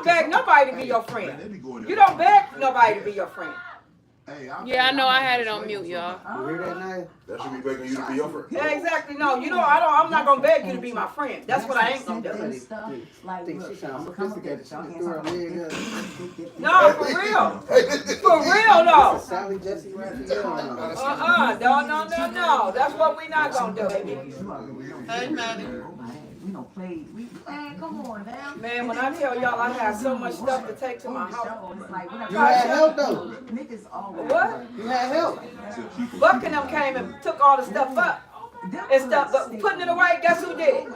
don't beg nobody to be your friend. You don't beg nobody to be your friend. Yeah, I know I had it on mute, y'all. You hear that, Naya? That should be begging you to be your friend. Yeah, exactly. No, you know, I'm not gonna beg you to be my friend. That's what I ain't gonna do. I think she sounds sophisticated. She can throw her leg up. No, for real. For real, though. Sally Jesse Raphael. No. That's what we not gonna do. Hey, Maddie. Man, come on, man. Man, when I tell y'all I have so much stuff to take to my house. You had help though. What? You had help. Buck and them came and took all the stuff up and stuff, but putting it away, guess who did?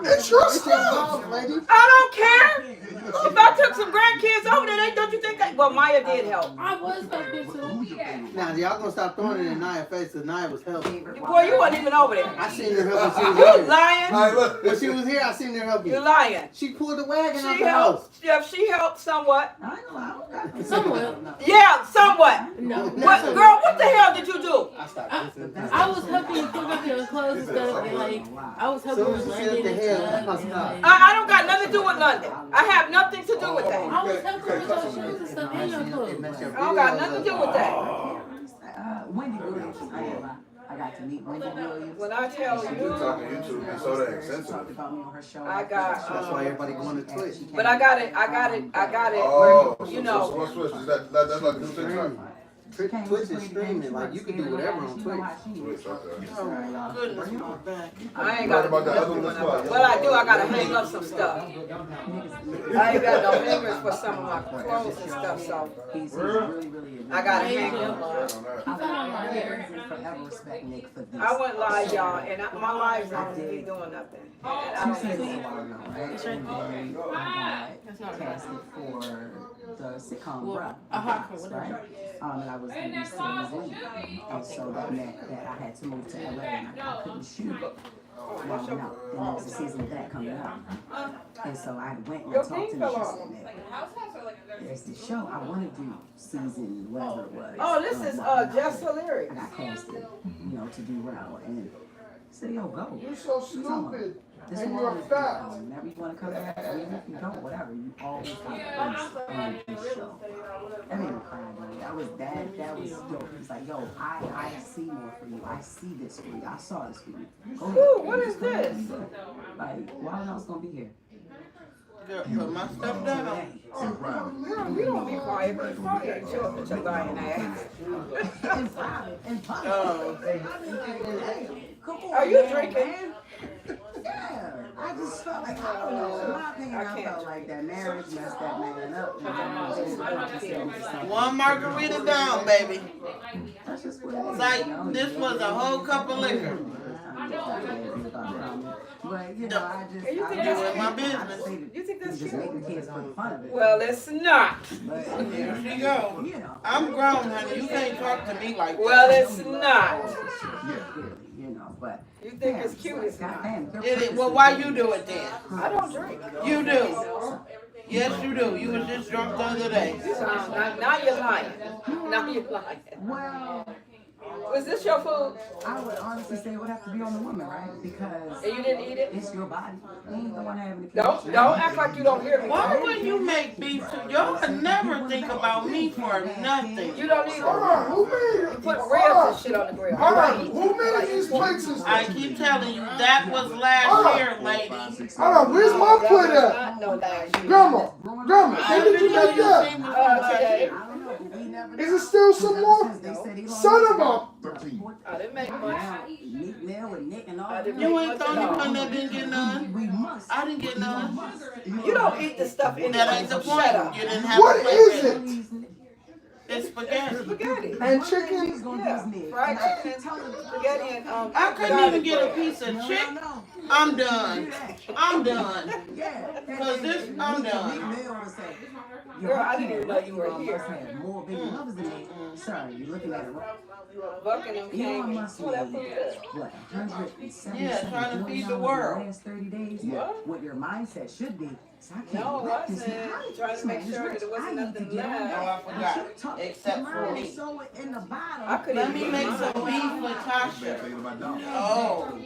It's your stuff, lady. I don't care. If I took some grandkids over there, don't you think well, Maya did help. I was helping too. Now, y'all gonna stop throwing it in Naya's face because Naya was helping. Boy, you wasn't even over there. I seen her help when she was You here. lying. When she was here, I seen her help you. You lying. She pulled the wagon out She the house. helped. Yeah, she helped somewhat. Somewhat. Yeah, somewhat. No. What, girl, what the hell did you do? I stopped listening. I was helping you pick up your clothes and stuff, and like I was helping with London and stuff. I don't got nothing to do with London. I have nothing to do with that. I was helping with your shoes and stuff and your clothes. I don't got nothing to do with that. Wendy Williams. I got to meet Wendy Williams. When I tell Talking you, YouTube, it's so that insensitive. Talked about me on her show. I got, That's why everybody going to Twitch. but I got it, Oh, you know. so Switch, that's like the new TikTok. Twitch is streaming. Like, you can do whatever on Twitch. Twitch, okay. Goodness, my back. I ain't What got about the other one as well? What I do, I gotta hang up some stuff. I ain't got no hangers for some of my clothes and stuff, so He's really, really I gotta hang them. He found my hair. forever respect Nick for this. I wouldn't lie, y'all, and my lives don't be doing nothing. And I Two don't seasons think ago, right? It's right there. And I got casted for the sitcom Well, Bruh. a hot one, right? whatever. And I was going to be Sarah's lead. And so that meant that I had to move to LA and I couldn't shoot. Long enough. And there's a season of that coming up. And so I went and I talked to the show. There's this show. I want to do season whatever it was. Oh, this is just hilarious. I got casted, to do well. And he said, yo, go. You're so stupid. This And will you're always be fat. whenever you want to come back, even if you don't, whatever, you always have a place on this show. That made me cry, man. That was dope. He's like, yo, I see more for you. I see this for you. I saw this for you. Go ahead. Ooh, what is this? Like, why else gonna be here? Girl, put my stuff down. Girl, you don't be quiet. Be quiet. Show up with your lying ass. Are you drinking? Yeah, I just felt like, I don't know, in my opinion, I felt like that marriage messed that man up. One margarita down, baby. That's just what it is. Like, this was a whole cup of liquor. But, I just, You think I that's doing my I business. say You think that's just cute? making kids for the fun of it. Well, it's not. But, Here she go. I'm grown, honey. You can't talk to me like that. Well, it's not. But You think it's cute? It's not. It is. Well, why you do it then? I don't drink. You do. Yes, you do. You was just drunk the other day. Now you're lying. Now you're lying. Well, Was this your food? I would honestly say it would have to be on the woman, right? Because And you didn't eat it? it's your body. You ain't the one having the Don't act like you don't hear me. Why would you make beef? Y'all never think about me for nothing. You don't either. Hold on, who made it? You put ribs and shit on the grill. Hold on, who made these plates and I stuff? keep telling you, that was last year, lady. Hold on, where's my plate at? Not no last year. Grandma, when did you make that? Today. Is it still some more? Son of a... I didn't make much. You ain't the only one that didn't get none. I didn't get none. You don't eat the stuff in That there. ain't the So point. shut up. You didn't have What a plate is ready. it? It's spaghetti. Spaghetti. And chicken? Yeah. Fried chicken, spaghetti, and I couldn't even get a piece of chicken. I'm done. I'm done. Cause this, I'm done. Girl, I didn't even know you were here. More baby lovers than me. Sorry, you're looking at it wrong. Buck and them Elon came. Musk Oh, that food made, good. what, 177 Yeah, trying to feed the billion world. in the last 30 days? What? What your mindset should be So I can't No, it let this wasn't. man- Trying this to make man is sure rich. that there wasn't I need to nothing get on left. Oh, that. I forgot. You talk- Except for mine me. is so in the bottom. I couldn't Let even me get make mine. some beef for Tasha. Oh,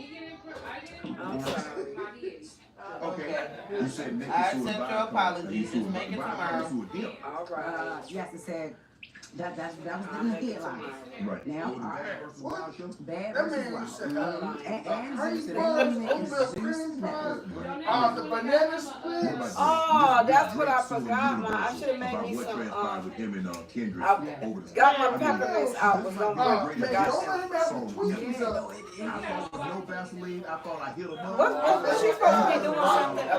I'm sorry. okay. You said make I it to a accept your byproduct. apologies. Just make it tomorrow. To a dip. All right. Yes, it said that was the headline. Right. Now, Bad versus wild show. bad That versus man wild. used to have And honey Zeus, buns, they oatmeal is cream Zeus pies, the banana splits. Oh, that's what I forgot. I should have made me what some. transpired with him and Kendrick I over the got my peppermints out. Was gonna Man, bring. don't Forgot let him have the Twinkies up. I thought no Vaseline. I thought I hit him up. What she supposed to be doing something?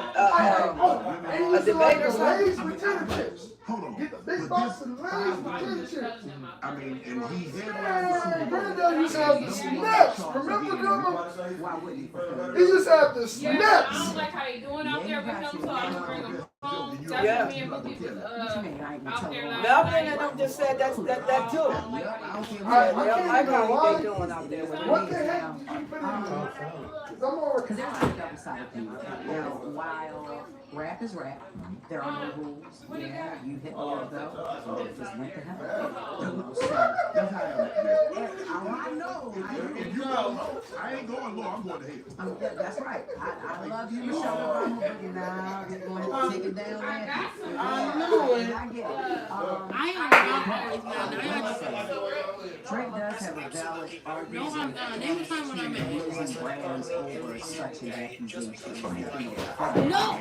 And A he debate or used to like the Lay's something? potato chips. Hold on. Get the big But box this of Lay's 5 potato million, chips. I mean, and he headlined the Man, Super Bowl. Granddad used to have the snaps. Remember them? Why wouldn't you? He used to have the Yeah, I snaps. don't like how they doing out there with him, so I can bring them home. That's Yeah. what me and Bookie was out there last Melvin and them just said that too. I don't care Yeah, what. they don't like how they doing out there with What them. the heck you keep it in? I'm over. Because there's like a double sided thing. You know, while rap is rap, there are no rules. Yeah, you hit the logo, and it just went to hell. So, That's how I am. I know. If you go low, I ain't going low. I'm going to hell. That's right. I love you, Michelle Obama, but now we're going to have to take it down there. I knew it. I get it. I ain't always Drake does have a valid argument. No, I'm done. Every time when I'm at Using brands over such an accusation. No!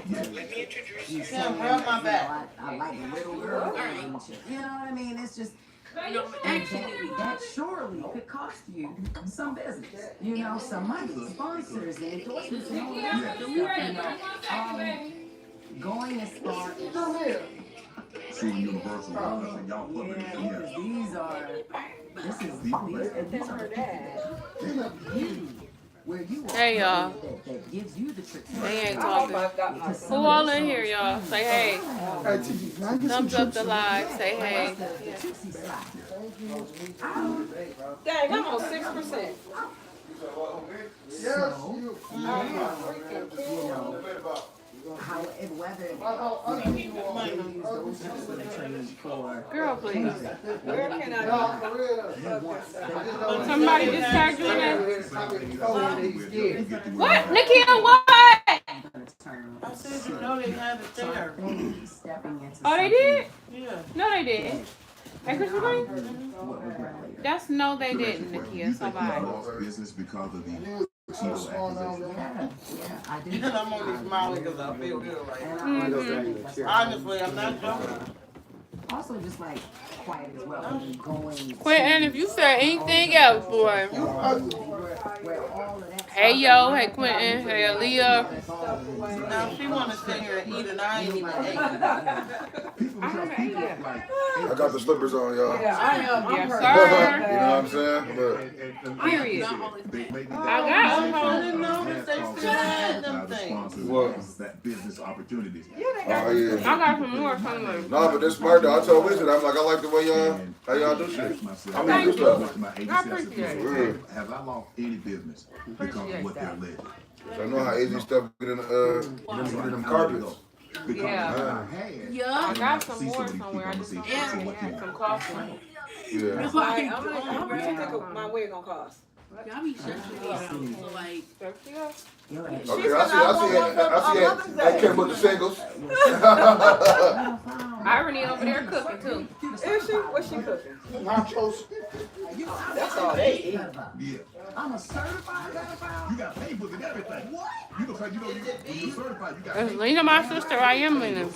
You Sam, rub my back. I like little girls and shit. You know what I mean? It's just. No, And actually, that surely could cost you some business, you know, some money, sponsors, and endorsements, and all that stuff, you know. Going as far as Come here. Shooting Universal. Y'all put it yeah, in here. because these are you where you are. Hey, y'all. That gives you the trick. They ain't I hope talking. I got my. Who all in here, y'all? Say hey. Hey, TG, can I get some Thumbs up chips? the live. Say hey. Dang, I'm on 6%. Yes, you. Whether How ugly you are. they use those chips for the trade for Girl, please. Where can I No, go? for real. Somebody just tagged you in there. What? What? Nikia, what? I said you know they had it there. Oh, they did? Yeah. No, they didn't. Hey, Krispy Kreme? That's no, they didn't, Nikia. You think Somebody. you lost business because of the evil accusation? I do. And I'm only smiling because I feel good right now. Mhm. Honestly, I'm not joking. Also, just like quiet as well. I mean, going. Quentin, if you said anything else, boy. Where all of that. Hey, yo. Hey, Quentin. Hey, Aaliyah. Now she want to sit here and eat and I ain't even ate. People like, I got the slippers on, y'all. Yeah, I am. I'm Yes, hurt. sir. You know what I'm saying? But Period. I got them. I didn't know that they still had them things. What? That business opportunities. oh I yeah. got some more coming. No, but this smart though. I told Wizard, I'm like, I like the way how y'all do shit. I mean, good stuff. I appreciate it. Have I lost any business because of what they're alleged? I know how easy stuff get in them carpets. Because Yeah. I had. Yeah. I got some See more some of these somewhere. I people, just don't see know. what they- Some coffee. Yeah. All right, how much you think my wig gonna cost? Y'all be stretching me out. So, like, Okay, I see. I came with the singles. Irony over there cooking too. Is she? What's she cooking? Nachos. That's all they eat. Yeah. I'm a certified pedophile. You got Facebook and everything. What? You know, you're certified. You got You know my sister, I am in it.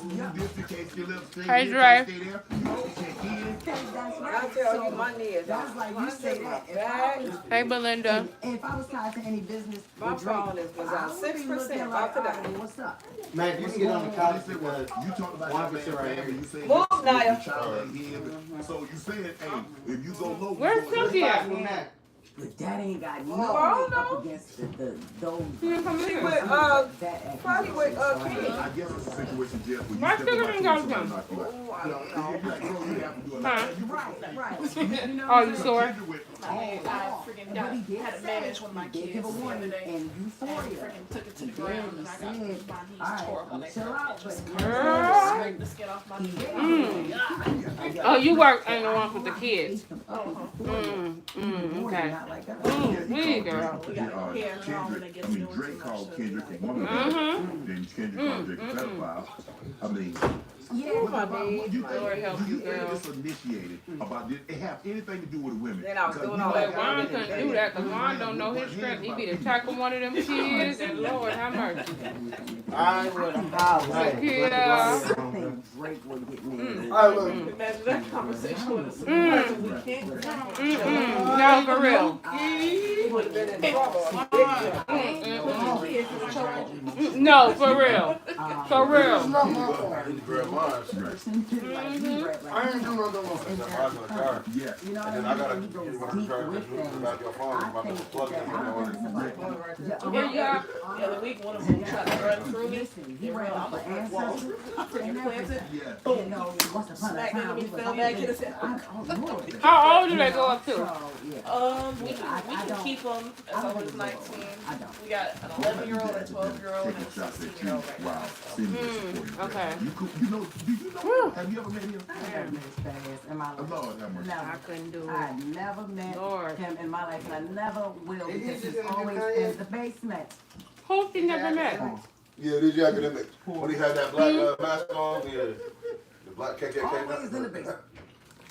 Hey, Hey, Dre. I tell you, my knee is That's out. like you say that. If I Bag. was, Hey, Belinda. if I was tied to any business, My with Drake, phone was I on would be 6%, looking about to like, die. "Alright, what's up?" Man, you can get on the couch because You talked about Why your sit right here? family. You said Move, Naya. your child ain't here. So you said, hey, if you go low, Where's you go Cookie at? Mac. But that ain't got Oh, nothing no. up against those. You didn't come She here. with, That probably with, I guess it's a situation, Jeff, where you Why step sugar on my didn't toe, go somebody down? knock you out. oh, I don't If know. you're black, you don't really have to do it like Huh? that. You Right. You know Oh, you got sore? kids with all But he did had to say, manage one of my he did kids give a the warning other day. and euphoria. Freaking took it to the He ground and I got said, my knees tore up on that chill curb. out, but Scraped the skin off my knee. Oh, you work ain't the one with the kids. Okay. Not like that. Sweet girl. We got no hair and all when they get doing too Drake much called sugar. Kendrick a woman. Then Kendrick called Drake a pedophile. I mean, Yeah, what about my what you Lord think? help Do you you, think girl. this initiated about did it have anything to do with women? Then I was Because doing we all know that. But Juan couldn't do that because Juan don't know his strength. He be the type of one of them kids. And Lord have mercy. I would holler. Yeah. I think Drake would get married. All right, look. Imagine that conversation with a supervisor. We can't. No, for real. He would have been in trouble. No, for real. For real. It's not my fault. I need to grab mine. I ain't do nothing wrong. That's mine in the car. Yeah. You know And then what I gotta I mean? get He one goes of the deep car with because things. about your phone. I'm about to plug it in there. Here you are. The other week, one of them tried to run through me. Listen, he They ran ran off off for the wall. ancestors. Freaking planted. Yeah. You know, once upon a Smack time, me, we was fell like, back in his head. Lord. How old do they go up to? So, yeah. We can keep them as long as it's 19. I don't. We got an 11-year-old, a 12-year-old, and a 16-year-old right now. Wow. Okay. You know, do you know, have you ever met him? I never met his fast in my life. Lord have mercy. I Never. couldn't do I it. never met Lord. him in my life, and I never will Is he because just he's in the always Kanye? in the basement. Who she never met? Yeah, this academic. When he had that black mask on, yeah. The black KKK. Always in the basement.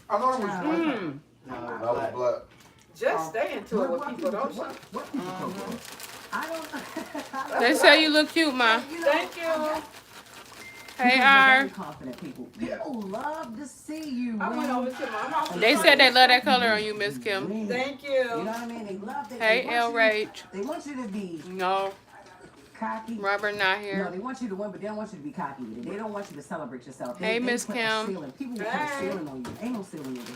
I thought it was white. That was black. Just stay into it with people, don't you? What people talk about? I don't. They say you look cute, ma. Thank you. Hey, Very R. confident people. People love to see you. I went over to my house. They said they love that color on you, Miss Kim. Thank You know you. what I mean? They love that. Hey, they want L. you- Rage. They want you to be No, cocky. Robert not No, here. they want you to win, but they don't want you to be cocky with it. They don't want you to celebrate yourself. Hey, They Miss put a Kim. ceiling. People will put a ceiling on you. Ain't no ceiling over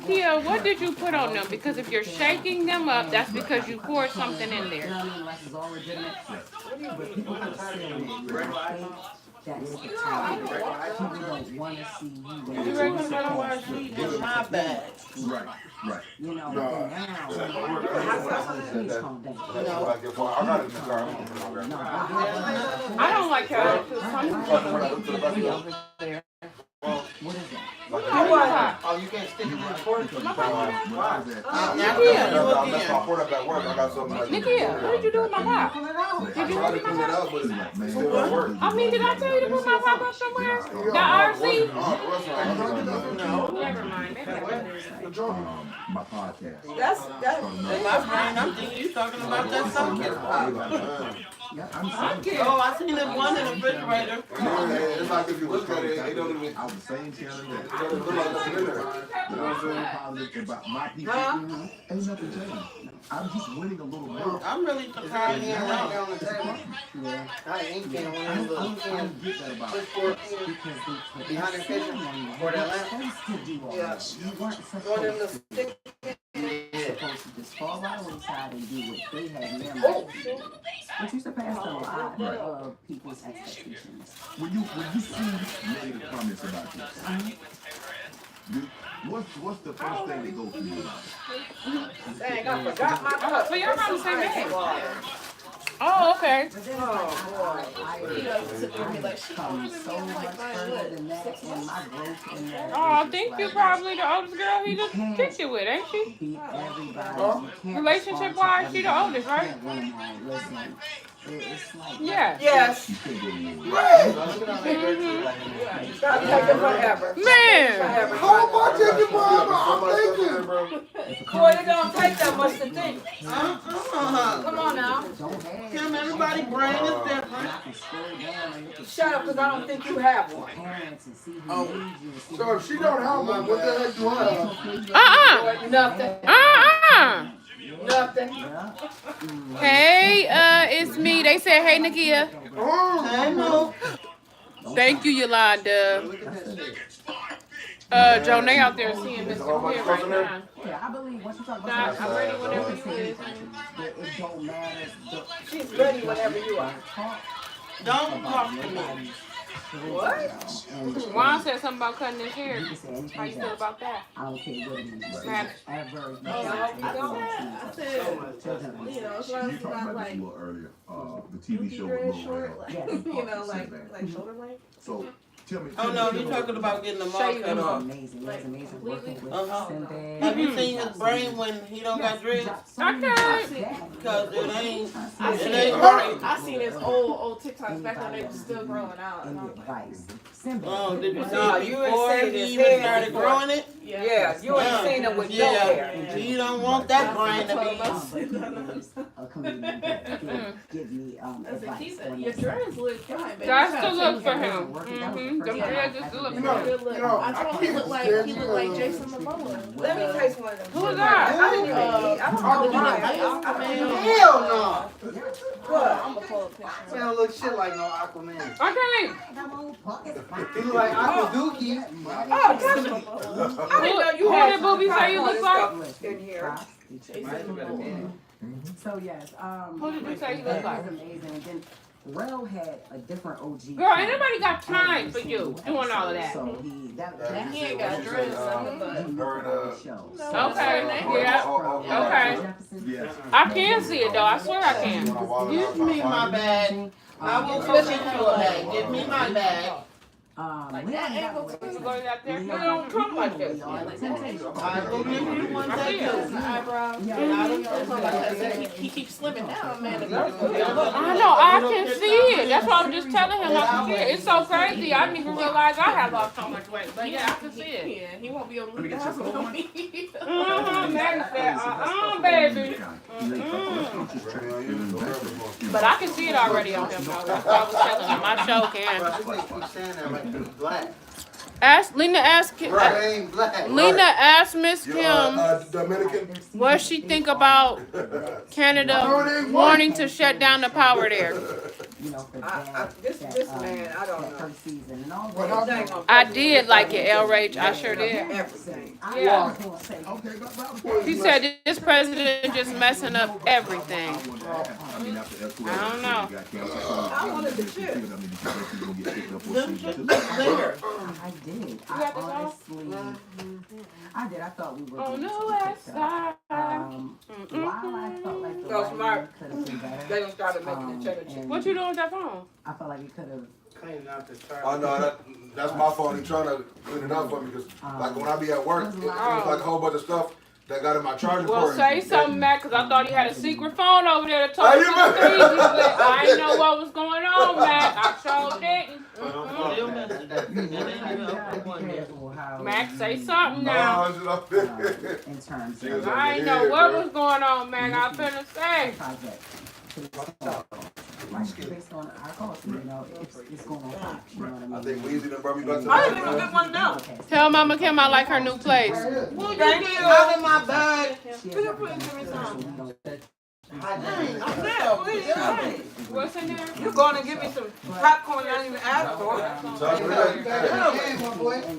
here. Nikia, what did you put on them? Because if you're shaking them up, that's because you poured something in You there. know what I mean? Unless it's all legitimate. But people put a ceiling on you. That's the time. People don't want to see you. You reckon better why she in my bag? Right, right. You know, but then now, please calm down. I got it in the car. I'm gonna put it on there. No, I don't like her attitude. Some people over there. what is that? Oh, you can't stick it in the porch? Why is that? That's my port up at work. I got something like Nikia, what did you do with my pop? Pull it out. Did I you tried put to my clean it pop? up, but it's Man, still don't work. I mean, did I tell you to put my pop up somewhere? The RC? No. Never mind. my podcast. That's In my brain, I'm thinking you talking about that sunken pop. Oh, I seen it one in the refrigerator. It's like if you look at it, it don't even. I was the same channel It that. doesn't look like nothing in there. You know what I'm saying? Positive about my people. Ain't nothing changed. I'm just winning a little more. I'm really surprised he ain't around. Yeah. I ain't getting one I of those don't little get that about it. behind the kitchen for that lamp. Supposed to do all Yeah. that. You weren't one of them supposed little stick. to just fall by the wayside and do what they had memorized. But you surpassed a lot of people's expectations. When you see negative comments about this, what's the first thing that goes through your mind? Dang, I forgot my cup. But y'all around the same age. Oh, okay. But then it's like, I come so much further than that in my growth in that. Oh, I think you're probably the oldest girl he just kicked it with, ain't she? Beat everybody. You can't Relationship respond wise, to she the everybody. oldest, right? You can't win them all. Listen, it's like. Yeah. Yes. You can't go to war. Stop taking forever. Man. Forever. How am I taking forever? I'm thinking. Boy, it don't take that much to think. Come on now. Don't have Kim, everybody brain is different. I can scroll down and look at Shut up, because I don't think you have one. parents and see who needs you and see So if she don't have one, what the heck do I have? Uh-uh. Nothing. Uh-uh. Nothing. Hey, it's me. They said, hey, Nikia. I know. Thank you, Yolanda. Joe, they out there seeing Mr. Weir right now. Yeah, I believe once you talk Nah, about I'm ready whenever you it is. don't matter. She's ready whenever you are. Don't talk to me. What? Juan said something about cutting his hair. You can say anything How you feel about that? I don't care what it is. Matter. Ever. I said, you know, as long You as it's talked not about this a like little earlier. The TV show dread with short, Lil like, Yes. you know, like shoulder length. So tell me. Oh no, you're talking about getting the mark cut It was off. amazing. It was amazing working with Sinbad. Have you seen his brain when he don't got dreads? Because it ain't right. I seen his old TikToks back when they were still growing out. And Any advice? Sinbad. Oh, did you see No, it you ain't before seen he his even hair started before. growing it? Yeah, you ain't seen it with no hair. You don't want that brain to be. A comedian that give me advice. Your dreads look fine, baby. That's to look for him. Mm-hmm. Them dreads just to look for him. I told him he looked like Jason Momoa. Let me taste one of them. Who is that? I didn't even eat. I'm talking about Hell no. what? I'm gonna pull a picture. Man don't look shit like no Aquaman. Okay. He look like Aqua Dookie. Oh, touch me. I didn't know you Who had did Booby say you look like? in here. So yes, Who did you say you that look like? was amazing. And then Rel had a different OG. Girl, ain't nobody got time for you doing all of that. So he He ain't got dreads on, but Okay, yeah, okay. Yeah. I can see it though. I swear I can. Give me my bag. I will put it into a bag. Give me my bag. like that angle too. You go out there. You don't talk like this. I will give you one I see that it. too. Eyebrows. Yeah. I don't know like he keeps slimming down, man. I know, I can see it. That's why I'm just telling him I can see it. It's so crazy. I didn't even realize I had lost so much weight. But yeah, I can see it. Yeah, he won't be able to leave the house without me. Maggie said, baby. But I can see it already on him though. That's why I was telling him. My show can. Ask Lena. Lena asked Miss Kim Dominican. what she think about Canada wanting to shut down the power there. This man, I don't know. I did like it, L-Rage. I sure did. Everything. Yeah. She said this president just messing up everything. I don't know. I wanted the chips. Them chips look bigger. I did. You got this off? I did. I thought we were. On the west side. While I felt like the Those Mark, could have been better. they done started making the cheddar chips. What you doing with that phone? I felt like it could have. I know that's my fault. He's trying to clean it up for me because, like, when I be at work, it's like a whole bunch of stuff that got in my charger. Well, say something, Matt, because I thought he had a secret phone over there to talk to the things. But I didn't know what was going on, Matt. I sure didn't. Mac, say something now. In terms of I didn't know what was going on, Mac. I finna say. project. Like based on our culture, you know, it's going on top. You know what I mean? I think Weezy done brought me back to I didn't even get one now. Tell Mama Kim I like her new place. Will you get out of my bag? What's in there? You're going to give me some popcorn I didn't even ask for.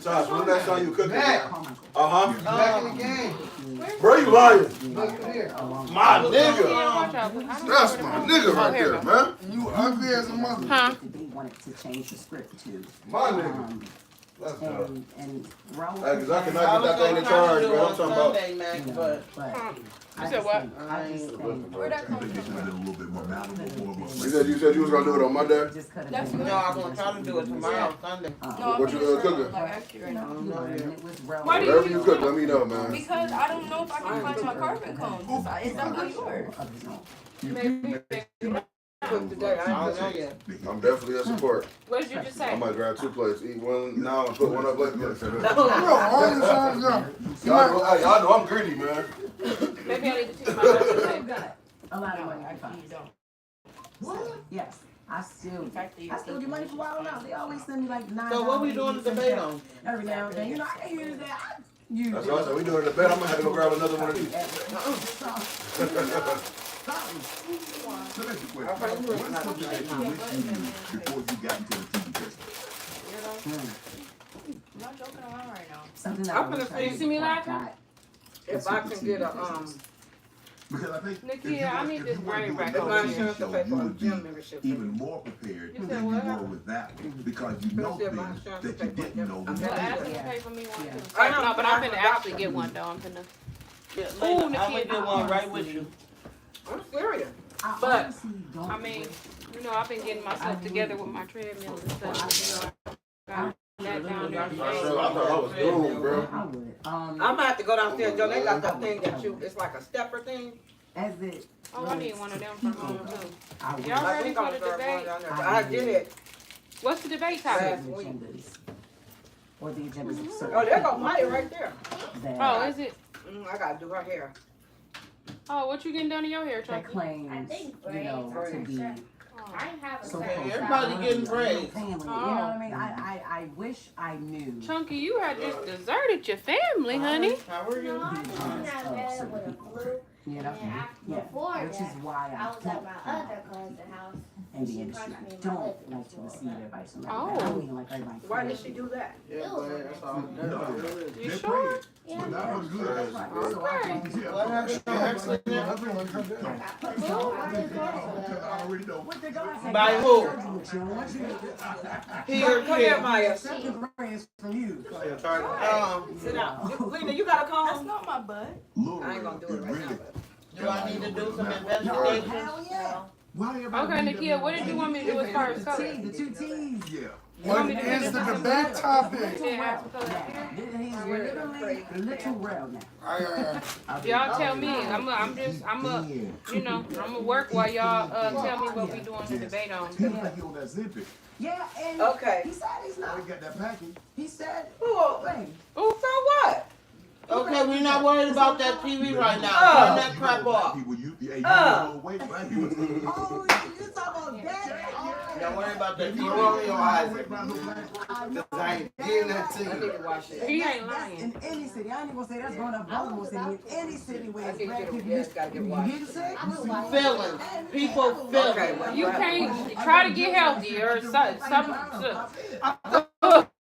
Josh, when that song you cooking? Back Uh-huh. in the game. Bro, you lying. Look here. My nigga. Watch out, 'cause I don't That's know my where nigga to- right here there, we man. You ugly as a mother. Huh? They wanted to change the script to. My nigga. Let's go. And Raul. Hey, 'cause I I cannot was get that thing gonna in try to charge, do man. I'm on talking about. Sunday, Mac, but You said what? Where'd that come from? A little bit more malleable, more of a You said you was gonna do it on Monday? no, I'm gonna try to do it tomorrow, Sunday. What you cooking? Like actually right now. Why do Whatever you cook, let me know, man. Because I don't know if I can find my carpet combs. It's not gonna yours. Cook today. I I ain't don't know cooking. yet. I'm definitely a support. What did you just I say? might grab 2 plates, eat one now and put one up later. All the songs up. Y'all know I'm greedy, man. Maybe I need to teach my husband. A lot of money. I find. Yes. I still get money for Wild Out. They always send me like $9. So what we doing the debate on? Every now and then. You know, I can hear that. That's what I said. We doing the bet. I'm gonna have to go grab another one of these. So that's the question. What is something that you wish you knew before you got into the TV business? I'm not joking around right now. Something I'm that gonna I wish I see knew me before I laughing? got If I can get a Because I think Nikki, I need this brain back if on my you. insurance to pay for a gym membership. even more prepared You said than you what? were with that one because you know Especially if my things insurance that to you pay for a didn't gym. know. I'm Well, not ask doing me to that. pay for me one too. I know, No, but I'm I finna forgot actually to. get one though. I'm finna. Yeah, Ooh, later, I'm Nikki, gonna get one right with you. I'm serious. But, honestly don't I mean, you know, I've been getting myself together with my treadmill and stuff. You know, got that down there. I thought I was doomed, bro. I would. I'm gonna have to go downstairs, Joe. They got that thing that you, it's like a stepper thing. As it. Oh, I need one of them for home too. I would. Y'all I ready think for I'm the gonna start going debate? down there. I did it. What's the debate Last topic? week. Agendas. Or the agendas of certain. Oh, there go Maya right there. That, Oh, is it? I gotta do her hair. Oh, what you getting done in your hair, that Chucky? claims, you know, to be I ain't have a so Okay, close. everybody I getting love braids. family, you know what I mean? I wish I knew. Chunky, you had just deserted your family, honey. How are you? No, I didn't have bed with a flu. You know? And Yeah, before which that, is why I was I at my other cousin's house. in the She industry. punched me in my Don't lip. like to receive advice from Oh. everybody. I mean, like everybody. Why did she do that? Yeah, but that's all. You sure? Yeah, But that was good. That's right. So I Okay. think- What happened to accident? I got put I already know. What the God said? By who? He or Come here, she? Maya. Second raise from you. Sit down. Lena, you got a comb? not my butt. I ain't gonna do it right now. Do I need to do some No, investigation? hell yeah. Okay, Nikia, what did you want me to do as far as color? The two T's. Yeah. What is the debate topic? Yeah, ask for color. He's literally little real now. Y'all tell me. I'ma work while y'all tell me what we doing the debate on. He look like he on that zip it. Yeah, and Okay. he said he's I not. got that package. He said, Who? thing. Who for what? Okay, we're not worried about that TV right now. Turn that crap off. People, you know, wait, black people. Oh, you talking about that? Don't worry about that You TV. roll your eyes. I ain't getting that to I need you. to watch it. He ain't That's lying. in any city. I ain't gonna say that's going up Baltimore City. In any city where I it's think black you people, just gotta get washed. you get sick. Feelings. People Okay, feeling. well, You can't try to get healthy or something.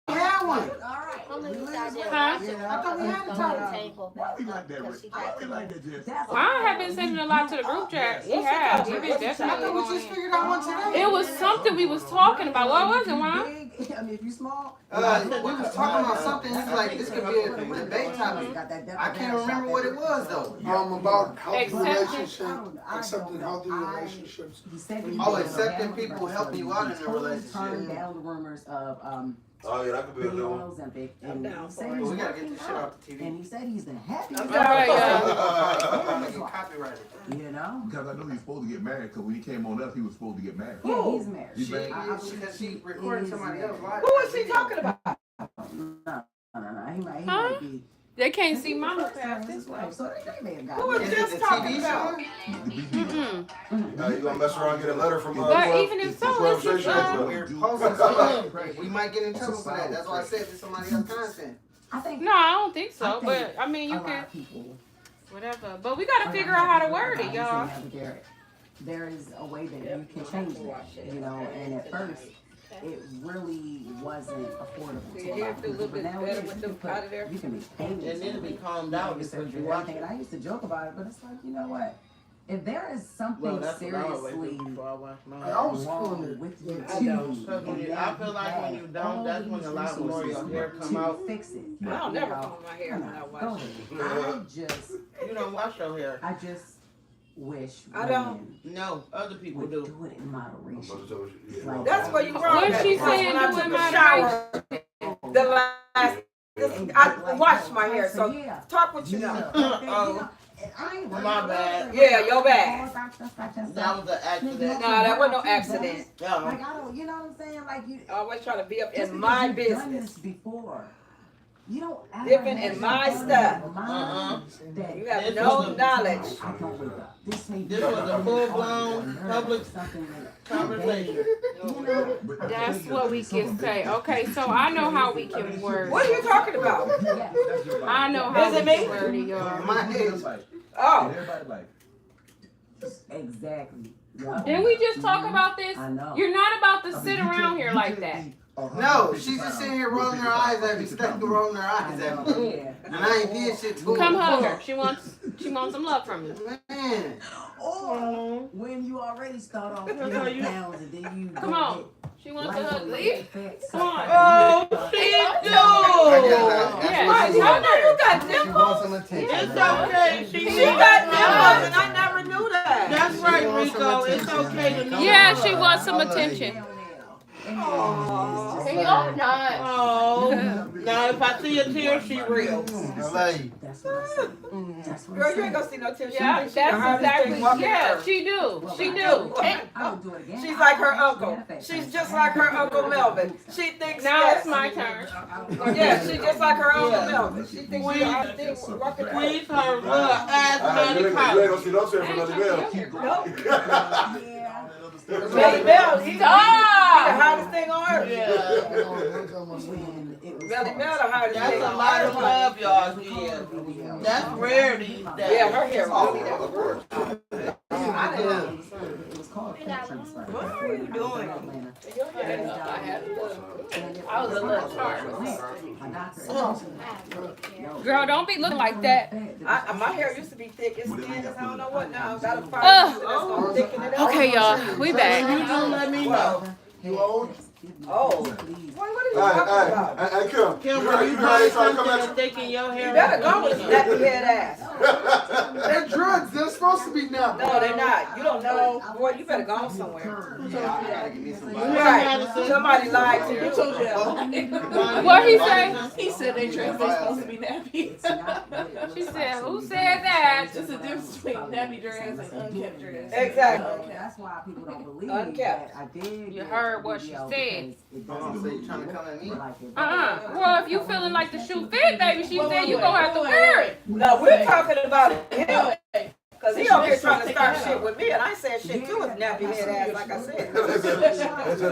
We had one. All right. Huh? I thought we had a title. Why we like that? Why we like that, Jess? That's I have been sending a lot to the group chat. He has. He been definitely going in. figured out one today. It was something we was talking about. What was it, Juan? I mean, if you small. We was talking about something, he's like, this could be a debate topic. I can't remember what it was though. About healthy Acceptance. relationships, accepting healthy relationships. Oh, accepting people helping you out in a Turned relationship. down the rumors of Oh yeah, that could be a good one. Ozempic, I'm and down he for said it. he's We gotta get working this shit out. off the TV. And he said he's the happiest. All right, I'm getting copyrighted. You know? Because I know he's supposed to get married. Because when he came on us, he was supposed to get married. Yeah, he's married. He's married. Because she recorded somebody else live. Who is he talking about? No. He might Huh? be. They can't see mama That's past his this way. wife. So they may have got Who was Is it just the talking TV about? Mm-mm. You gonna mess around and get a letter from But even if so, it's just, We're posting something. We might get in trouble for that. That's why I said it's somebody else's content. I think no, I don't think so. I think But I mean, a you lot can of people. whatever. But we gotta figure out how to word it, y'all. There is a way that you can change it, you know, and at first it really wasn't affordable to a lot of feel a little people. But bit now better it is. with You them can out of there? put, you can make payments. And then it be on calmed out research because you and watch everything. it. And I used to joke about it, but it's like, you know what? If there is something Well, that's what I always seriously do before I wash my I hair. was pulling wrong it. with you, I don't. Because when you, I feel like when you don't, that's when a lot more of your hair come out. Fix it. I don't never You know, comb my hair when I go wash it. ahead. You don't wash your hair. I just wish I don't. women No, other people would do. do it in moderation. Yeah. That's where you wrong. What she Because saying, when I do took in a moderation? shower, the last, I washed my hair, so yeah. talk what you know. Oh. My bad. Yeah, your bad. That was an accident. No, that wasn't no accident. Like No. I don't, you know what I'm saying? Like you. Always trying to be up Just in because my you've done business. this before, you don't ever Dipping have in my something stuff. in mind that You have This no was a- knowledge. I don't wake up. This may be This was a full-blown public something that conversation. you know. That's what we can say. Okay, so I know how we can word What are it. you talking about? Yeah. I know how Is we it me? can word it, y'all. My head. Oh, Everybody like. Exactly. Yeah. Didn't we just talk about this? I know. You're not about to sit around here like that. No, she's just sitting here rolling her eyes at me, stuck rolling her eyes at me. And I ain't did shit to her. Come hug her. She wants some love from you. Man. Or when you already start off 3 pounds and then you Come on. She wants to hug. Leave. Come on. Oh, she do. Yeah. I know you got She dimples. wants some attention. It's okay. She got dimples, and I never knew that. That's right, Rico. It's okay to need. Yeah, she wants some attention. Oh, Hey, you're not. Oh, now if I see a tear, she real. girl, you ain't gonna see no tears. Yeah, that's exactly. Yeah, she do. She do. She's like her uncle. She's just like her Uncle Melvin. She thinks Now yes. it's my turn. Yeah, she's just like her Uncle Melvin. She thinks she got things walking around. Squeeze her little ass on the You ain't couch. gonna see no tears from Melly Bell. Melly Bell, he's the hottest thing on earth. Melly Bell, the hottest That's thing a on lot of earth. love y'all give. That's rare these days. Yeah, her hair really that Of course. What are you doing? I was a little charged. Girl, don't be looking like that. My hair used to be thick and thin as I don't know what now. Gotta find you that's gonna thicken it up. Okay, y'all, we back. You don't let me know. You old? Oh. What are you talking about? Hey, Kim. Kim, You when you heard they find trying to come something at that's you? thick in your hair, You better go with nappy head ass. They're drugs. They're supposed to be now. No, they're not. You don't know. Boy, you better go somewhere. Right. Right. Somebody lied to you. What he say? He said they supposed to be nappy. She said, who said that? There's a difference between nappy dress and unkept dress. Exactly. That's why people don't believe Unkept. that I did. You heard what she said. So you trying to come at me? Well, if you feeling like the shoe fit, baby, she said you gonna have to wear it. No, we're talking about him. Cause he over here trying to start shit with me, and I ain't saying shit to his nappy head ass, like I said. They said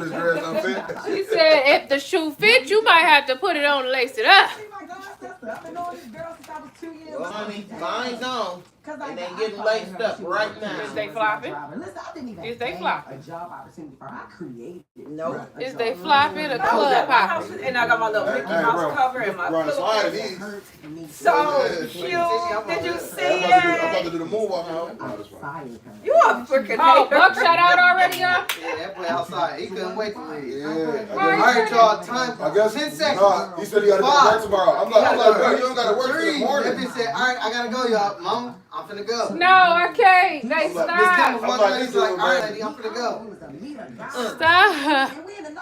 his dress unfit. She said if the shoe fit, you might have to put it on and lace it up. honey, mine gone. And they getting laced up right now. Is they flopping? Is they flopping? A job opportunity for I created. Nope. Is they flopping or I was club at my house, hopping? and I got my little Mickey Mouse cover and my pillow. So cute. Did you see I'm about to it? do the moonwalk now. You a freaking Oh, hater. buckshot out already, y'all? Yeah, that boy outside. He couldn't wait to leave. Yeah. I heard y'all time. I guess 10 seconds. No, he said he gotta go to work tomorrow. I'm like, bro, you don't gotta work till the 3. morning. That bitch said, all right, I gotta go, y'all. Mom, I'm finna go. No, I can't. They Miss Kim stop. was walking like, he's like, all right, lady, I'm finna go. Stop.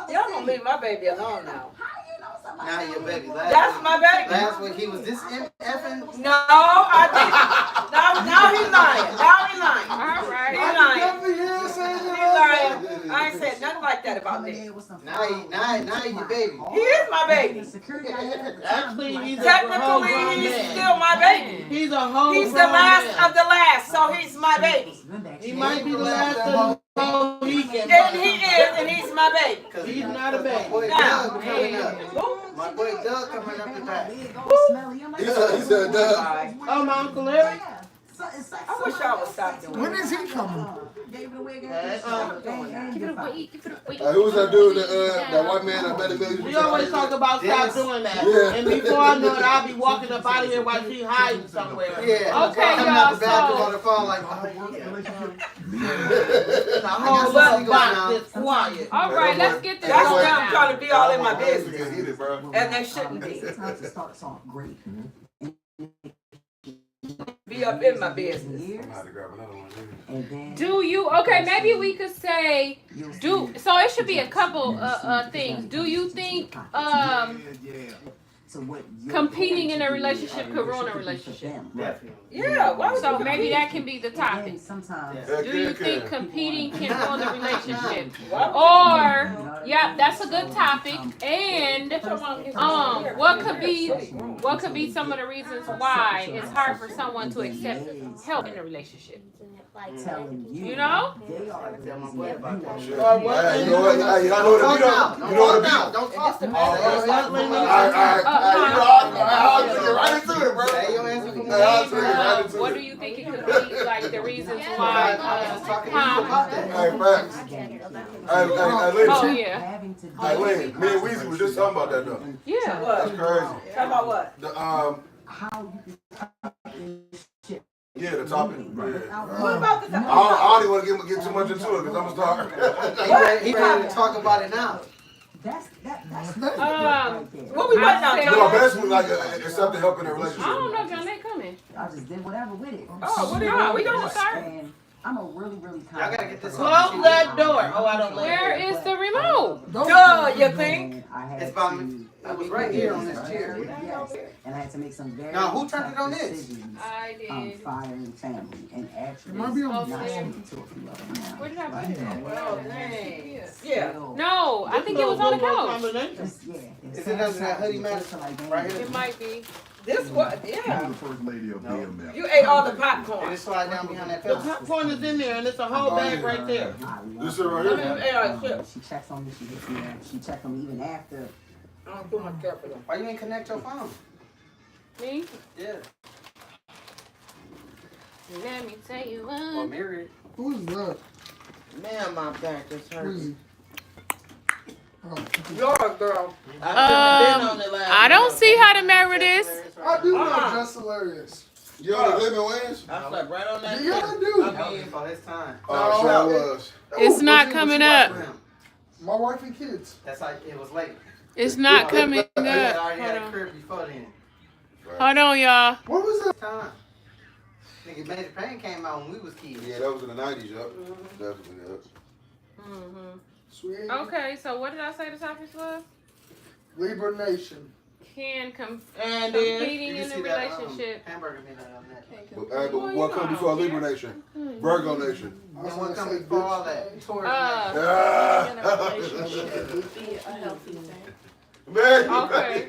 Y'all gonna leave my baby alone now. Now your baby. That's my baby. Last week he was this effing. No, I didn't. Now he lying. Now he lying. All He right. lying. He lying. I ain't said nothing like that about me. Now he your baby. He is my baby. Actually, he's a Technically, whole grown he's man. still my baby. He's a whole He's the grown last man. of the last, so he's my baby. He might be the last of the whole weekend. And he is, and he's my baby. He's not a My baby. boy Now. Doug coming up. My boy Doug coming up the back. He said, Doug. Oh, my Uncle Larry? I wish y'all would stop doing When that. is he coming? Give it away. Give it away. Who was that dude, that white man that met the We always talk about stop doing that. Yeah. And before I know it, I'll be walking up out of here while she's hiding somewhere. Yeah. Okay, Coming out the bathroom y'all, on the phone like, The whole little box is quiet. All right, let's get this That's going them now. trying to be all in my business. Eat it, bro. And they shouldn't be. Sometimes it starts off great. Be up in my business. I'm about to grab another one. And then Do you, okay, maybe we could say, so it should be a couple things. Do you think so what competing in a relationship could ruin a relationship? Yeah, why would So you maybe compete? that can be the topic. Sometimes Do you think competing can ruin a relationship? Or, yeah, that's a good topic. And what could be some of the reasons why it's hard for someone to accept help in a relationship? telling you, You know? they are the reason that you Or what Hey, you know what? Hey, I know what to be. You know what to be. Don't talk. I'll take it right into it, bro. Say your answer for me. I'll take it right into What it. do you think it could be, like the reasons why? I was talking to you about that. Hey, facts. Hey, Oh ladies. yeah. having to do Hey, wait, me and Weezy was just talking about that though. Yeah. That's crazy. Talk about what? The How you can shit. yeah, the topic. Yeah. What about the I don't even want to get too much into it because I'm gonna start. He ready to talk about it now. That's what we waiting on? No, basically like it's something helping the relationship. I don't know if y'all ain't coming. I just did whatever with it. Oh, what are we gonna start? And I'm a really kind Y'all gotta get this Close that door. Oh, I don't like Where it. is the remote? Duh, you think? It's by me. It was right here on this chair. Yes. And I had to make some very Now, who turned it on this? decisions I did. firing family and actually might be on not there. speaking to a few of them now. Where did I put it? Oh, dang. Yeah. No, I think it was on the couch. Just, yeah. Is it under that hoodie mask right here? It might be. This what? You're Yeah. the first lady of BMF. You ate all the Did popcorn. it slide down behind that The pillow? popcorn is in there, and it's a whole bag right there. This is right You here. ate all the chips. She checks on me, she hits me up. She checked on me even after. I don't do much care for them. Why you ain't connect your phone? Me? Yeah. Let me tell you Or what. mirror it. Who is that? Man, my back is Who is hurting. he? Oh. Yours, girl. I shouldn't have been on it last I don't night. see how to marry this. I do know Just Hilarious. You know the Living Wings? I slept right on that. Yeah, I chair. do. I That was mean, before his time. Oh, sure it was. It's not coming up. My wife and kids. That's how it was late. It's not coming I up. already had a Hold on. crib before then. Hold on, y'all. What was that? Time. Nigga, Major Pain came out when we was kids. Yeah, that was in the 90s, yup. Definitely, yup. Sweet. Okay, so what did I say the topic was? Libra Nation. Can and competing You in a see that, relationship. hamburger meat on that. But what comes before Libra Nation? Virgo Nation. And what comes before all that? Taurus. Ah. Be a healthy thing. Man. Okay.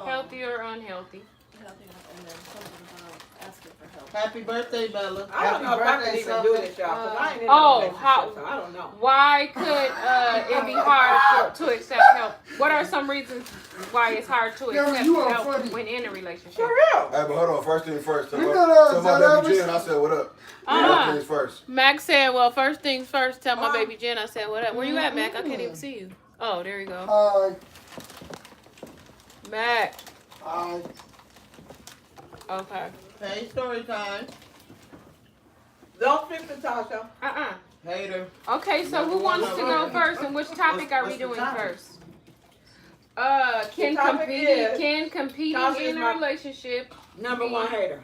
Healthy or unhealthy? Healthy, and then something about asking for help. happy birthday, Bella. I don't know if I can even do this, y'all, because I ain't in Oh, a relationship, how- so I don't know. Why could it be hard to accept help? What are some reasons why it's hard to Yeah, accept you are help funny. when in a relationship? For real. Hey, but hold on. First thing first. Tell You my know that baby Jen I said what up. Uh-huh. First things first. Mac said, well, first things first, tell my baby Jen I said, what up? Where you at, Mac? I can't even see you. Oh, there you go. Hi. Mac. Hi. Okay. Hey, story time. Don't fix it, Tasha. Hater. Okay, so who wants to go first, and which topic are we What's the doing topic? first? Can The topic competing Tasha is in a my- relationship Number one hater.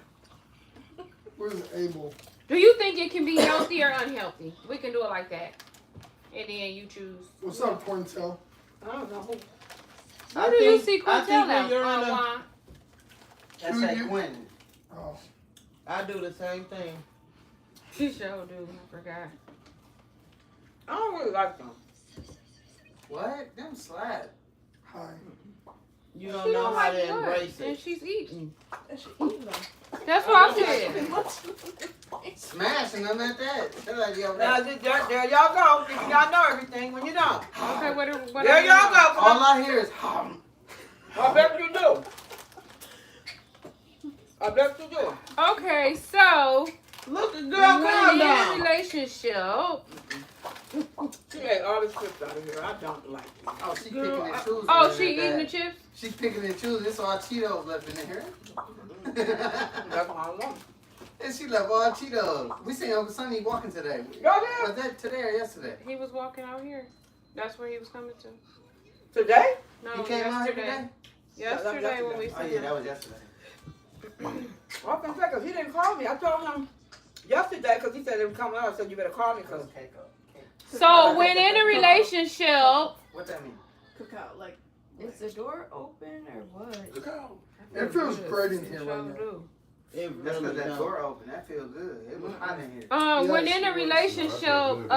Where's Abel? Do you think it can be healthy or unhealthy? We can do it like that. And then you choose. What's up, Quintel? I don't know who. Where do you see I think Quintel when at? you're in a- Juan? That's that Quentin. Oh. I do the same thing. She sure do. I forgot. I don't really like them. What? Them slap. Hi. You She don't know don't how like to what? embrace And it. she's eating. And she eating them. That's what I said. Smashing them at that. They're like, yo, Now, there y'all go. Think y'all know everything when you don't. Okay, what There y'all go. all I hear is hum. I bet you do. I bet you do. Okay, so Look, girl, when calm in a down. relationship, She ate all the chips out of here. I don't like it. Oh, she picking and choosing. oh, in she that eating the bag. chips? She's picking and choosing. It's all Cheetos left in here. That's what I want. And she left all Cheetos. We seen Uncle Sonny walking today. Y'all there? Was that today or yesterday? He was walking out here. That's where he was coming to. Today? No, He came out here yesterday. today? Yesterday when we Oh seen yeah, him. that was yesterday. I can say, because he didn't call me. I told him yesterday because he said he was coming out. I said, you better call me because. So when in a relationship, What that mean? Cookout, like, is the door open or what? It feels great in here right now. It That's really because that don't. door open. That feels good. It was hot in here. when Yes, in a it was. relationship,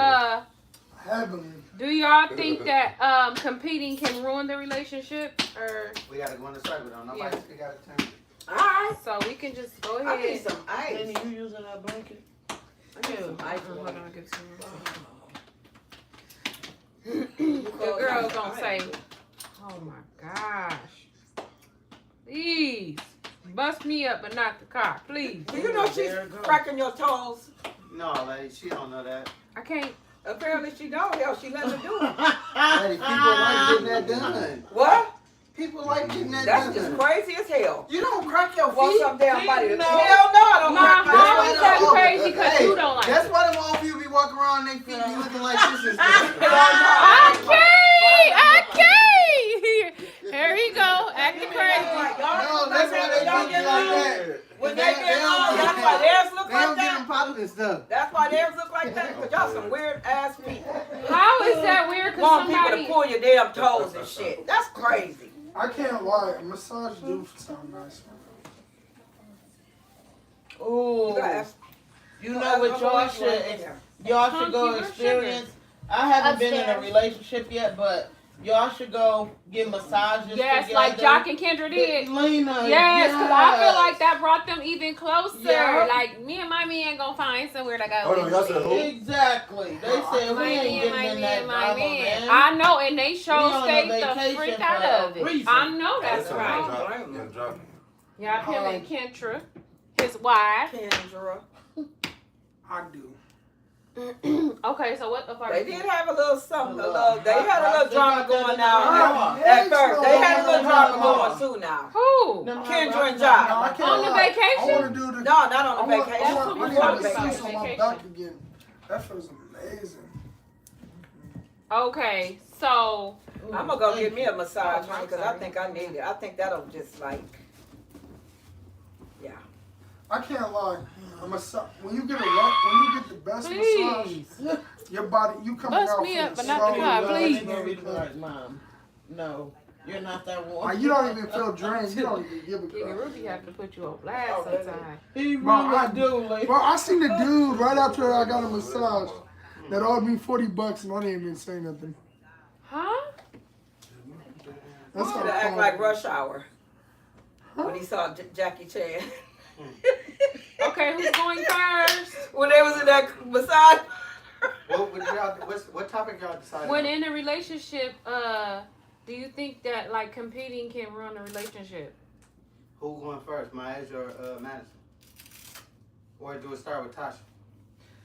Heavenly. do y'all think that competing can ruin the relationship, or We gotta go in the circle though. Nobody speak out of turn. Alright. so we can just go I need ahead? some ice. Jenny, you using that blanket? I need some ice. Hold on, I'll give some more. The girl's gonna say, "Oh my gosh, please bust me up, but not the car, please." Do you know she's cracking your toes? No, lady, she don't know that. I can't. Apparently she don't. Hell, she let her do it. Hey, people like getting that done. What? People like getting that That's done. just crazy as hell. You don't crack your Want feet. some damn body? No. Hell no, I don't Nah, crack my how feet. is that crazy? Because you don't like That's it. why them old people be walking around their feet be looking like this and stuff. Okay. Here you go, acting crazy. No, that's why they Y'all get get like long. that. When they get long, that's why theirs look They like don't get them that. popping and stuff. That's why theirs look like that. Cause y'all some weird ass people. How is that weird? Because Want people to somebody. pull your damn toes and shit. That's crazy. I can't lie. A massage do sound nice. Ooh. You know what y'all should go experience? I haven't been in a relationship yet, but y'all should go get massages Yes, together. like Jock and Kendra did. Lena, Yes, because I feel like that brought them even closer. Yeah. Like, me and my man gonna find somewhere to go. Hold on, y'all said who? Exactly. They said we My ain't man, getting in that drama, man. I know, and they We show on a stayed the vacation freak for out a of it. reason. I know that's That's right. Yeah, drop. Yeah, him and Kendra, his wife. Kendra. I do. Okay, so what the fuck? They did have a little something, a little. They had a little drama going Oh, now. At first, they had a little drama going too now. Who? Kendra and No, I Jock. can't On the lie. I vacation? want to do the. No, not on the I vacation. want what we Before talking the about. masseuse vacation. on my back again. That feels amazing. Okay, so I'm gonna go get me a massage, honey, because I think I need it. I think that'll just like, yeah. I can't lie. A when you get the best massage, please. your body, you coming Bust out me from up, the but not the car, slow, please. Right, Mom. No, you're not that one. Like, you don't even feel drained. You don't even give a King crap. Ruby have to put you on blast sometimes. He Bro, I really do, like. Bro, I seen the dude right after I got a massage that owed me $40 and I didn't even say nothing. Huh? That's He's how gonna I act like Rush Hour Huh? when he saw Jackie Chan. Okay, who's going first? When they was in that massage. What topic y'all decided? When in a relationship, do you think that like competing can ruin a relationship? Who going first, Myers or Madison? Or do it start with Tasha?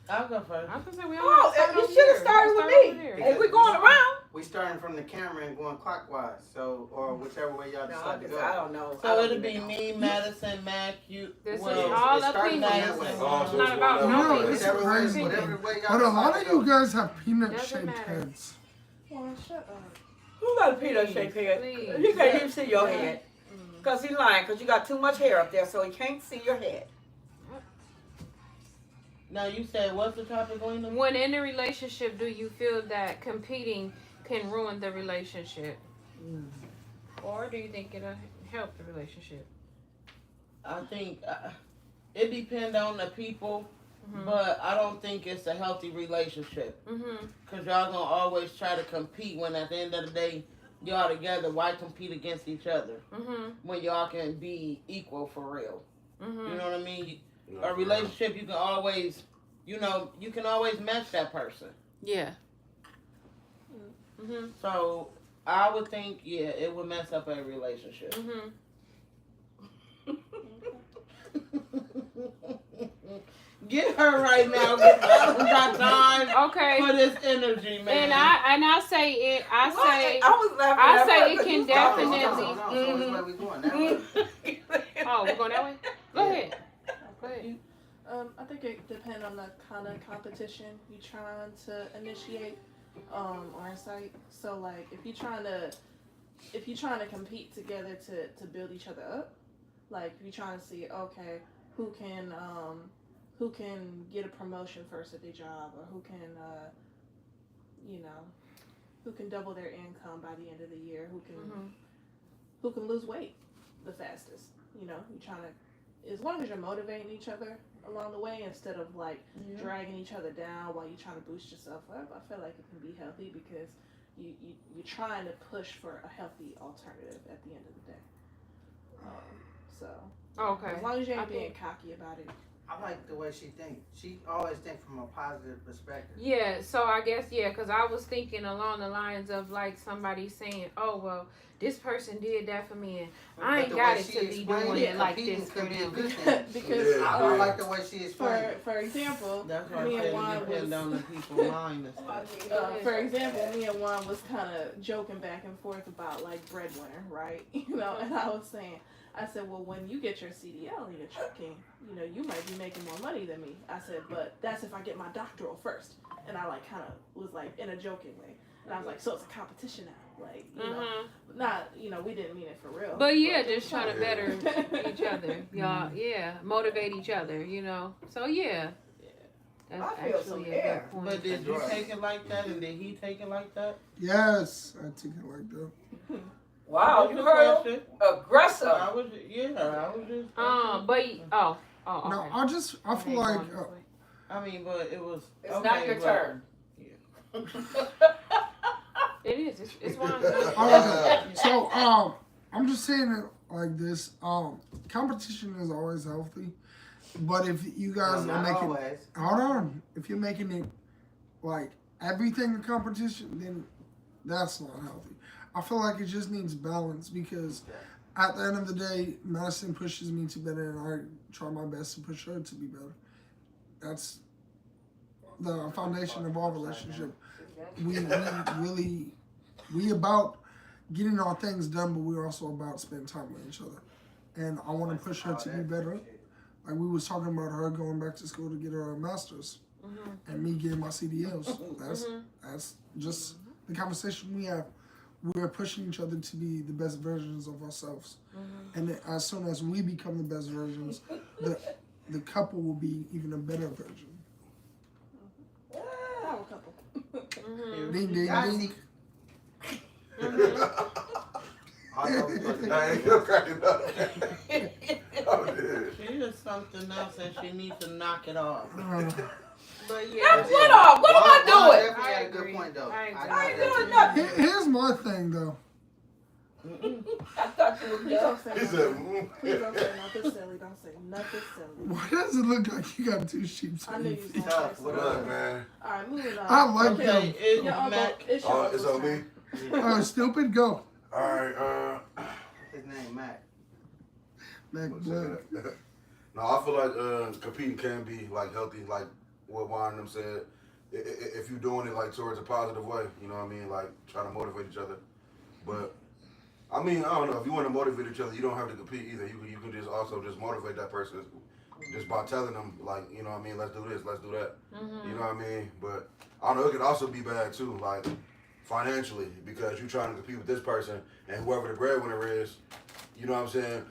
I'll go first. I can say we all Oh, you should have started with me. Hey, we going around. We starting from the camera and going clockwise, so or whichever way y'all No, decide to go. I don't know. So it'll be me, Madison, Mac, you. This well, is all it's starting from opinions. that way. Oh, It's so not it's about one no level. opinion. Whichever way, Opinion. whatever way y'all But a lot decide of to you go. guys have peanut Doesn't shaped matter. heads. Well, shut up. Who got a peanut shaped head? Please. He can't even see your head. Because he's lying, because you got too much hair up there, so he can't see your head. Now you said what's the topic going on? When in a relationship, do you feel that competing can ruin the relationship? Or do you think it'll help the relationship? I think it depends on the people, but I don't think it's a healthy relationship. Because y'all gonna always try to compete when at the end of the day, y'all together, why compete against each other? When y'all can be equal for real. You know what I mean? A relationship, you can always, you can always match that person. Yeah. So I would think, yeah, it would mess up a relationship. Get her right now. I don't got time Okay. for this energy, man. And I say it. I say was laughing I at say her it 'cause can you definitely. So which way we going? That way? Oh, we're going that way. Go ahead. Go ahead. I think it depends on the kind of competition you trying to initiate or incite. So like if you're trying to compete together to build each other up, like if you're trying to see okay who can get a promotion first at their job, or who can double their income by the end of the year, who can lose weight the fastest. You're trying to, as long as you're motivating each other along the way instead of like dragging each other down while you're trying to boost yourself up, I feel like it can be healthy because you're trying to push for a healthy alternative at the end of the day. So Okay. as long as you ain't being cocky about it. I like the way she thinks. She always thinks from a positive perspective. Yeah, so I guess, yeah, because I was thinking along the lines of like somebody saying, oh, well, this person did that for me and I ain't got it to be doing it like this for them. Because I like the way she explained it. For example, That's why me I and Juan said it depends on the people's mind and stuff. for example, me and Juan was kind of joking back and forth about like breadwinner, right? You know, and I was saying, I said, well, when you get your CDL and your trucking, you know, you might be making more money than me. I said, but that's if I get my doctoral first. And I like kind of was like in a joking way. And I was like, so it's a competition now. Like, you know, not, you know, we didn't mean it for real. But yeah, just trying to better each other. Y'all, yeah, motivate each other, you know. So yeah. That's actually a good point. But did you take it like that and did he take it like that? Yes, I take it like that. Wow, you heard him? Aggressive. I was just. But okay. No, I feel like. I mean, but it was. It's okay, not your turn. Yeah. It is. It's one. Okay. So, I'm just saying it like this. Competition is always healthy, but if you guys are making, hold on, if you're making it like everything a competition, then that's not healthy. I feel like it just needs balance because at the end of the day, Madison pushes me to better and I try my best to push her to be better. That's the foundation of our relationship. We about getting our things done, but we're also about spending time with each other. And I want to push her to be better. Like we was talking about her going back to school to get her master's and me getting my CDLs. That's just the conversation we have. We're pushing each other to be the best versions of ourselves. And as soon as we become the best versions, the couple will be even a better version. Power couple. Ding, ding, ding. She is something else and she needs to knock it off. But yeah, what off? What am I doing? Definitely had a good point though. I ain't doing nothing. Here's my thing though. I thought you were done. Please don't say nothing silly. Don't say nothing silly. Why does it look like you got two sheep? I knew you was going to say What up, man? Alright, moving on. I like okay. them. It's It's on me. Stupid, go. Alright, His name Mac. Mac Blood. No, I feel like competing can be like healthy, like what Juan and them said. If you're doing it like towards a positive way, you know what I mean, like trying to motivate each other. But I mean, I don't know, if you want to motivate each other, you don't have to compete either. You can just also just motivate that person just by telling them, like, you know what I mean, let's do this, let's do that. You know what I mean? But I don't know, it could also be bad too, like financially, because you're trying to compete with this person and whoever the breadwinner is, you know what I'm saying,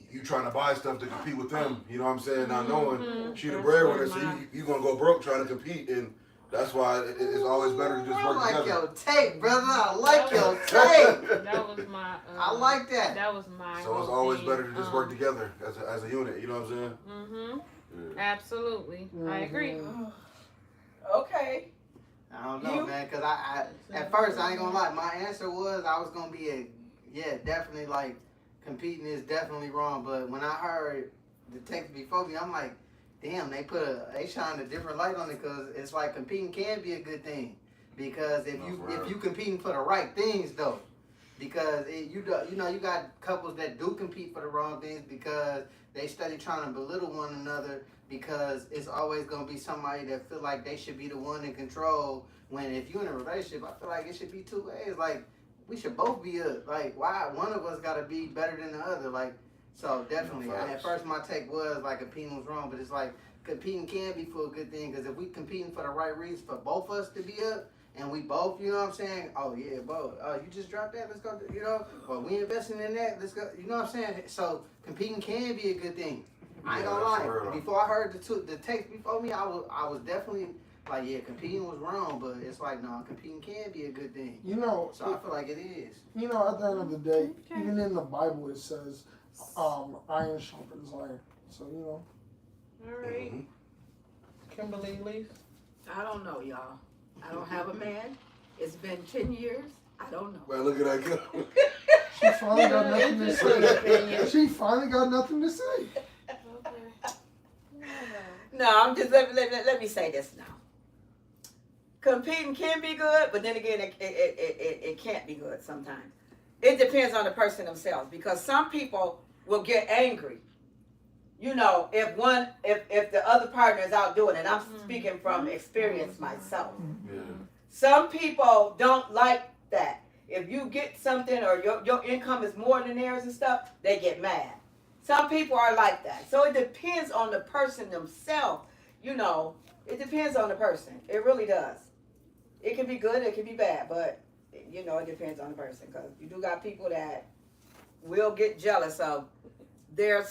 you trying to buy stuff to compete with them, you know what I'm saying, not knowing she the breadwinner, so you going to go broke trying to compete, and that's why it's always better to just work I like together. your take, brother. I like your take. That was my. I like that. That was my. So it's always better to just work together as a unit, you know what I'm saying? Yeah. Absolutely. I agree. Okay. I don't know, man, because I at first, I ain't going to lie, my answer was I was going to be definitely like competing is definitely wrong. But when I heard the text before me, I'm like, damn, they shine a different light on it, because it's like competing can be a good thing, because if you competing for the right things though, because you got couples that do compete for the wrong things because they study trying to belittle one another, because it's always gonna be somebody that feel like they should be the one in control. When if you're in a relationship, I feel like it should be two ways. Like we should both be like, why one of us gotta be better than the other? Like. So definitely, at first my take was like competing was wrong, but it's like competing can be for a good thing, because if we competing for the right reasons for both of us to be up, and we both, you know what I'm saying? Oh yeah, bro, you just dropped that, let's go, you know? Well, we investing in that, let's go, you know what I'm saying? So competing can be a good thing. I ain't gonna lie. Before I heard the text before me, I was definitely like, yeah, competing was wrong, but it's like, no, competing can be a good thing. You know, so I feel like it is. You know, at the end of the day, even in the Bible it says, iron sharpens iron. So, you know. All right. Kimberly, Lee? I don't know, y'all. I don't have a man. It's been 10 years. I don't know. Man, look at that girl. She finally got nothing to say. She finally got nothing to say. Okay. No, I'm just let me say this now. Competing can be good, but then again, it can't be good sometimes. It depends on the person themselves, because some people will get angry. You know, if the other partner is out doing it. I'm speaking from experience myself. Yeah. Some people don't like that. If you get something or your income is more than theirs and stuff, they get mad. Some people are like that. So it depends on the person themselves. You know, it depends on the person. It really does. It can be good, it can be bad, but, you know, it depends on the person. Because you do got people that will get jealous of their,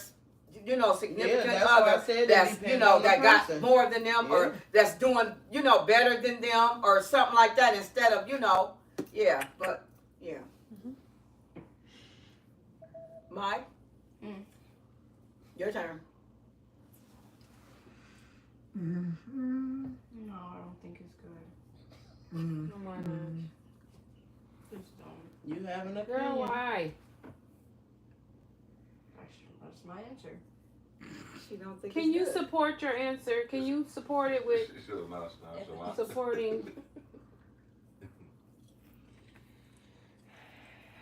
you know, significant other that's, you know, that got more than them or that's doing, you know, better than them or something like that instead of, you know, yeah, but, yeah. Mike? Your turn. No, I don't think it's good. No, why not? Just don't. You have an opinion. Girl, why? That's my answer. She don't think Can you support your answer? Can you support it with supporting?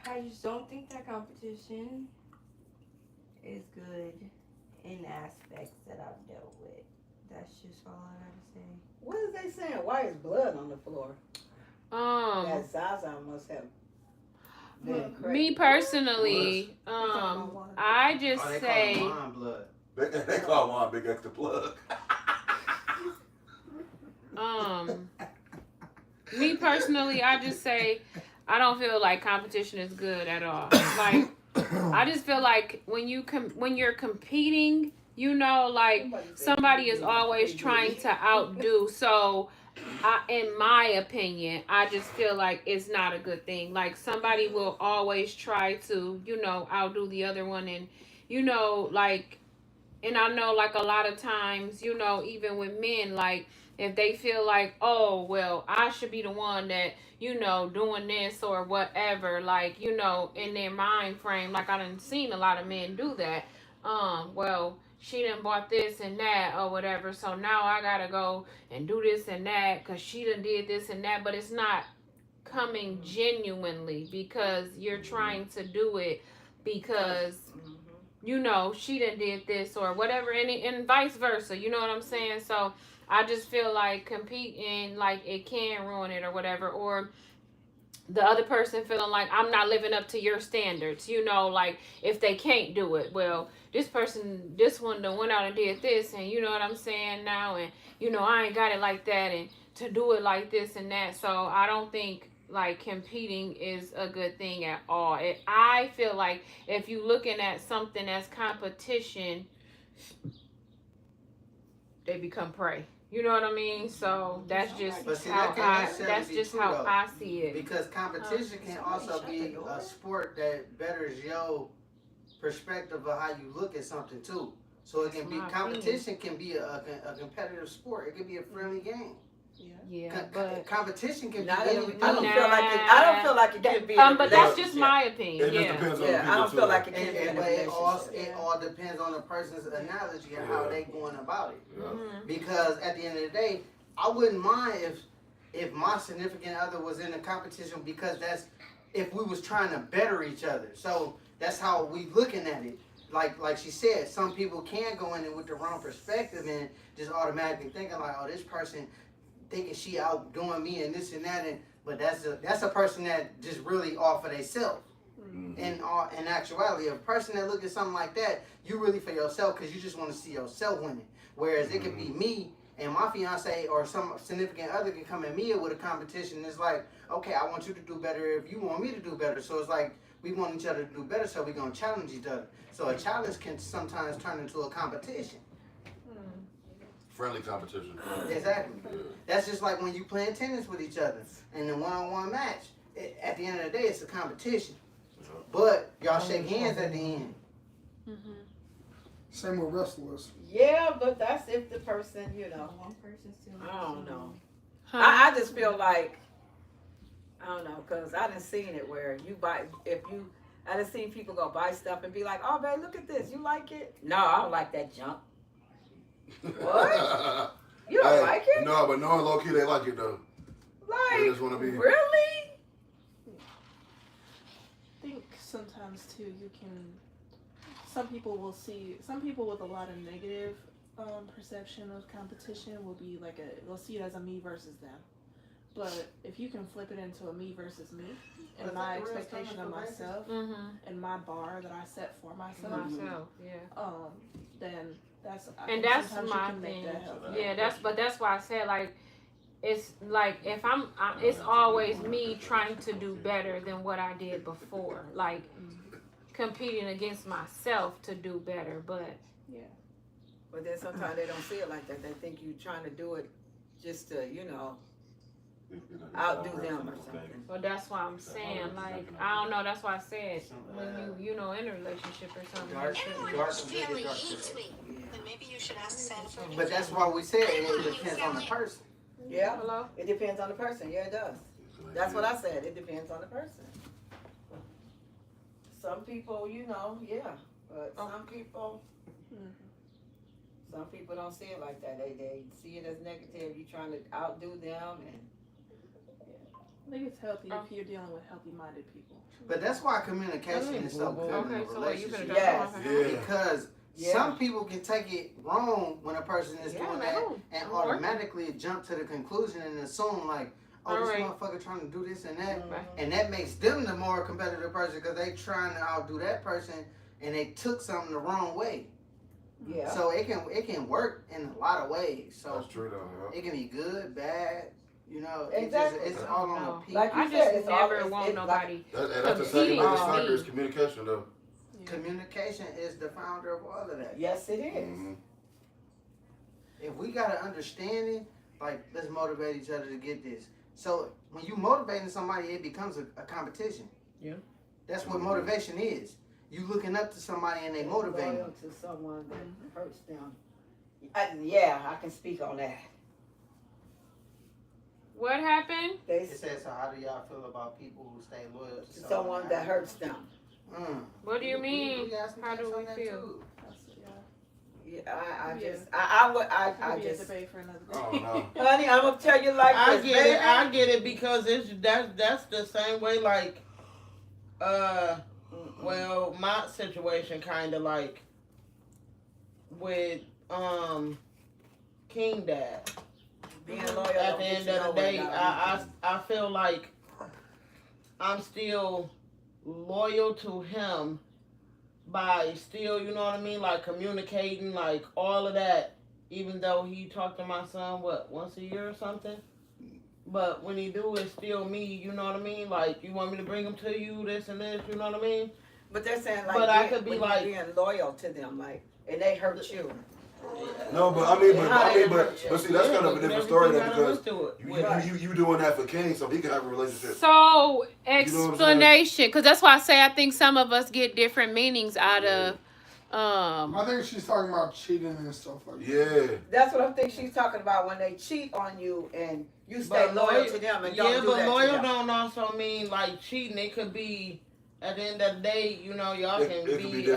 I just don't think that competition is good in aspects that I've dealt with. That's just all I gotta say. What is they saying? Why is blood on the floor? That Zaza must have. Me personally, I just say. They call wine big extra plug. Me personally, I just say I don't feel like competition is good at all. Like, I just feel like when you're competing, you know, like somebody is always trying to outdo. So, in my opinion, I just feel like it's not a good thing. Like somebody will always try to, you know, outdo the other one, and you know, like, and I know like a lot of times, you know, even with men, like if they feel like, oh, well, I should be the one that, you know, doing this or whatever, like, you know, in their mind frame, like I done seen a lot of men do that. Well, she done bought this and that or whatever, so now I gotta go and do this and that because she done did this and that, but it's not coming genuinely because you're trying to do it because, you know, she done did this or whatever, and vice versa, you know what I'm saying? So I just feel like competing, like it can ruin it or whatever, or the other person feeling like I'm not living up to your standards, you know, like if they can't do it, well, this one done went out and did this, and you know what I'm saying now, and you know I ain't got it like that, and to do it like this and that. So I don't think like competing is a good thing at all. I feel like if you looking at something as competition, they become prey. You know what I mean? So that's just how I see it. Because competition can also be a sport that betters your perspective of how you look at something too. So it can be competition can be a competitive sport. It can be a friendly game. Yeah, but competition can be. I don't feel like it can be. But that's just my opinion. I don't feel like it can be. But it all depends on the person's analogy and how they going about it. Because at the end of the day, I wouldn't mind if my significant other was in a competition, because that's if we was trying to better each other. So that's how we looking at it. Like she said, some people can go in it with the wrong perspective and just automatically thinking like, oh, this person thinking she outdoing me and this and that, but that's a person that just really off of themselves. In actuality, a person that look at something like that, you really for yourself because you just want to see yourself winning. Whereas it could be me and my fiance or some significant other can come at me with a competition. And it's like, okay, I want you to do better if you want me to do better. So it's like we want each other to do better, so we're gonna challenge each other. So a challenge can sometimes turn into a competition. Friendly competition. Exactly. That's just like when you playing tennis with each other in a one-on-one match. At the end of the day, it's a competition. But y'all shake hands at the end. Same with wrestlers. Yeah, but that's if the person, you know. One person still. I don't know. I just feel like, I don't know, because I done seen it where I done seen people go buy stuff and be like, oh, babe, look at this. You like it? No, I don't like that junk. What? You don't like it? No, but knowing low key they like it though. They Like, just want to be. really? I think sometimes too you can. Some people with a lot of negative perception of competition will be like they'll see it as a me versus them. But if you can flip it into a me versus me and my expectation of myself and my bar that I set for myself, then that's my thing. That's why I said like it's like if it's always me trying to do better than what I did before, like competing against myself to do better. But But then sometimes they don't see it like that. They think you trying to do it just to, outdo them or something. Well, that's why I'm saying, like, I don't know. That's why I said when you in a relationship or something. Then maybe you should ask Santa. But that's why we said it depends on the person. Yeah, it depends on the person. Yeah, it does. That's what I said. It depends on the person. Some people, but some people don't see it like that. They see it as negative. You trying to outdo them, and I think it's healthy if you're dealing with healthy-minded people. But that's why communication is so good in a relationship. Yes. Because some people can take it wrong when a person is doing that and automatically jump to the conclusion and assume like, oh, this motherfucker trying to do this and that. And that makes them the more competitive person because they trying to outdo that person and they took something the wrong way. Yeah. So it can work in a lot of ways. So that's true though. It can be good, bad. Exactly. It's all on the people. Like I just never want nobody. That's the second biggest factor is communication though. Yeah. Communication is the founder of all of that. Yes, it is. Mm-hmm. If we got an understanding, like, let's motivate each other to get this. So when you motivating somebody, it becomes a competition. Yeah. That's what motivation is. You looking up to somebody and they motivate you. To someone that hurts them. I can speak on that. What happened? It says, so how do y'all feel about people who stay loyal to someone that hurts them? What do you mean? How do we feel? I just debate for another day. Honey, I'm gonna tell you like I this. I get it because that's the same way like well my situation kind of like with King Dad. Being loyal at the end of the day, I feel like I'm still loyal to him by still, you know what I mean, like communicating, like all of that, even though he talked to my son, once a year or something? But when he do, it's still me, you know what I mean? Like, you want me to bring him to you, this and this, you know what I mean? But they're saying, like, but I could be like being loyal to them, like, and they hurt you. No, but but see, that's kind of a different story though because you doing that for King, so he can have a relationship. So explanation, because that's why I say I think some of us get different meanings out of. I think she's talking about cheating and stuff like that. Yeah, that's what I think she's talking about when they cheat on you and you stay loyal to them and don't do that. Yeah, but loyal don't also mean like cheating. It could be. At the end of the day, you know, y'all can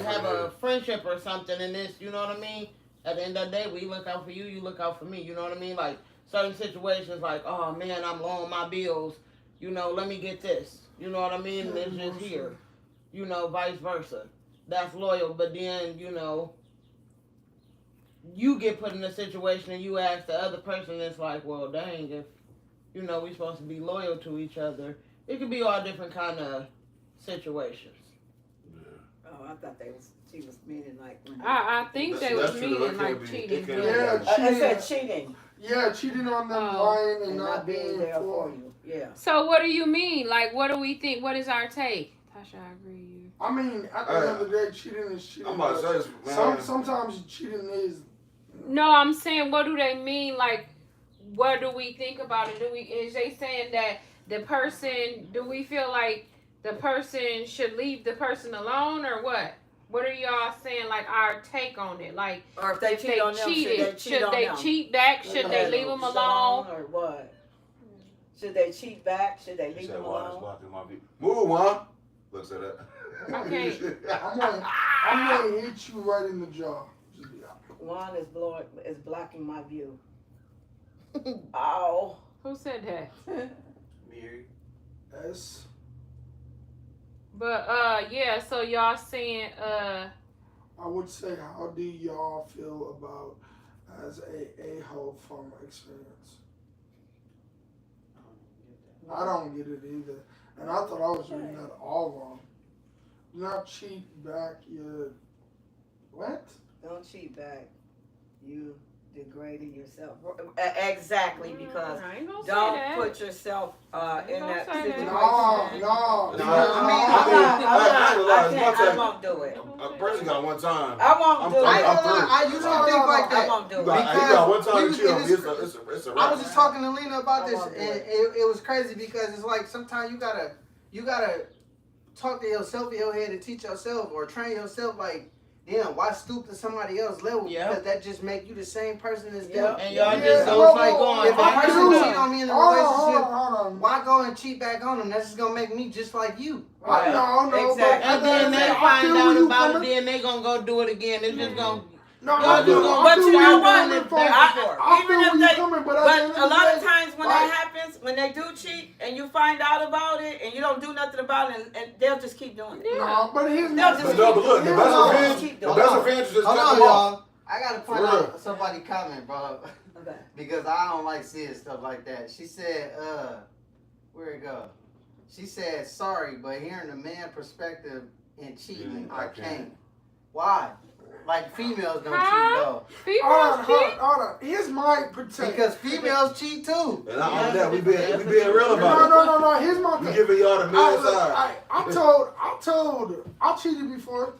have a friendship or something in this, you know what I mean? At the end of the day, we look out for you, you look out for me, you know what I mean? Like, certain situations like, oh, man, I'm low on my bills, you know, let me get this, you know what I mean? And it's just here, you know, vice versa. That's loyal, but then, you know, you get put in a situation and you ask the other person, it's like, well, dang, if, you know, we're supposed to be loyal to each other. It could be all different kind of situations. Yeah. Oh, I thought she was meaning like. I think they was meaning like cheating. Yeah, I said cheating. Yeah, cheating on them, lying and not being there for you. Yeah. So what do you mean? Like, what do we think? What is our take? Tasha, I agree. I mean, at the end of the day, cheating is cheating. I'm about to say this, sometimes cheating is. No, I'm saying, what do they mean? Like, what do we think about it? Is they saying that the person? Do we feel like the person should leave the person alone, or what? What are y'all saying? Like our take on it, like, or if they cheat on them, should they cheat back? Should they leave them alone, or what? Should they cheat back? Should they leave them alone? Move on. Looks at that. Okay. I'm gonna hit you right in the jaw. Juan is blocking my view. Oh. Who said that? Mary. S. But yeah, so y'all saying I would say, how do y'all feel about as a-hole from experience? I don't get it either. And I thought I was reading that all wrong. Do not cheat back your... What? Don't cheat back. You degrading yourself. Exactly, because I ain't gonna say don't that. put yourself in gonna that say that. situation. No. I won't do it. A person got one time. I won't do it. I used to think like that. I won't do it. You got one time to chill. It's a wrap. I was just talking to Lena about this, and it was crazy because it's like sometimes you gotta talk to yourself in your head and teach yourself or train yourself like, damn, why stoop to somebody else's level? Yep. Because that just make you the same person as them. And y'all Yeah, just so go it's like, going if a back person and cheat forth. on me in a Hold relationship, on. why go and cheat back on them? That's just gonna make me just like you. I know, Exactly. And then they find out about it, then they gonna go do it again. It's just gonna. No, Y'all just gonna But you know what? doing it I back and forth. feel Even where if you're they, coming, but a lot of day, times when like- that happens, when they do cheat and you find out about it and you don't do nothing about it, and they'll just keep doing it. No, but here's They'll my just thing. But look, the They'll best just revenge, keep the doing best it. revenge is just Hold cut on, them off. y'all. I gotta point For out real. somebody comment, bro, Okay. because I don't like seeing stuff like that. She said, where it go? She said, sorry, but hearing the man perspective in cheating, I can't. Why? Like females don't cheat though. Females cheat? Hold on. Here's my protect. Because females cheat too. And not only that, we being real about it. No. Here's my We thing. giving y'all the man side. I cheated before.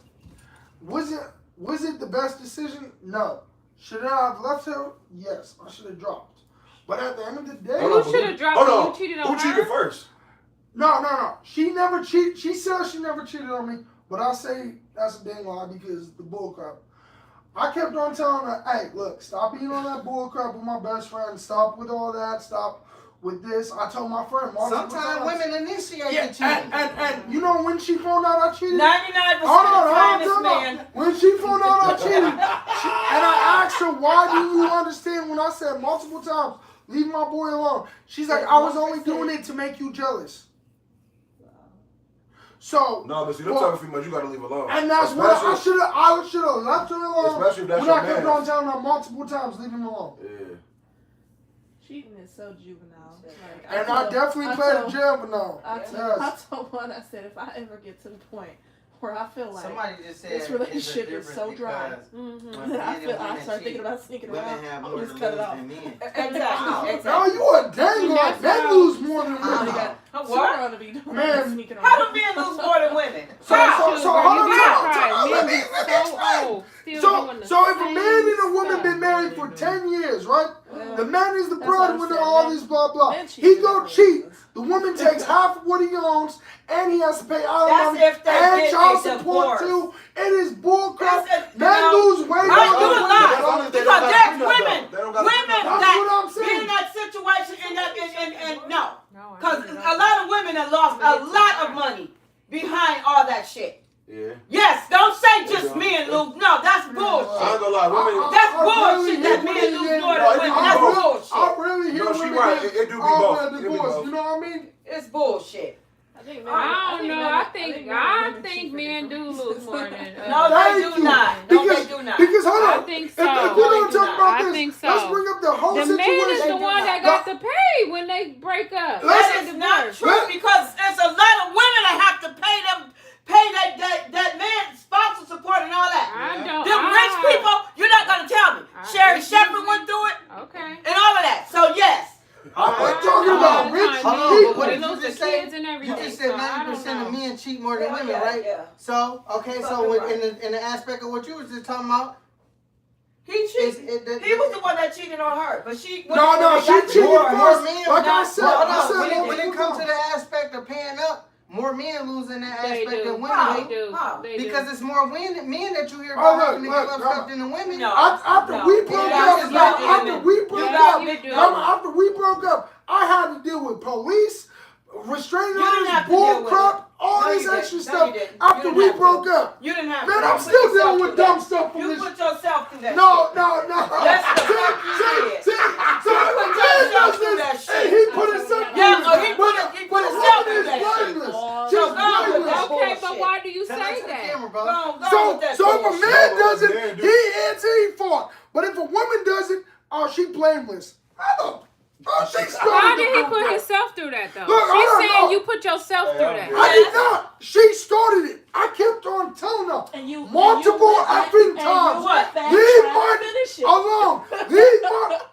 Was it the best decision? No. Should I have left her? Yes. I should have dropped. But at the end of the day, You should have dropped when you cheated on Who her. cheated first? No. She never cheated. She said she never cheated on me. But I say that's a dang lie because the bullcrap. I kept on telling her, hey, look, stop being on that bullcrap with my best friend. Stop with all that. Stop with this. I told my friend. Sometimes women initiate the cheating. And you know when she found out I cheated? 99% of the time, this man. When she found out I cheated, and I asked her, why do you understand when I said multiple times, leave my boy alone? She's like, I was only doing it to make you jealous. So No, but see, them type of females you gotta leave alone. and that's what I should have left her alone. Especially if that's when your I kept man. on telling her multiple times, leave him alone. Yeah. Cheating is so juvenile. Like, And I definitely played in jail, but no. I told one, I said, if I ever get to the point where I feel like Somebody just said this relationship it's is a so difference dry, because that I when men and I women start cheat, thinking about sneaking women around. have I'm more just to cut it lose off. than men. Exactly. No, you a dang like men lose more than women. What? To be doing Man, sneaking around. How do men lose more than women? So hold So if a man and a woman been married for 10 years, right? The man is the breadwinner, all this blah blah. He go cheat. The woman takes half of what he owns, and he has to pay alimony and child support too. It is bullcrap. Men lose way more. You a lie. Because there's women That's that what I'm be in saying. that situation and no. Because a lot of women have lost a lot of money behind all that shit. Yeah. Yes, don't say just men lose. No, that's bullshit. I ain't gonna lie, women. That's bullshit that men lose more than women. That's bullshit. I really hear she women right. get It do be all both. the It be divorce. both. You know what I mean? It's bullshit. I don't know. I think men do lose more than. No, they do not. No, they do not. Because hold on. I think If so. we're gonna talk about I this, think so. let's bring up the whole The situation. man is the one that got to pay when they break up. That is not true because there's a lot of women that have to pay that man spousal support and all that. I don't. Them rich people, you're not gonna tell me. Sherry Shepherd went through it. Okay. And all of that. So yes. I'm talking about rich Hold on, what They did you lose the just say? kids and You everything. just said so I don't 90% know. of men cheat more than women, Yeah, right? yeah. So okay, so in the aspect of what you was just talking about, He cheated. He was the one that cheated on her, but she. No, she cheated more first. men. Like I said, when it comes to the aspect of paying up, more men lose in that They aspect do. than women. They do. do. How? They Because do. it's more men that you hear Oh, about having to look, give up stuff than the women. No. After we broke up, after we broke up, I had to deal with police, restraining orders, bull crap, all this extra stuff after we broke up. You didn't have Man, to. I'm still dealing with dumb stuff from You this. put yourself through that No. That's the fuck you did. See, so if a man does this, and he put himself through Yeah, this, he put himself through that shit. blameless. So She's go with blameless. that Okay, but bullshit. why do you Tell say that to the that? camera, bro. Go with that So if a bullshit. man does it, Man, he answer he fought. But if a woman does it, oh, she blameless. She started Why did he the put whole himself through that though? Look, I She's don't saying know. you put yourself through that. I did not. She started it. I kept on telling her multiple effing times. Leave my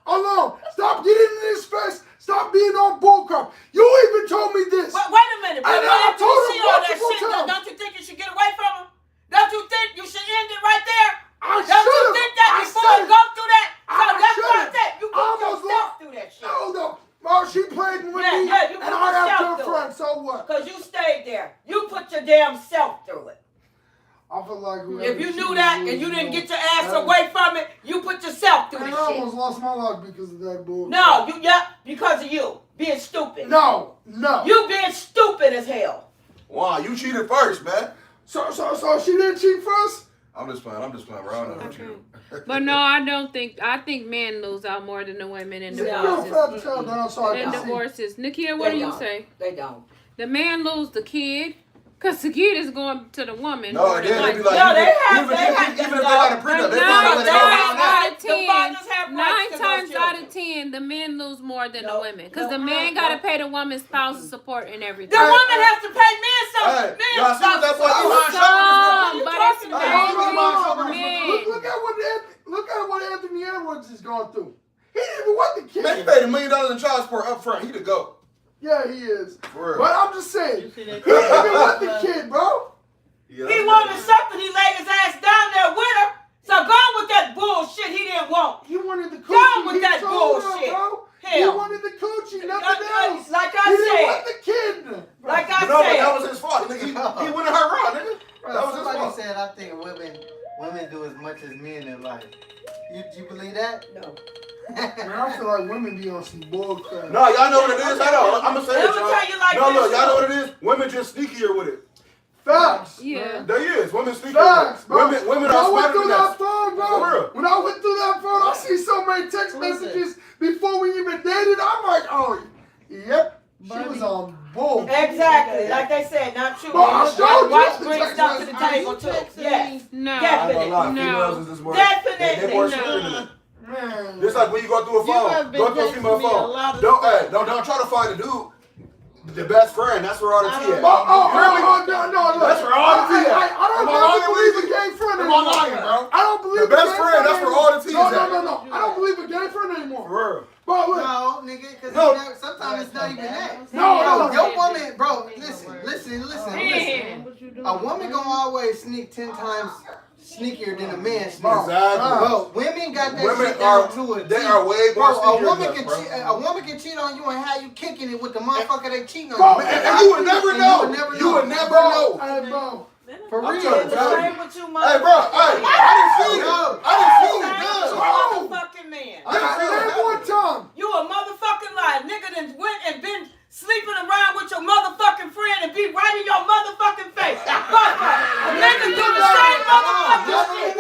alone. Stop getting in this face. Stop being on bullcrap. You even told me this. But wait a minute. But And what I if you told see him all that multiple shit? times. Don't you think you should get away from him? Don't you think you should end it right there? I Don't you should've. think that I before you should've. go through that? So I that's what I should've. said. You I put almost yourself lost. through that shit. No. Well, she played with me, Yeah, you and put I have yourself good through friends. So what? Because you stayed there. You put your damn self through it. I feel like If you knew that and you didn't get your ass away from it, you put yourself through Man, the I shit. almost lost my life because of that bull. No, because of you being stupid. No. You being stupid as hell. Wow, you cheated first, man. So she didn't cheat first? I'm just playing, bro. I don't know what you do. But no, I don't think. I think men lose out more than the women in You divorces. don't have to tell down so I In can see. divorces, Nakia, what do you don't. say? They don't. The man lose the kid, cause the kid is going to the woman. No, and then they be like, No, they even have if they got a But prenup, they nine find out times they don't out of The fathers have 10, rights 9 to those times out children. of 10, the men lose more than the No, women, cause no, the man no. gotta pay the woman's spousal support and everything. The woman has to pay men something. Hey, Men y'all see what that boy Some, Elon but it's Look at what Anthony Edwards is going through. He didn't even want the kid. Man, he paid $1 million in child support up front. He the GOAT. Yeah, he is. For real. But I'm just saying, he didn't even want the kid, bro. Yeah, He wanted something. He laid his ass down there with her. So go with that bullshit he didn't want. He wanted the coochie. Go with He that told her, bullshit. bro. He Hell. wanted the coochie, nothing else. Like He I didn't want said. the kid. Like I But no, but said. that was his fault. Nigga, he went in her wrong, nigga. Bro, That was his somebody fault. said I think women do as much as men in life. You believe that? No. Man, I feel like women be on some bull crap. No, y'all know what it is. Hold on. I'm going to say this, Let me y'all. tell you like No, this, look, y'all know though. what it is? Women just sneakier with it. Facts. Yeah. They is. Women sneakier Facts, with bro. it. Women When I are went smarter through than that us. phone, For bro. real. When I went through that phone, I see so many text messages before we even dated. I'm like, oh, yep. She was on bull. Exactly. Like they said, not true. Bro, I showed Wife you the brings text stuff to the messages. table too. Yes. No. I ain't gonna lie. No. Females is just more. Definitely They more no. sneakier than it. Man. Just like when you go through a You phone, have been go through a texting female me a phone. lot of Don't try to find a dude. The best friend, that's where all the tea at. No, look. That's where all the tea at. I don't Am I never lying, believe Weezy? a gay friend Am I anymore. lying, bro? I don't believe The best a gay friend, that's where all the tea is at. No. I don't believe a gay friend anymore. For real. But look, No, nigga, because No. sometimes it's not even that. No. Your woman, bro, listen. Man. A woman gonna always sneak 10 times sneakier than a man sneaks. Exactly. Bro, women got that Women shit down are, to it. they are way more Bro, a sneakier woman than can us, bro. cheat. A woman can cheat on you and have you kicking it with the motherfucker they cheating Bro, on you. And you would never know. You would never know. hey, bro. For I'm real, trying to tell bro. you. Same with you, Hey, bro, hey, I didn't see it. Yo. I didn't see it. Same with you, Good. motherfucking man. I didn't see Name it. one time. You a motherfucking liar. Nigga done went and been sleeping around with your motherfucking friend and be right in your motherfucking face. A nigga do the same motherfucking shit.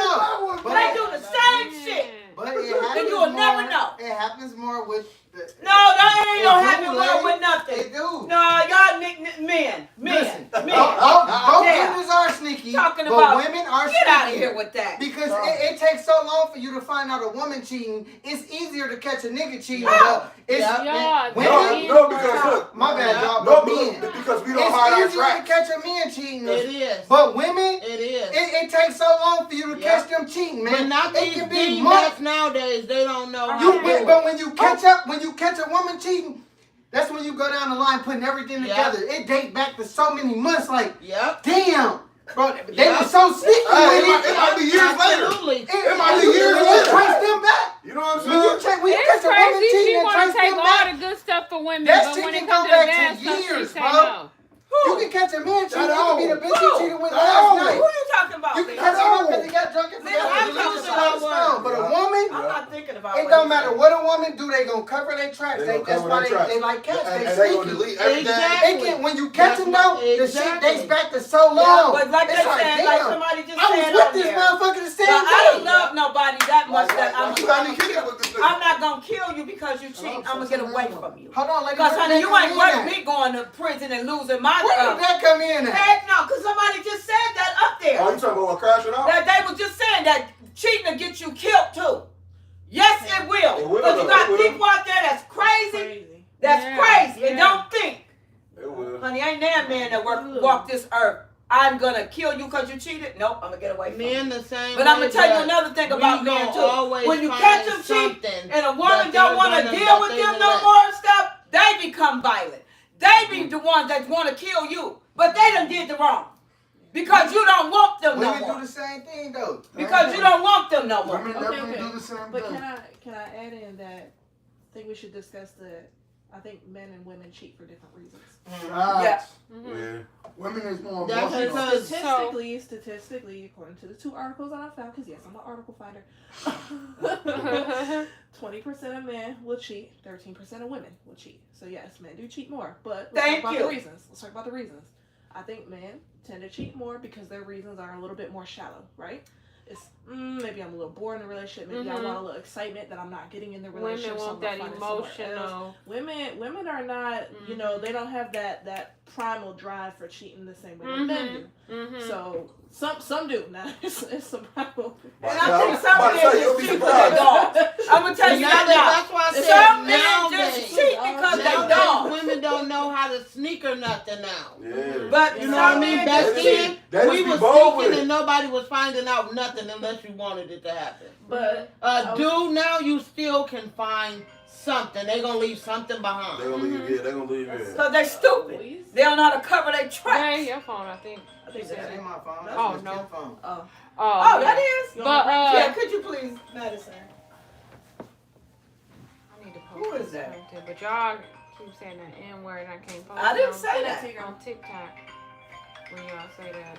They do the same shit. But it happens And you will never more- know. It happens more with the. No, that ain't gonna It happen do, more lady. with nothing. It do. No, y'all men. Listen, both Yeah. genders are sneaky, Talking but about- women are Get out of sneaky. here with that. Because it takes so long for you to find out a woman cheating. It's easier to catch a nigga cheating. How? It's Yeah. women. No, because look. My bad, y'all. No, But men. because we don't hide our It's easier to tracks. catch a man cheating. It is. But women, It is. it takes so long for you to Yeah. catch them cheating, man. But not it these can be D months. nuts nowadays. They don't know how You, to do but it. when you catch up, when you catch a woman cheating, that's when you go down the line putting everything Yeah. together. It dates back to so many months. Like, Yep. damn, bro, they Yeah. were so sneaky Hey, with it might be years later. Absolutely. It might be You years can later. trace them back. You know what I'm When you saying? check, when you It's catch a woman crazy. She cheating and want to trace take them all back, the good stuff for women, that but shit when can it go comes to the back bad to stuff, she years, say bro. no. you can catch a man cheating. That You can be the old. bitch he cheated with That last old. night. Who you talking about? You can man? catch him because he got drunk and Man, forgot I'm to leave talking the about phone. But a woman, I'm not thinking about it what don't he matter said. what a woman do, they gonna cover their tracks. They gonna That's cover why their tracks. they like cats. And They they gonna sneaky. delete everything. Exactly. They can, when you catch them though, the shit Exactly. dates back to so long. Yeah, but like they It's said, like damn, somebody just I was said with on this there. motherfucker the same But I don't day. love nobody that much that I'm not gonna kill you because you cheat. I'm gonna get away from you. Hold on, because honey, you ain't worth me going to prison and losing my Where did that come in at? Heck no, because somebody just said that up there. Oh, you talking about crashing out? That they was just saying that cheating will get you killed too. Yes, it will. Because you got people out there that's crazy. That's crazy and don't think. It will. Honey, ain't that man that walk this earth. I'm gonna kill you because you cheated. Nope, I'm gonna get away from men you. the same. But I'm gonna tell you another thing about men too. When you catch them cheating and a woman don't want to deal with them no more and stuff, they become violent. They be the ones that want to kill you, but they done did the wrong because you don't want them no more. Women do the same thing though. Because you don't want them no more. Women definitely do the same but thing. can I add in that? I think we should discuss I think men and women cheat for different reasons. Yeah. Yeah. Women is more Because statistically, according to the 2 articles that I found, because yes, I'm an article finder, 20% of men will cheat, 13% of women will cheat. So yes, men do cheat more. But let's talk about the reasons. Let's talk about the reasons. I think men tend to cheat more because their reasons are a little bit more shallow, right? It's maybe I'm a little bored in the relationship. Maybe I want a little excitement that I'm not getting in the relationship. Women want that emotional. Women are not. You know, they don't have that primal drive for cheating the same way that men do. So some do. Now it's some problem. And I think some men just cheat because they dogs. I'm gonna tell you that's why I said some men just cheat because they dogs. Women don't know how to sneak or nothing now. Yeah. But you know what I mean? Back then, we was sneaking and nobody was finding out nothing unless you wanted it to happen. But dude, now you still can find something. They gonna leave something behind. They gonna leave it. They gonna leave it. Because they stupid. They don't know how to cover their tracks. Hey, your phone, I think. That ain't my phone. That's Oh, Miss no. Kim's phone. Oh, that is? But, yeah, could you please, Madison? I need to post Who is that? something, but y'all keep saying that N word and I can't post I didn't it say that. on TikTok when y'all say that.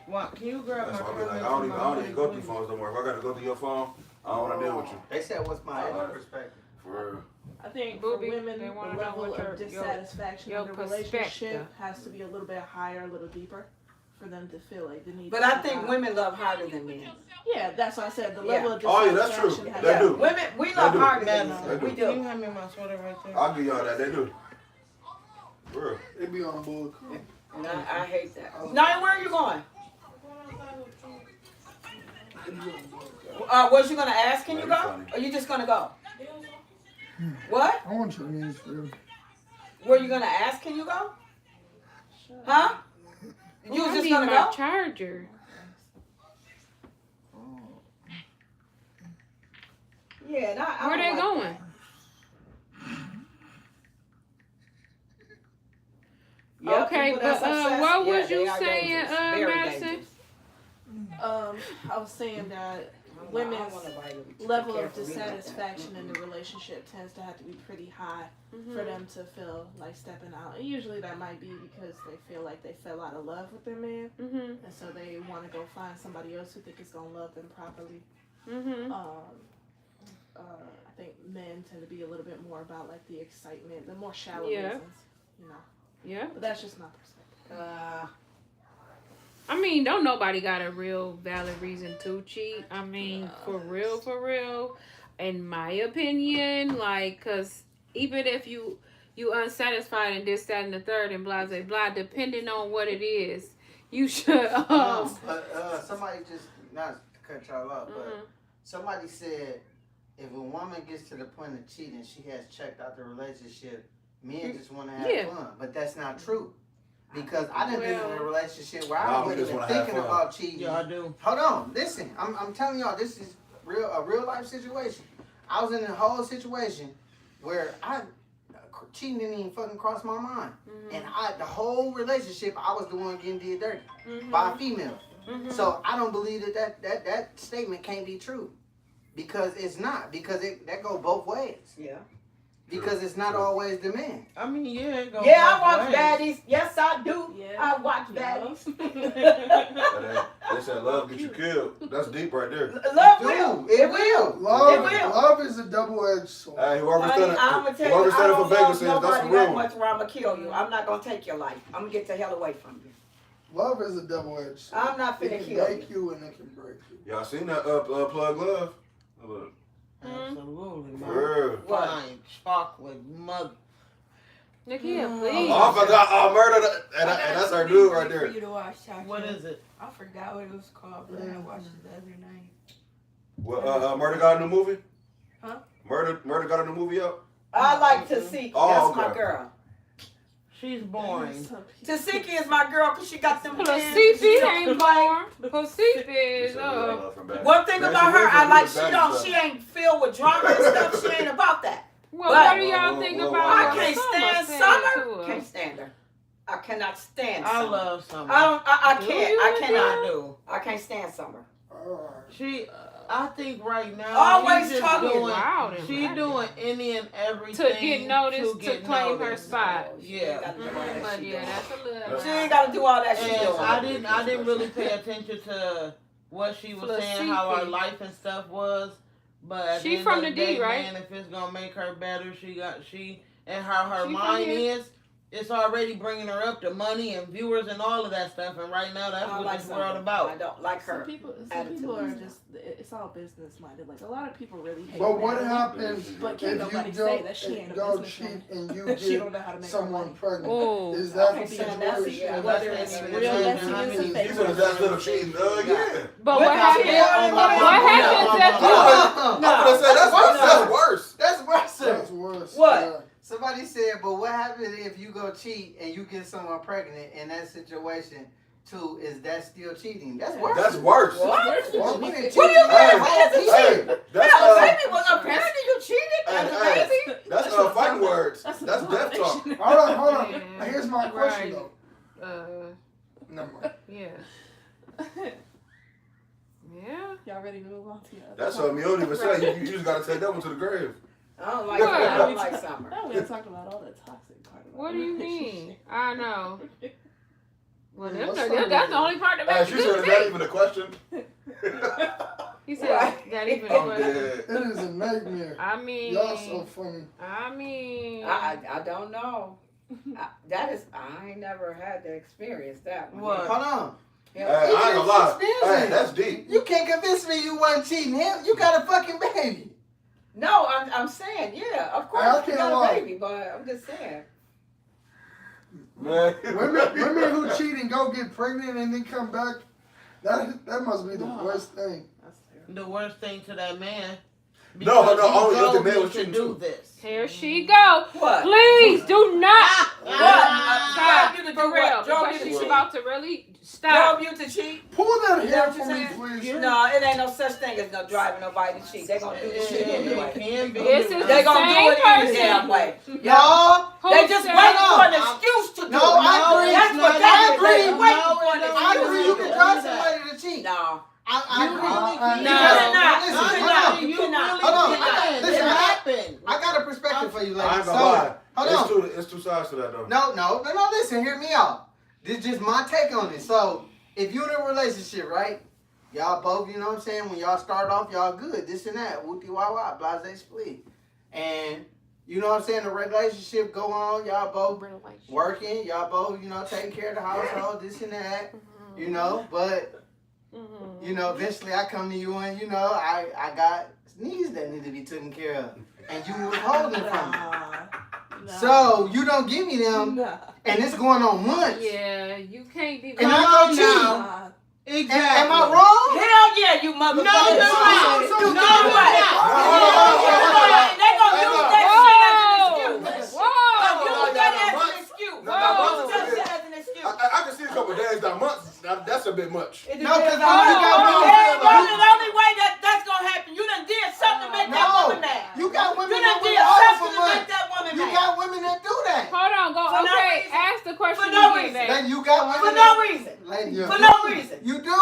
What? Can you grab That's my why I be phone? like, I don't even go through phones no more. If I gotta go through your phone, I don't wanna deal with you. They said, "What's my perspective?" For real. I think Booby, for women, they the wanna know level what your of dissatisfaction in the relationship perspective. has to be a little bit higher, a little deeper, for them to feel like the need. But I think women love harder than men. Yeah, that's why I said the level of Oh yeah, that's true. dissatisfaction. They do. Women, we love harder than They men. do. We Can do. you hand me my sweater right there? I'll give y'all that. They do. For real. They be on board. And I hate that. Now, where are you going? Was you gonna ask? Can you go? Or you just gonna go? What? I want your names for real. Were you gonna ask? Can you go? Huh? You was I just need gonna my go? charger. Yeah. And I Where they don't like going? that. Yeah, Okay, people that's but obsessed, what yeah, was they you are saying, dangerous. Very Madison? dangerous. I was saying that I women's wanna buy them. level of Careful, read about that. dissatisfaction in the relationship tends to have to be pretty high for them to feel like stepping out. And usually that might be because they feel like they fell out of love with their man, and so they want to go find somebody else who think is gonna love them properly. I think men tend to be a little bit more about like the excitement, the more shallow reasons, you know. Yeah. But that's just my perspective. I mean, don't nobody got a real valid reason to cheat. I mean, for real, in my opinion, like, cause even if you unsatisfied and this, that, and the third and blah, blah, blah, depending on what it is, you should. Somebody just, not to cut y'all off, but somebody said if a woman gets to the point of cheating, she has checked out the relationship. Men just want to have fun, but that's not true. Because I done been in a relationship where I wasn't even thinking about cheating. Yeah, I do. Hold on, listen. I'm telling y'all, this is a real life situation. I was in a whole situation where cheating didn't even fucking cross my mind, and the whole relationship I was the one getting did dirty by a female. So I don't believe that statement can't be true, because it's not. Because that go both ways. Yeah. Because it's not always the man. I mean, yeah, it goes I watch baddies. Yes, I do. Yeah. I watch baddies. They said love get you killed. That's deep right there. Love will. It will. Love is a double-edged sword. Hey, whoever I'm gonna tell you, whoever said it I for don't Vegas love says that's the nobody real that one. much where I'm gonna kill you. I'm not gonna take your life. I'm gonna get the hell away from you. Love is a double-edged sword. I'm not finna It kill can make you and it can break you. Y'all seen that Plug Love? Look. Absolutely, man. Yeah. Fine chocolate mother. Nakia, please. Oh, I forgot. Murder. And that's our dude right For there. you to watch, What is it? I forgot what it was called, but I watched it the other night. Well, Murder got a new movie? Huh? Murder got a new movie out? I like Tasiki. Oh, That's my okay. girl. She's boring. Tasiki is my girl because she got them Placiti ain't born. Placiti is One thing about her, I like she ain't filled with drama and stuff. She ain't about that. Well, what do y'all think about I her? can't stand Summer. Can't stand her. I cannot stand Summer. I love Summer. I can't. I cannot do. I can't stand Summer. She, I think right now, Always she's just talking doing, loud. She doing any and everything to get noticed, to claim her noticed. spot. Yeah. But yeah, that's a little. She ain't got to do all that shit. And I didn't really pay attention to what she was saying, how her life and stuff was. But at She the from end the of D, day, right? man, if it's gonna make her better, and how her She from mind here? is. It's already bringing her up to money and viewers and all of that stuff. And right now, that's what this world about. I don't like her. Some people are just, it's all business minded. Like, a lot of people really hate But what Natalie, happens but if can't you nobody don't say that she ain't a go businesswoman. cheat and you She don't know how to get make someone money. pregnant? Ooh. Is that Okay, the so that's- situation? whether it's real lesbians or fake You said that's little cheating. Yeah. But what happens? What I'm happens gonna say that's worse. That's worse. That's worse. What? Yeah. Somebody said, but what happens if you go cheat and you get someone pregnant in that situation too? Is that still cheating? That's worse. That's worse. What? Well, What do you mean? How is it cheating? That's Yeah, a baby was apparently you cheated as a baby. That's fighting words. That's death talk. Hold on. Yeah. Here's my question Right. though. Never mind. Yeah. Yeah. Y'all ready to move on to your other That's topic? something you don't even say. You just gotta take that one to the grave. I don't like her. I don't like Summer. Now we done talked about all the toxic part of What do you mean? I know. Well, What's that's up? the only part that Hey, makes she it said, good is to that me. even a question? He said that even a I'm question. dead. It is a nightmare. I mean, Y'all so funny. I mean, I don't know. I ain't never had to experience that one. What? Hold on. Hey, I ain't gonna lie. Experiencing. Hey, that's deep. You can't convince me you wasn't cheating. Him, you got a fucking baby. No, I'm saying, yeah, of course I you can't got lie. a baby, but I'm just saying. Man. Women who cheat and go get pregnant and then come back, that must be the worst thing. The worst thing to that man. No, because only he if the told man me was to cheating do too. this. here she go. What? Please do not What? stop Drove you to for do real what? Drove because you to she's cheat? about to really stop. Drove you to cheat? Pull that Is hair that what for you're me, saying? please. No, it ain't no such thing as no driving nobody to cheat. They gonna do the shit It anyway. can be. This is They the gonna do same it any person. damn way. No. Who They just said- wait for an excuse to do No, it. I agree. That's what I that is. agree. They waiting No, for an it don't. I excuse agree. to You do can it. drive somebody to cheat. No. I agree. You No. cannot. Listen, You hold on. cannot. You cannot. Hold on. You cannot. Listen, It happened. I got a perspective for you, I ladies. ain't gonna lie. Hold on. It's two sides to that though. No, listen, hear me out. This is just my take on it. So, if you're in a relationship, right? Y'all both, you know what I'm saying? When y'all start off, y'all good, this and that, whoopty wah wah, blase split. And, you know what I'm saying? The relationship go on, y'all both working, y'all both, you know, taking care of the household, this and that, you know, but, you know, eventually I come to you and, you know, I got needs that need to be taken care of. And you withholding from me. So, you don't give me them, and it's going on months. Yeah, you can't be. And I go cheat. Exactly. Am I wrong? Hell yeah, you motherfucker. No, you're not. You know No, you're what? not. They gonna use that shit as an excuse. Whoa! Use that as an excuse. No, no, Use that shit as an excuse. I can see a couple of days, not months. That's a bit much. It No, depends 'cause on you got women- the only way that's gonna happen. You done did something to make that woman mad. You got women You that done will did offer something for to make money. that woman You mad. got women that do that. Hold on, go. For no Okay, reason. ask the question For no again, reason. babe. Then you got women For that, no reason. lady, For no reason. you do.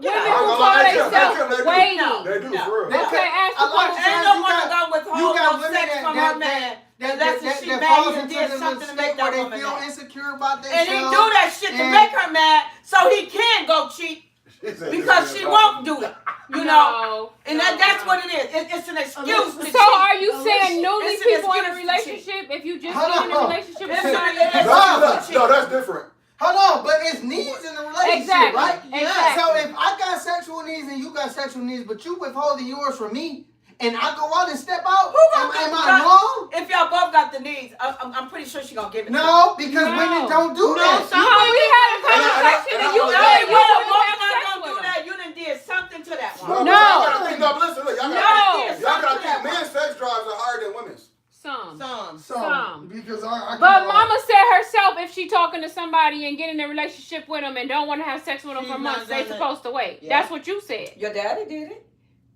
Get Women out. who gonna call lie, they themselves do. waiting. They do, No. for real. They Okay, ask the a lot of question. Ain't times no you one got- gonna you withhold got no women sex that- from that- her man that unless if she that mad falls and into did the something to state make where that they woman feel mad. insecure about And he themselves. do that shit to and- make her mad so he can go cheat because she won't do it. You know? And that's what it is. It's an excuse to cheat. So are you saying newly It's an people in a excuse to cheat. relationship, if you just Hold get in a on. relationship with It's an somebody excuse else? to cheat. No, that's different. Hold on, but it's needs in the relationship, Exactly. right? Exactly. So if I got sexual needs and you got sexual needs, but you withholding yours from me, and I go out and step out, am I wrong? If y'all both got the needs, I'm pretty sure she gonna give it to you. No, because women don't do that. So we had a conversation and you said you both don't not have gonna do sex that. You done did something to that one. No. Listen, look, y'all gotta think men's sex drives are higher than women's. Some. Because I But Mama said herself, if she talking to somebody and getting in a relationship with them and don't want to have sex with them for months, they supposed to wait. Yeah. That's what you said. Your daddy did it.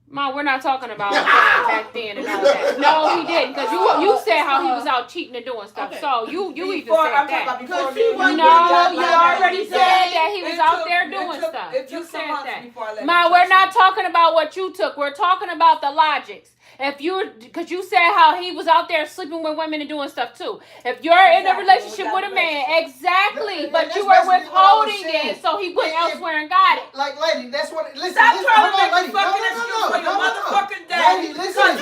Ma, we're not talking about back then and all that. No, he didn't, because you said how he was out cheating and doing stuff. Okay. So you even said that. Because you already said that he was out there doing stuff. You said that. Ma, we're not talking about what you took. We're talking about the logics. Because you said how he was out there sleeping with women and doing stuff too. If you're in a relationship with a man, exactly, but you were withholding it, so he went elsewhere and got it. Like, lady, that's what. Listen, stop trying to make lady. a fucking excuse for your motherfucking Lady, daddy. listen.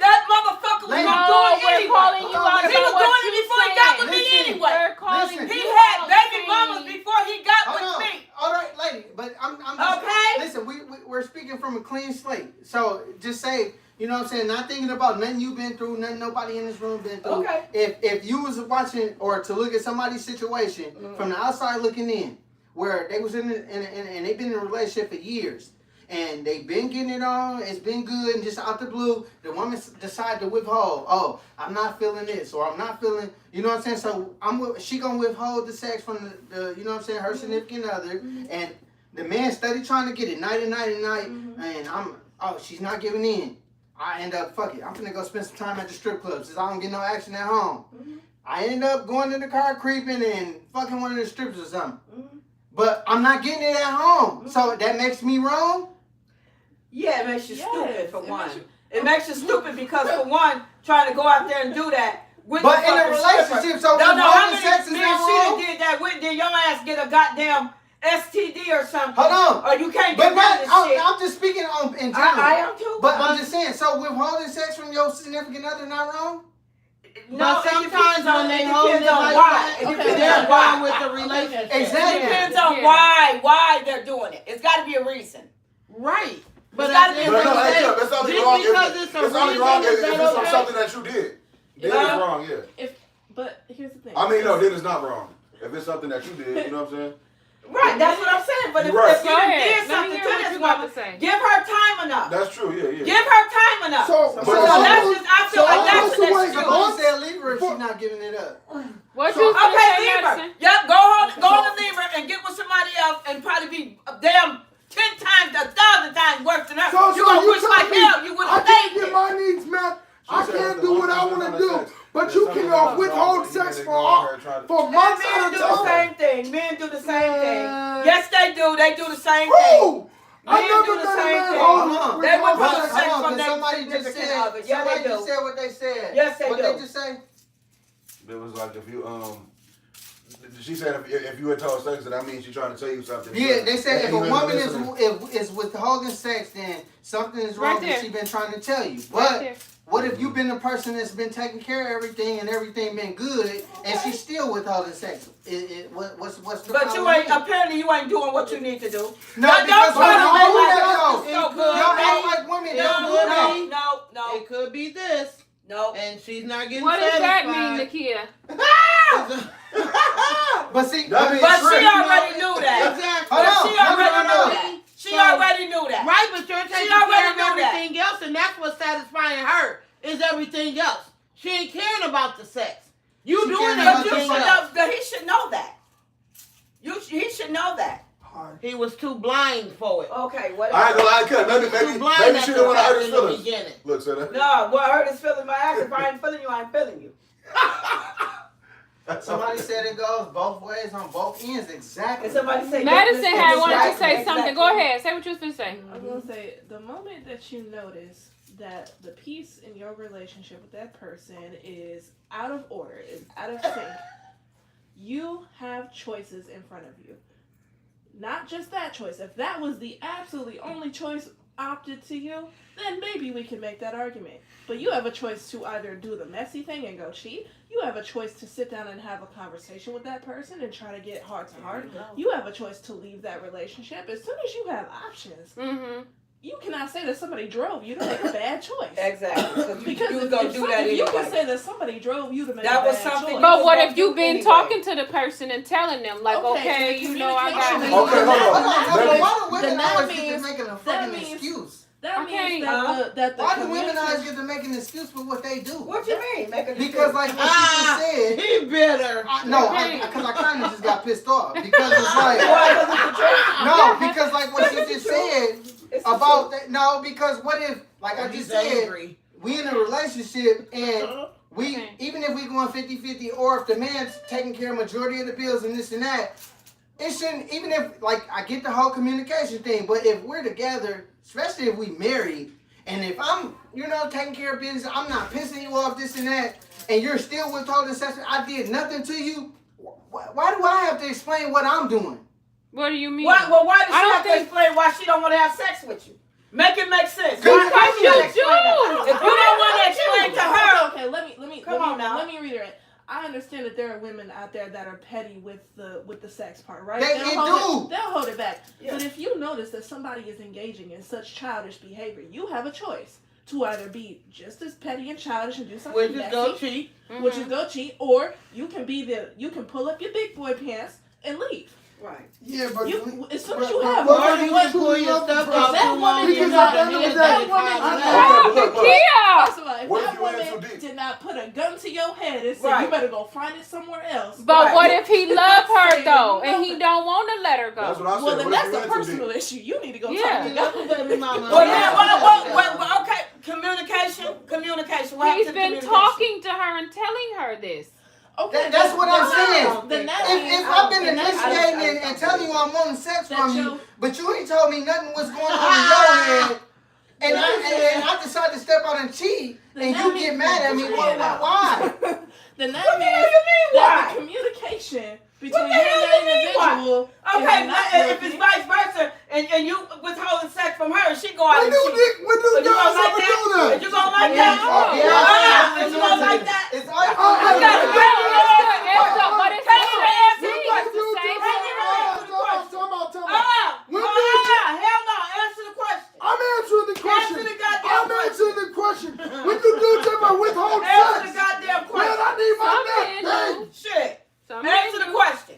That motherfucker was doing it anyway. You out He was doing it before he got with me anyway. He had baby mamas before he got with me. All right, lady, but I'm just, okay. Listen, we're speaking from a clean slate, so just say. You know what I'm saying? Not thinking about nothing you've been through, nothing nobody in this room been through. Okay. If you was watching or to look at somebody's situation from the outside looking in, where they was and they've been in a relationship for years, and they've been getting it on, it's been good, and just out the blue, the woman decided to withhold. Oh, I'm not feeling this, or I'm not feeling, you know what I'm saying? So she gonna withhold the sex from the you know what I'm saying, her significant other, and the man steady trying to get it night and night and night, and she's not giving in. I end up, fuck it, I'm finna go spend some time at the strip club since I don't get no action at home. I end up going in the car creeping and fucking one of the strippers or something. But I'm not getting it at home. So that makes me wrong? Yeah, it makes you stupid for one. It makes you stupid because for one, trying to go out there and do that. With but in a relationship, so no, how many sex is men not she wrong? did that with? Did your ass get a goddamn STD or something? Hold on. Or you can't but get rid of this shit. I'm just speaking in general. I am too. But I'm just saying, so withholding sex from your significant other not wrong? No, but sometimes when they hold it like why. that, they're going with the relationship. Exactly. It depends on why they're doing it. It's got to be a reason. Right. But that's only wrong if it's something that you did. Then it's wrong, yeah. But here's the thing. I mean, no, then it's not wrong. If it's something that you did, you know what I'm saying? Right, that's what I'm saying. But if you did something to this woman, give her time enough. That's true, yeah. Give her time enough. So that's just, I feel like that's the next excuse. You said leave her if she's not giving it up. What you okay, leave her. Yep, go on and leave her and get with somebody else and probably be damn 10 times, 1,000 times worse than her. So you gonna wish like hell you would have stayed here. I can't get my needs met. I can't do what I want to do. But you can withhold sex for months at a time. Men do the same thing. Men do the same thing. Yes, they do. They do the same thing. I never do the met same a man thing. They withhold sex from from their somebody just said. Yeah, somebody they do. just said what they said. Yes, they do. What they just say? It was like if you she said if you had told sex, that means she's trying to tell you something. Yeah, they said if a woman is withholding sex, then something is wrong that she's been trying to tell you. But what if you've been the person that's been taking care of everything and everything been good, and she's still withholding sex? What's the But you ain't apparently you ain't doing what you need to do. No, don't try to make like it's so good. Y'all act like women. No. It could be this. No. And she's not getting what satisfied. What does that mean, Nakia? But see, she already knew that. Exactly. She already knew that. She already knew that. Right, but you're taking care of everything else, and that's what's satisfying her, is everything else. She ain't caring about the sex. You doing everything else. He should know that. He should know that. He was too blind for it. Okay, whatever. I ain't gonna lie, maybe she didn't want to hurt his feelings. Look, say that. No, what hurt his feelings? My ass. If I ain't feeling you, I ain't feeling you. Somebody said it goes both ways on both ends. Exactly. And somebody said Madison had wanted to say something. Go ahead. Say what you was going to say. I was going to say, the moment that you notice that the piece in your relationship with that person is out of order, is out of sync, you have choices in front of you. Not just that choice. If that was the absolutely only choice opted to you, then maybe we can make that argument. But you have a choice to either do the messy thing and go cheat. You have a choice to sit down and have a conversation with that person and try to get heart to heart. You have a choice to leave that relationship. As soon as you have options, you cannot say that somebody drove you to make a bad choice. Exactly. Because you gonna do that you anyway. can say that somebody drove you to make That a was bad something. choice. But what if you've been talking to the person and telling them, like, okay, you know, I got Okay, hold on. Why do women always get to making a fucking excuse? That means that the why do women always get to make an excuse for what they do? What you mean? Because like what she just said, he bitter. Because I kind of just got pissed off because it's like because like what she just said about that. No, because what if like I just said we in a relationship and we even if we going 50-50 or if the man's taking care of majority of the bills and this and that, it shouldn't even if like I get the whole communication thing, but if we're together. Especially if we married, and if I'm, taking care of business, I'm not pissing you off, this and that, and you're still withholding sex, I did nothing to you, why do I have to explain what I'm doing? What do you mean? Why does she have to explain why she don't want to have sex with you? Make it make sense. Because you do. If you don't want to explain to her. Okay, let me reiterate. I understand that there are women out there that are petty with the sex part, right? They'll hold it back. Yeah. But if you notice that somebody is engaging in such childish behavior, you have a choice to either be just as petty and childish and do something messy, which is go cheat, or you can pull up your big boy pants and leave. Right. Yeah, but as soon as you have that woman did not put a gun to your head and say you better go find it somewhere else. But what if he loved her though and he don't want to let her go? That's what I said. Well, then that's a personal issue. You need to go talk to your baby mama. Well, okay. Communication. He's been talking to her and telling her this. Okay, that's what I'm saying. If I've been initiating and telling you I'm wanting sex from you, but you ain't told me nothing was going on in your head, and I decide to step out and cheat, and you get mad at me, why? Then that means that the communication between you and that individual. Okay, if it's vice versa, and you withholding sex from her, she go out and cheat. You gonna like that? You gonna like that? You gonna like that? I'm answering the question. When you do something about withhold sex, answer the goddamn question. Man, I need my neck. Shit. Answer the question.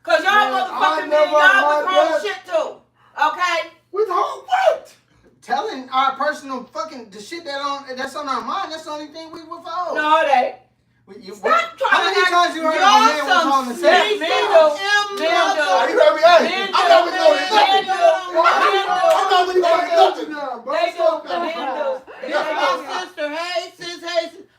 Cause y'all motherfucking men, y'all withhold shit too. Okay? Withhold what? Telling our personal fucking the shit that's on our mind. That's the only thing we withhold. No, it ain't. Stop trying. How many times you heard of a man withholding sex? Men do. You heard me? Hey, I thought we going My sister, hey sis,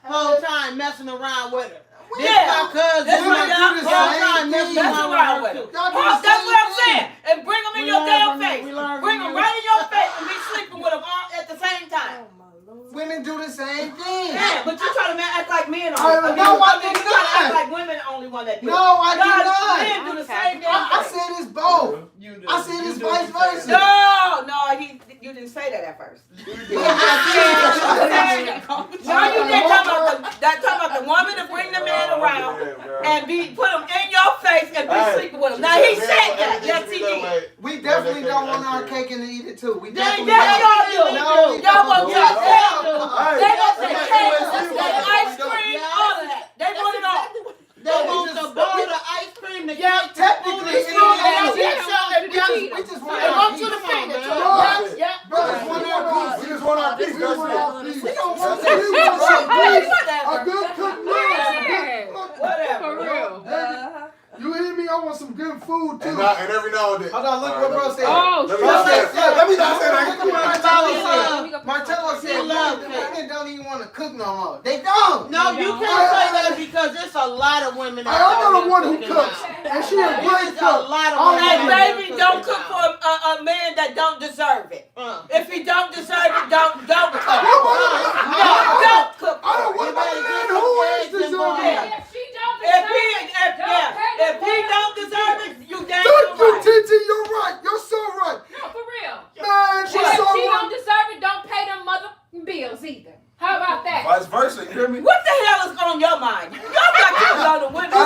whole time messing around with her. Yeah, because messing around with her. That's what I'm saying. And bring them in your damn face. Bring them right in your face and be sleeping with them all at the same time. Women do the same thing. Yeah, but you try to act like men are. No, I did You try to act not. like women are the only one that do it. No, I did not. Men do the same thing. I said it's both. I said it's vice versa. No, you didn't say that at first. No, you didn't talk about the woman to bring the man around and put him in your face and be sleeping with him. Now he said that. Yes, he did. We definitely don't want our cake and eat it too. We definitely y'all do. No, y'all want no, cake. no. They want the cake, ice cream, all of that. They want it all. They want the bowl of ice cream. Technically, we just want to the finger. We just want our piece. We don't want a good cooked meal. Whatever. For real. You hear me? I want some good food too. And every now and then. Hold on, look what bro said. Let me not say that. Martello said women don't even want to cook no more. They don't. No, you can't say that because there's a lot of women that I know the one who cooks, and she a great cook. And baby, don't cook for a man that don't deserve it. If he don't deserve it, don't cook. Don't cook. I don't want a man who is deserving. If he don't deserve it, you damn Thank you, right. Titi. You're right. You're so right. No, for real. Man, she's so She right. don't deserve windows either. How about that? Vice versa, you hear me? What the hell is on your mind? Y'all got kids on the window.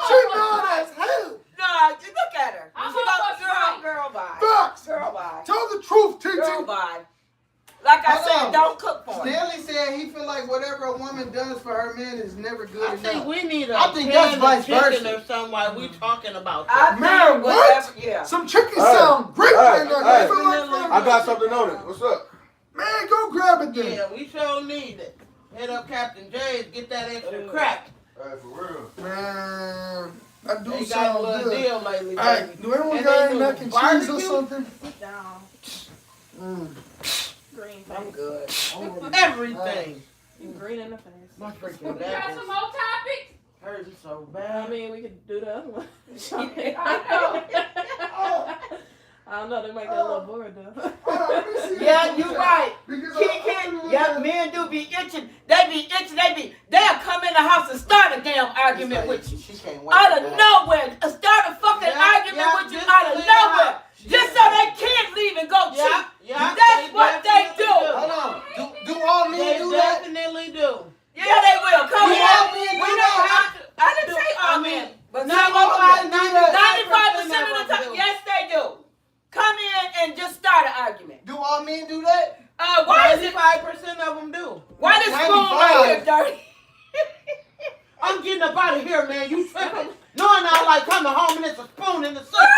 She mad as hell. Nah, look at her. I'm She almost goes, right. girl, bye. Facts. Girl, bye. Tell the truth, Girl, TT. bye. Like I Hold said, on. don't cook for her. Stanley said he feel like whatever a woman does for her man is never good I enough. think we need a I think that's can vice of chicken versa. or something while we talking about I that. Man, think what? whatever, yeah. Some chicken Hey, sound great hey, right now. hey. You feel like I got something on it. What's up? Man, go grab it then. Yeah, we sure need it. Hit up Captain J's, get that extra crack. Hey, for real. Man, that do They got a sound little good. deal lately, Hey, baby. do anyone And got they any do mac and cheese or barbecue? something? Sit down. Green I'm face. good. Everything. You green in the face. My freaking You got back some more topics? hurts so I bad. mean, we could do the other one. I I don't know. They might get a little bored though. Let me see Yeah, this. you right. Because Yeah, men do be itching. They be itching. They'll come in the house and start a damn argument with you. She can't wait. Out for of that. nowhere. Start a fucking argument with you out of nowhere. Just so they can't leave and go cheat. That's what they do. Hold on. Do all men They do that? definitely do. Yeah, they will. Come Do on. all men do We don't that? have to. I didn't say all I mean, men. But 95% 95% of the time, do. yes, they do. Come in and just start an argument. Do all men do that? Why is it? 95% of them do. Why this spoon right here dirty? I'm getting up out of here, man. You tripping? Knowing I like coming home and it's a spoon in the sink.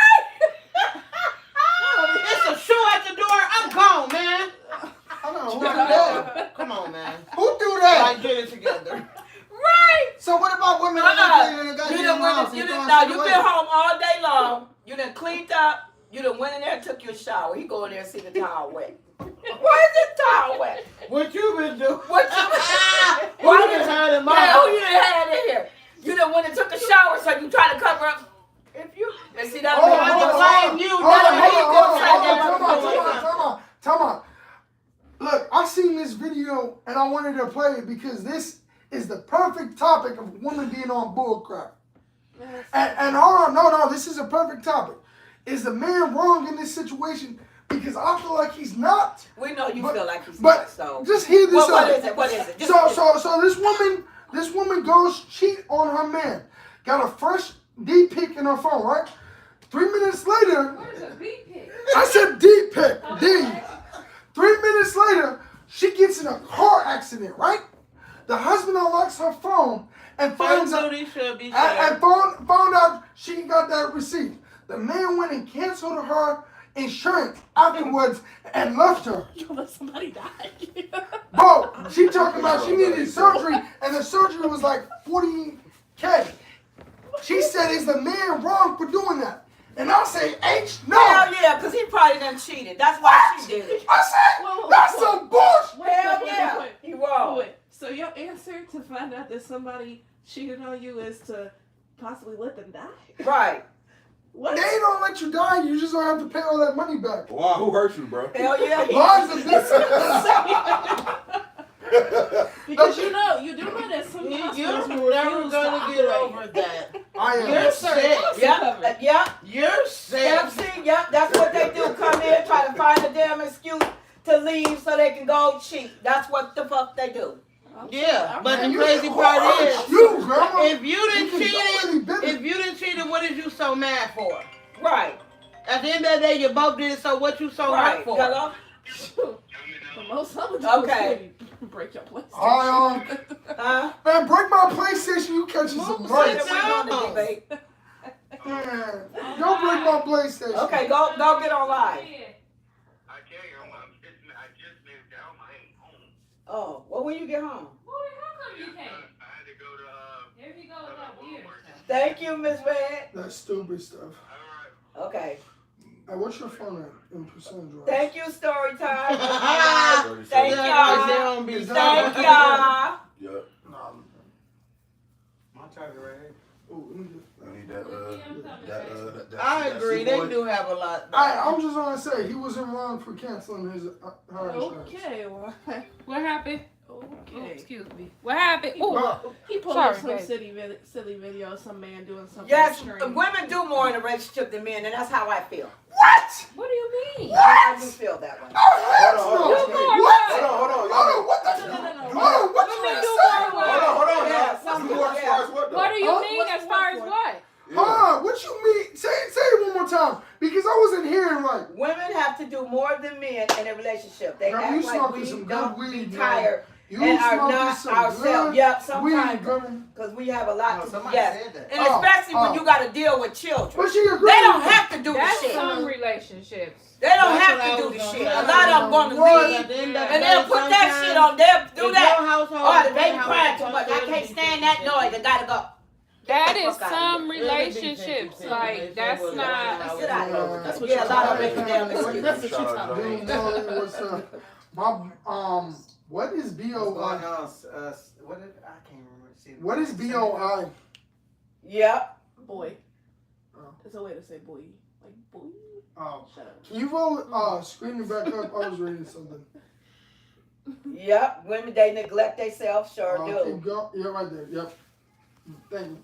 It's a shoe at the door. I'm gone, man. Hold on. Who do that? Come on, man. Who do that? Like, get it together. Right. So what about women that clean in the You goddamn done house? went. You and done. throwing Now shit you away? been home all day long. You done cleaned up. You done went in there and took your shower. He go in there and see the towel wet. Why is this towel wet? What you been doing? What you? Who you been had in my Yeah, house? who you done had in here? You done went and took a shower, so you try to cover up. If you and see that. Hold on, man, hold on, blame you. Time out. Look, I seen this video and I wanted to play it because this is the perfect topic of women being on bullcrap. And hold on, no, this is a perfect topic. Is the man wrong in this situation? Because I feel like he's not. We know you feel like he's but not. So just hear this out. What is it? What is it? So this woman goes cheat on her man. Got a fresh D pic in her phone, right? 3 minutes later, Where's a beat pic? I said D pic, D. 3 minutes later, she gets in a car accident, right? The husband unlocks her phone and finds out found out she got that receipt. The man went and canceled her insurance afterwards and left her. You let somebody die. Bro, she talking about she needed surgery and the surgery was like $40K. She said, is the man wrong for doing that? And I say, H, no. Hell yeah, because he probably done cheated. That's why she did it. I said, that's some bullshit. Hell yeah. He wrong. Wait. So your answer to find out that somebody cheated on you is to possibly let them die? Right. What? They don't let you die. You just don't have to pay all that money back. Wow, who hurt you, bro? Hell yeah. Lies of this. Because you do know that some hospitals You're will never refuse gonna to get operate. over that. I am. You're sick. Yep. You're sick. Yep. That's what they do. Come in, try to find a damn excuse to leave so they can go cheat. That's what the fuck they do. Yeah, but the You crazy can part hurt is, you, grandma. if you didn't cheat, cheated, what is you so mad for? Right. At the end of the day, you both did it, so what you so hurt for? Hello? The most I'm gonna do Okay. is break your PlayStation. Man, break my PlayStation. You catching some rights. Man, Don't break my PlayStation. okay, go get on live. Oh, well, when you get home? Boy, how come you can't? There you go with that weird stuff. Thank you, Miss Red. That stupid stuff. Okay. Hey, what's your phone at in percentage? Thank you, story time. Thank They y'all. don't be Thank y'all. Yeah. My charger right here. I need that. I agree. They do have a lot. I'm just gonna say he wasn't wrong for canceling his her insurance. Okay, well, What happened? Oh, okay. excuse me. What happened? Ooh. Bro, He pulled Sorry, up some babe. silly video of some man doing something Yes, extreme. women do more in a relationship than men, and that's how I feel. What? What do you mean? I do feel that way. Oh, in a relationship. They Girl, act you like smoking we some good don't weed, be man. tired You and are smoking not some ourselves. good Yep, weed, sometimes girl. because we have a lot to somebody yes, said that. and especially when you got to deal with children. But she agreed. They don't have to do the That's shit. some relationships. They don't That's have what I to do was the gonna shit. say. A lot of them going to What? leave, At the end of the and day, they'll put that sometimes shit on. They'll do if that. your household Oh, the is baby your crying too household, much. I it'll can't be stand that 50-50. noise. I gotta go. That Get the is fuck outta some here. relationships. Like that's not. Sit out here. That's what Yeah, you're a lot of talking them about. damn That's what excuses. you're talking about. What's up? My what is What's going BOI? on? What did I can't remember. See, What is BOI? Yep. Boy. Oh. There's a way to say boy. Like boy. Shut up. Can you roll screen it back up? I was reading something. Yep. Women, they neglect themselves. Sure do. Keep going. Yeah, right there. Yep. Thank you.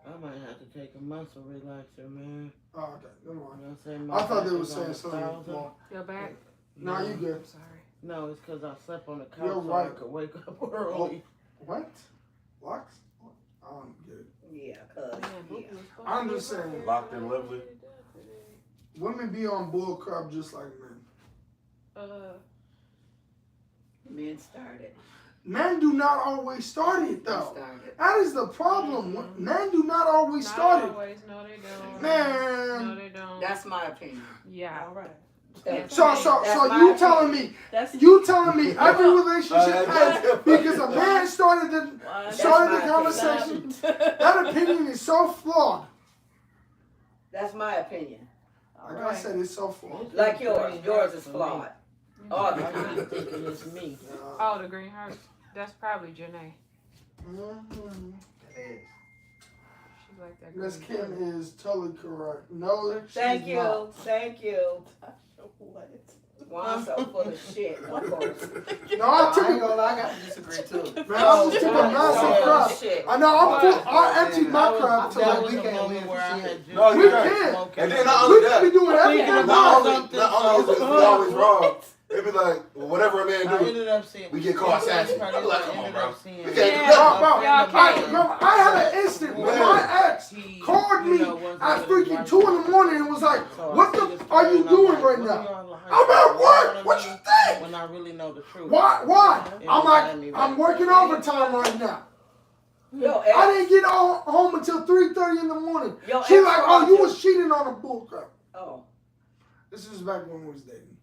I might have to take a muscle relaxer, man. Oh, okay. Never mind. You know what I'm saying? I thought they back were is on saying 1,000. something more. Your back. No, you good. I'm sorry. No, it's because I slept on the couch You're so I right. could wake up early. What? Locks? I don't get it. Yeah, cuz. Yeah. I'm just saying. Locked and lovely. Women be on bull crap just like men. Men started. Men do not always start it though. Started. That is the problem. Men do not always Not start it. always. No, they don't. Man. No, they don't. That's my opinion. Yeah. All right. So my you telling me That's you telling me every relationship has because a man started the conversation. That opinion is so flawed. That's my opinion. Like I said, it's so flawed. Like yours. Yours is flawed. All the I time. keep thinking it's me. Oh, the green heart. That's probably Janae. She's like that. Miss green Kim heart. is totally correct. No, Thank she's you. not. Thank you. What? Well, I'm so full of shit, of course. No, I took I ain't it. gonna lie, I got to disagree too. Man, I just took a massive crap. Shit. I know I'm full. I emptied my crap That too. was we a can't moment win where I for had just No, you We can't. can't. And then not We only could be that, doing everything not wrong. only is it always wrong, it be like, well, whatever a man I do, ended up seeing. we get caught assassin. Part I'm of like, it, come on, ended bro. up seeing- We can't Yeah. do Bro, that. I had an instant when my ex He, called me you know, wasn't at really freaking right. 2 in the morning and was like, So I "What see the this f are you and I'm doing like, right what now?" are y'all like? I'm at work. You know What you I mean? think? When I really know the truth. Why? It I'm was like, at me I'm right working there. overtime right now. Yo, I didn't get home until 3:30 in the morning. Yo, She ex like, "Oh, called you you. was cheating on a bullcrap." Oh, This is back when we was dating.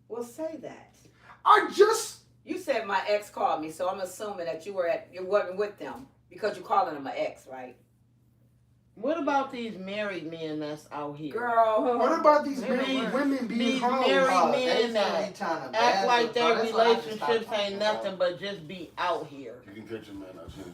well, say that. I just You said my ex called me, so I'm assuming that you wasn't with them because you're calling them an ex, right? What about these married men that's out here? Girl, What about these These married women being These hoes? married They men really that trying to act bad like us, their bro. That's why I just stopped relationships talking, ain't bro. nothing but just be out here. You can catch a man out here.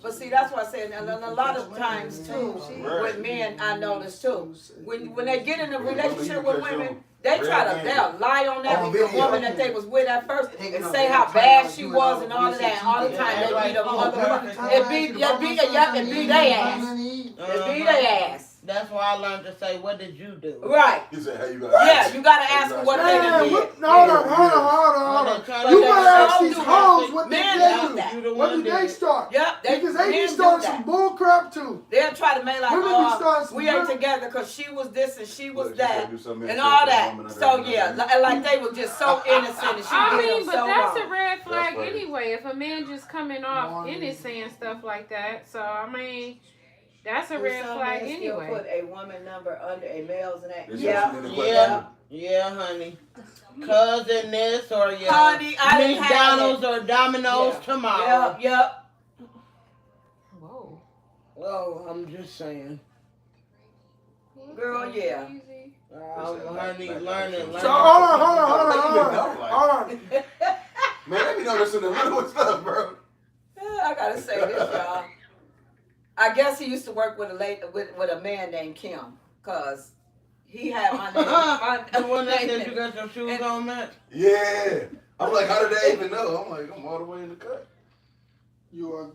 but see, that's what I said. And a lot of times too, with men, I notice too, when they get in a relationship with women, they try to they'll lie on that woman that they was with at first and say how bad she was and all of that. And all the time they be the mother. It be their ass. It be their ass. That's why I learned to say, "What did you do?" Right. He said, "Hey, you got." Yeah, you gotta ask them what they Man, did. what? No, hold on. But You they better don't ask do these that. hoes what Men they do do. that. You the What one do they that start? Yep, Because they be men do starting that. some bull crap too. They'll try to make like, Women be starting some we ain't real- together because she was this and she was Look, that you said do something and else, all you said that. woman So under yeah, that. like they were just so innocent and she I did mean, them but so that's a wrong. red flag right. anyway. If a man just coming off in it saying stuff like that, so I mean, that's a Do red some flag men still anyway. put a woman number under a male's name? This Yeah. is the Yeah, yeah, honey. Cousin this or your Honey, I didn't have McDonald's or Domino's Yeah. tomorrow. Yep. Whoa. Well, I'm just saying. Girl, yeah. Honey, learning. So hold on. Man, they be doing this in the middle of stuff, bro. I gotta say this, y'all. I guess he used to work with a man named Kim, cause he had my name. The one that said you name. got your shoes on, Matt? Yeah. I'm like, how did they even know? I'm like, I'm all the way in the cut. You are.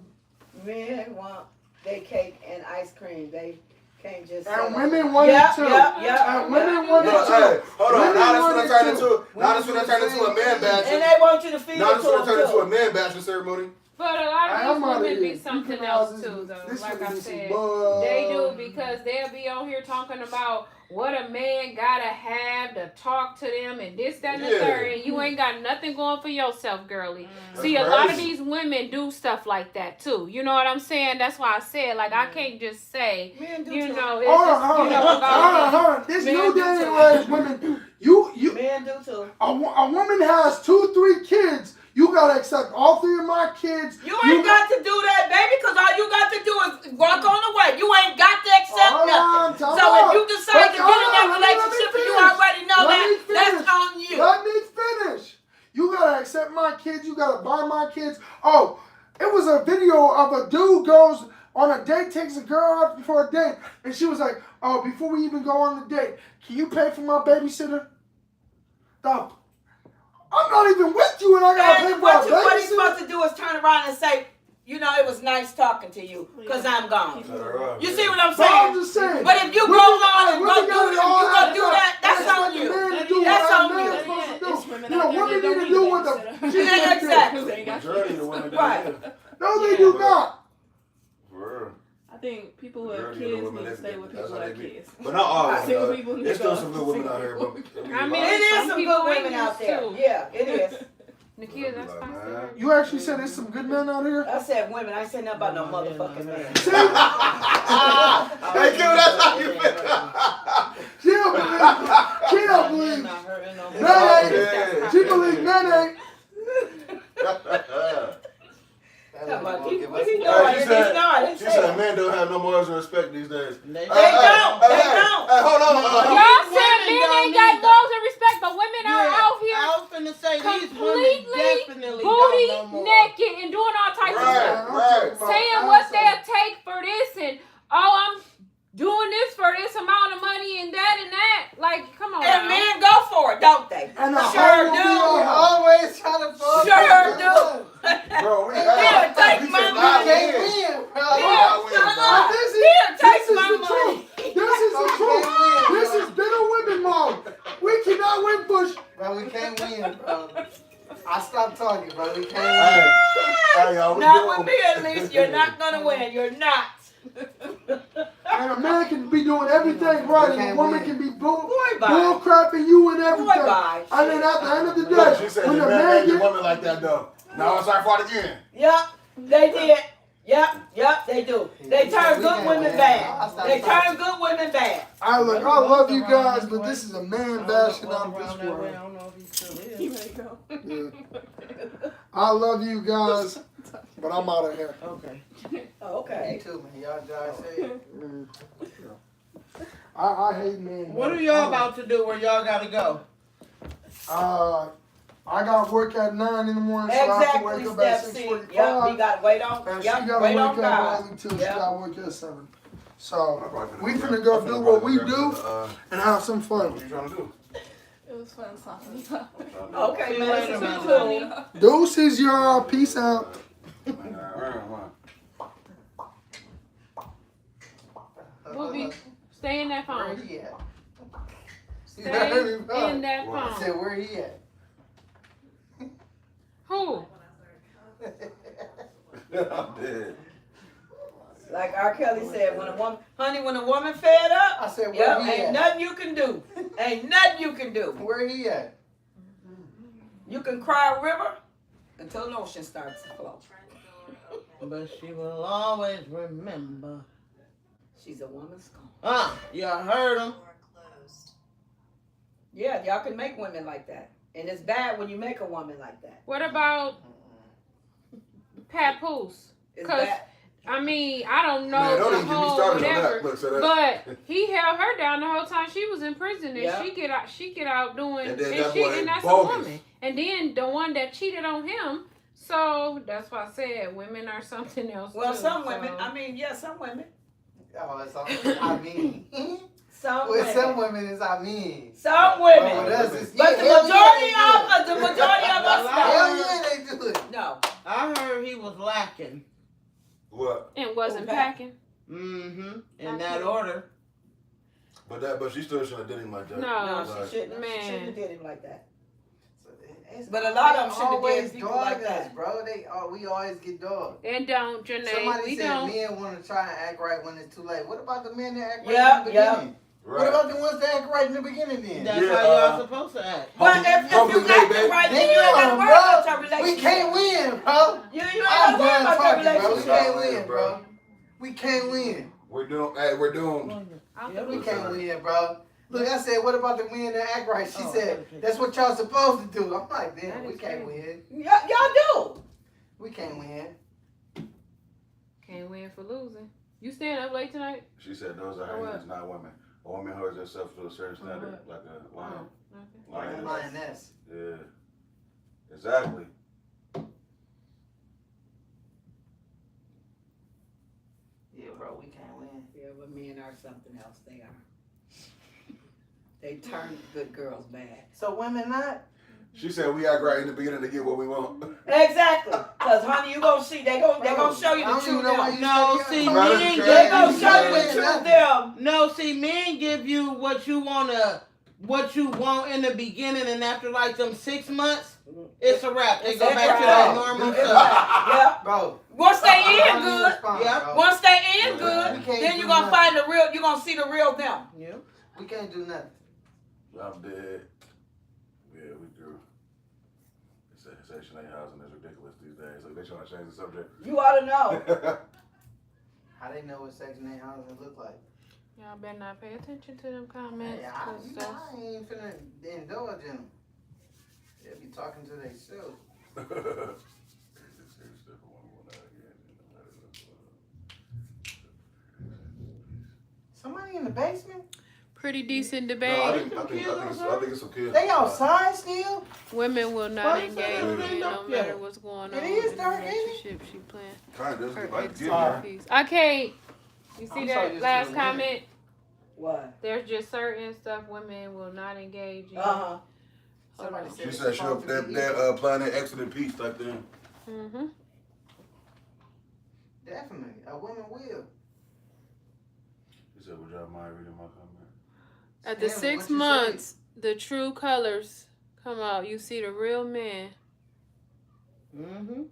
Men want they cake and ice cream. They can't just. And women want it too. Yep. And women want No, it hey, too. hold on. Women Now want this it finna turn into a man And bashing. they want you to feed Now it this to finna turn them into a too. man bashing ceremony. But a lot I'm of outta these women here. be something You else can too, though. this Like would I be some said, bug. they do because they'll be on here talking about what a man gotta have to talk to them and this, that, and the third, and you ain't got nothing going for yourself, girly. See, a lot of these women do stuff like that too. You know what I'm saying? That's why I said, like, I can't just say, you know, it's hold on. This new day and age, women, you, men do too. A woman has 2-3 kids. You gotta accept all 3 of my kids. You ain't got to do that, baby, because all you got to do is walk on the way. You ain't got to accept nothing. So if you decide to get in that relationship and you already know that's on you. Let me finish. You gotta accept my kids. You gotta buy my kids. Oh, it was a video of a dude goes on a date, takes a girl out for a date, and she was like, "Oh, before we even go on the date, can you pay for my babysitter?" Stop. I'm not even with you, and I gotta pay for my babysitter. What he's supposed to do is turn around and say, you know, it was nice talking to you, because I'm gone. You see what I'm saying? I'm just saying. But if you go on and go do that, that's on you. That's on you. You know, women need to do what the exactly. Majority of the women Right. No, they do not. I think people who have kids need to stay with people who have kids. But not all of Single them. people There's still some good women out here. But I mean, it is some good women women out there. too. Yeah, it is. Nikia, that's fine. You actually said there's some good men out here? I said women. I ain't said nothing about no motherfucking man. Hey, Q, that's how you feel. She don't believe. She believes men ain't. She said men don't have no morals and respect these days. They don't. Hold on. Y'all said men ain't got morals and respect, but women are out here I was finna say these women completely definitely booty don't know more. naked and doing all types of stuff. Saying what they'll take for this and, oh, I'm doing this for this amount of money and that. Like, come on. And men go for it, don't they? And sure do. Always trying to fuck. Sure do. Bro, He'll take my money. He'll take my money. This is the truth. This is bitter women mode. We cannot win push. Bro, we can't win, bro. I stopped talking, bro. We can't win. Not with me, at least. You're not going to win. You're not. And a man can be doing everything right, and a woman can be bull bye. crapping you and everything. Bye. And then at the end of the day, She said when the a man man made the gets woman like that, though. Now it's our fault again. Yep, they did. Yep, they do. They turn good women bad. They turn good women bad. I love you guys, but this is a man bashing out this world. I don't know if he still is. You may go. Yeah. I love you guys, but I'm out of here. Okay. Okay. Me too, man. Y'all guys say it. I hate men. What are y'all about to do where y'all gotta go? I got work at 9 in the morning, so I have to wake up at 6:45. Yep, we got to wait on. And Yep, she gotta wait wake on up God. early too. She gotta work at 7. So we finna go do what we do and have some fun. What you trying to do? It was fun talking about it. Okay, man. Deuces, y'all. Peace out. We'll be stay in that Where phone. he at? Stay in that I said, phone. where he at? Who? I'm dead. Like R. Kelly said, when a woman fed up, I said, where he ain't at? nothing you can do. Ain't nothing you can do. Where he at? You can cry a river until the ocean starts to flow. But she will always remember. She's a woman's scorn. Y'all heard him. Yeah, y'all can make women like that. And it's bad when you make a woman like that. What about Papoose? It's Because, bad. I mean, I don't know Man, don't the even get me whole started on whatever, that. Look, so that's, but he held her down the whole time she was in prison, and Yeah. she get out doing, And then that boy and that's bogus. a woman. And then the one that cheated on him. So that's why I said women are something else. Well, too, some so. women, some women. Oh, it's all, I mean. Some With women. some women, it's I mean. Some women. Oh, that's just, But the majority of us Hell don't. yeah, they do it. No. I heard he was lacking. what? And wasn't Okay. packing. Mm-hmm. In that order. But she still shouldn't have did him like that. No, No, Like, she shouldn't. Man. She shouldn't have did him like that. But a lot of them shouldn't always have people dog like us, that. bro. We always get dogged. And don't, Janae. Somebody We said don't. men want to try and act right when it's too late. What about the men that act right Yeah, in the yeah. beginning? Right. What about the ones that act right in the beginning then? That's Yeah, how y'all supposed to act. But if you Humbly made, acting baby. right, then you ain't gotta worry about your relationship. We can't win, bro. You ain't I'm gotta worry done about your talking, bro. We relationship. can't win, bro. We can't win. We're doomed. Hey, we're doomed. We can't win, bro. Look, I said, what about the men that act right? She Oh, said, okay. that's what y'all supposed to do. I'm like, damn, we can't win. Y'all do. We can't win. Can't win for losing. You staying up late tonight? She said those are Or hyenas, not women. A woman holds herself to a certain standard, like a lion. Okay. Lioness. Yeah. Exactly. Yeah, bro, we can't win. Yeah, but men are something else. They are. They turn good girls bad. So women not? She said we act right in the beginning to get what we want. Exactly. Cause honey, you gonna see they gonna show you the truth them. No, see, Right. men They gonna give show you you the truth them. No, see, men give you what you want in the beginning, and after like them 6 months, it's a wrap. They go back to that normal stuff. Yeah. Bro. Once they in good, Yeah. once they in We good, can't then do you gonna nothing. find the real. You gonna see the real them. Yeah. We can't do nothing. I'm dead. Yeah, we do. Section 8 housing is ridiculous these days. Like, they trying to change the subject. You ought to know. How they know what Section 8 housing look like? Y'all better not pay attention to them comments. Hey, 'cause I that's- ain't finna indulge in them. They'll be talking to themselves. Somebody in the basement? Pretty decent No, debate. I think it's some kids. They outside still? Women will not Why you engage say in they no don't matter yet? what's going It on is in dark, the ain't it? relationship she planned. Kind of. Her Like, ex get Sorry. here. piece. I can't. You see I'm so that used last to the women. comment? What? There's just certain stuff women will not engage in. Uh-huh. Somebody She it's said she'll supposed to be equal. that plan their exit in peace type thing. Mm-hmm. Definitely. A woman will. She said, would y'all mind reading my comment? At the Stanley, 6 what you months, the true colors come out. You see the real man. Mm-hmm.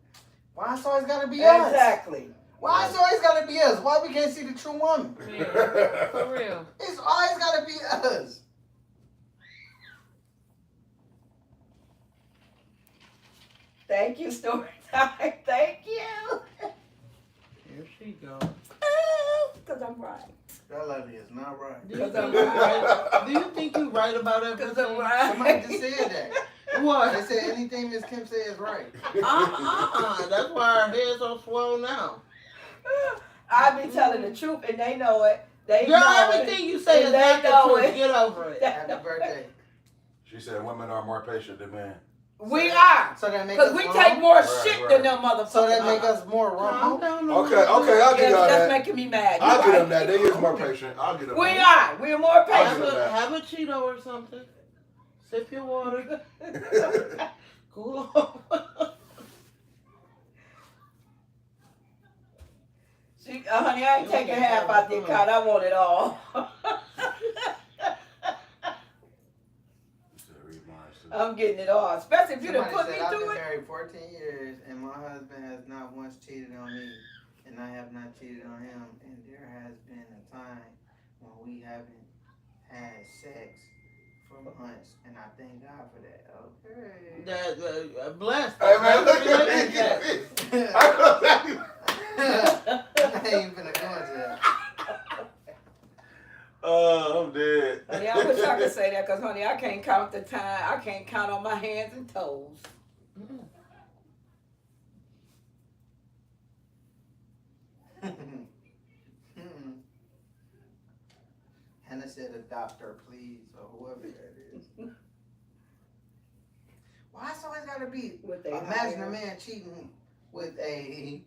Why it's always gotta be us? Exactly. Why it's always gotta be us? Why we can't see the true woman? Yeah, for real. It's always gotta be us. Thank you, story time. Thank you. Here she goes. Because I'm right. That lady is not right. Do you think you right? Do you think you right about Because everything? I'm right. Somebody just said that. They What? said anything Miss Kim said is right. That's why her head's so swollen now. I be telling the truth and they know it. They Girl, know everything you say And is they not the know truth. it. Get over it. Happy birthday. She said women are more patient than men. it. We are. So that make Because us we wrong? take more Right, shit right. than them motherfuckers. So that make us more Calm wrong. down. Okay, I'll Yeah, give y'all that's that. making me mad. I'll You're give them right. that. They is more patient. I'll give them We that. are. We're more I'll patient. Have a Cheeto or something. Sip your water. Cool off. Honey, I ain't taking half out the account. I want it all. I'm getting it all. Especially if you done Somebody put me said, I've through been it. married 14 years and my husband has not once cheated on me and I have not cheated on him and there has been a time when we haven't had sex for months and I thank God for that. Okay. That blessed. Hey man, look at me. I ain't finna go into that. Oh, I'm dead. Honey, I wish I could say that because, honey, I can't count the time. I can't count on my hands and toes. Hannah said adopt her, please, or whoever that is. Why it's always gotta be? What they Imagine hire. a man cheating with a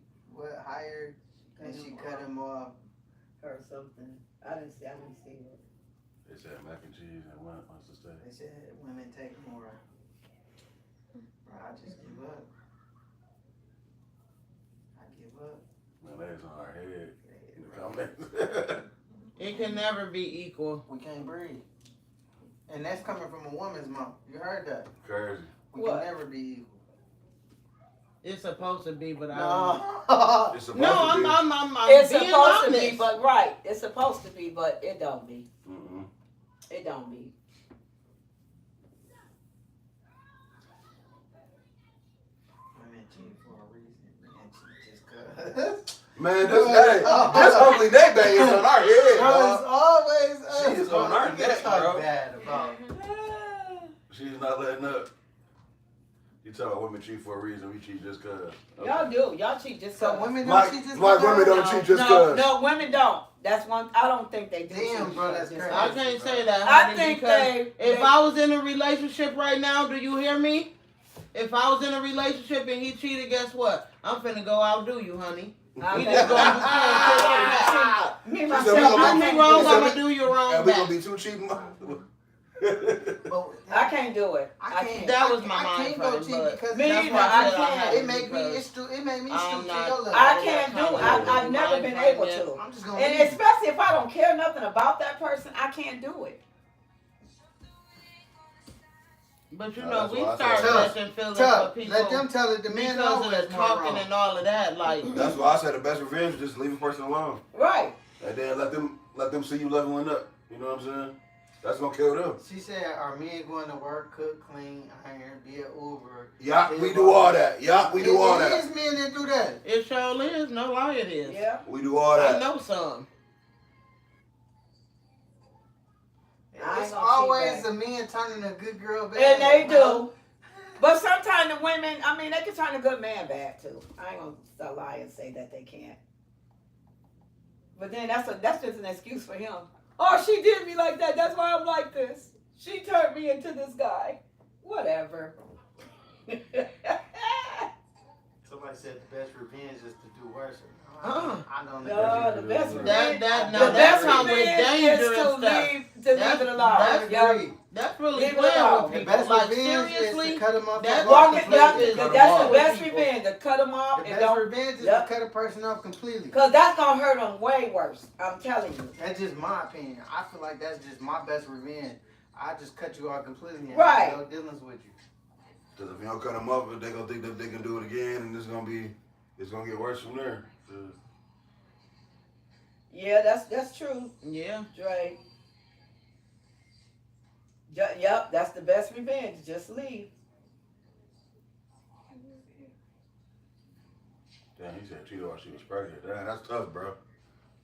hired and she cut him off. Or something. I didn't see it. They said mac and cheese and what? What's the steak? They said women take more. Bro, I just give up. I give up. Man, that is on our head in the comments. It can never be equal. We can't breathe. And that's coming from a woman's mouth. You heard that. Crazy. We What? can never be equal. It's supposed to be, but I No. It's supposed no, to be. I'm It's being supposed to honest. be, but right. It's supposed to be, but it don't be. Mm-mm. It don't be. Women cheat for a reason. Men cheat just cause. Man, this ugly neck day is on our head, Bro, it's dog. always us. She is on our We can neck, talk bro. bad about. She's not letting up. You tell women cheat for a reason, we cheat just cause. Okay. Y'all do. Y'all cheat just So cause. women don't Like cheat just women don't No, cheat just no, cause. no, women don't. That's one. I don't think they do. Damn, cheat bro, just that's cause. I crazy. can't say that, I honey, think because they. if I was in a relationship right now, do you hear me? If I was in a relationship and he cheated, guess what? I'm finna go outdo you, honey. I We think- just gonna be Me She myself, said we gonna I do me can't wrong, do I'ma it. do you wrong And we gonna back. be too cheap. But I can't do it. I can't. That was my I mind can't go frame, cheat but because Me that's either, why I I said I can't. had it to make me because it make me I'm stoop to not- your level. I can't do it. Mind I've never been able frame, to. I'm just gonna And leave. especially if I don't care nothing about that person, I can't do it. But you No, know, that's we why I start said- catching feelings for Tough. people Let them tell it. The men because of always the more talking wrong. and all of that. Like, That's why I said the best revenge is just leave a person alone. Right. And then let them see you leveling up. You know what I'm saying? That's gonna kill them. She said, "Are men going to work, cook, clean, iron, be an Uber?" Yeah, we do all that. Yeah, we do all It that. is men that do that. it sure is. No lie, it is. Yeah. We do all I that. know some. I ain't It's gonna always cheat the men turning a good girl bad. And they bro. do. But sometimes the women, I mean, they can turn a good man bad too. I ain't gonna lie and say that they can't. But then that's just an excuse for him. Oh, she did me like that. That's why I'm like this. She turned me into this guy. Whatever. Somebody said the best revenge is to do worse. Uh-uh. I don't No, know. the best revenge. That The now best that's how with revenge is danger to and stuff. leave it That's- alone. that's Yeah. Agree. That's really Leave it playing alone. with The people. best Like revenge is seriously, to cut them off. that- the Walk block it, completely. Cut 'em that's off. the best revenge. To cut them off The and best don't. revenge is Yep. to cut a person off completely. Because that's going to hurt them way worse. I'm telling you. That's just my opinion. I feel like that's just my best revenge. I just cut you off completely and Right. have no dealings with you. Because if you don't cut them up, they're gonna think that they can do it again, and it's gonna get worse from there. Yeah, that's true, yeah. Dre. Yep, that's the best revenge. Just leave. Damn, he said Cheeto while she was pregnant. Damn, that's tough, bro.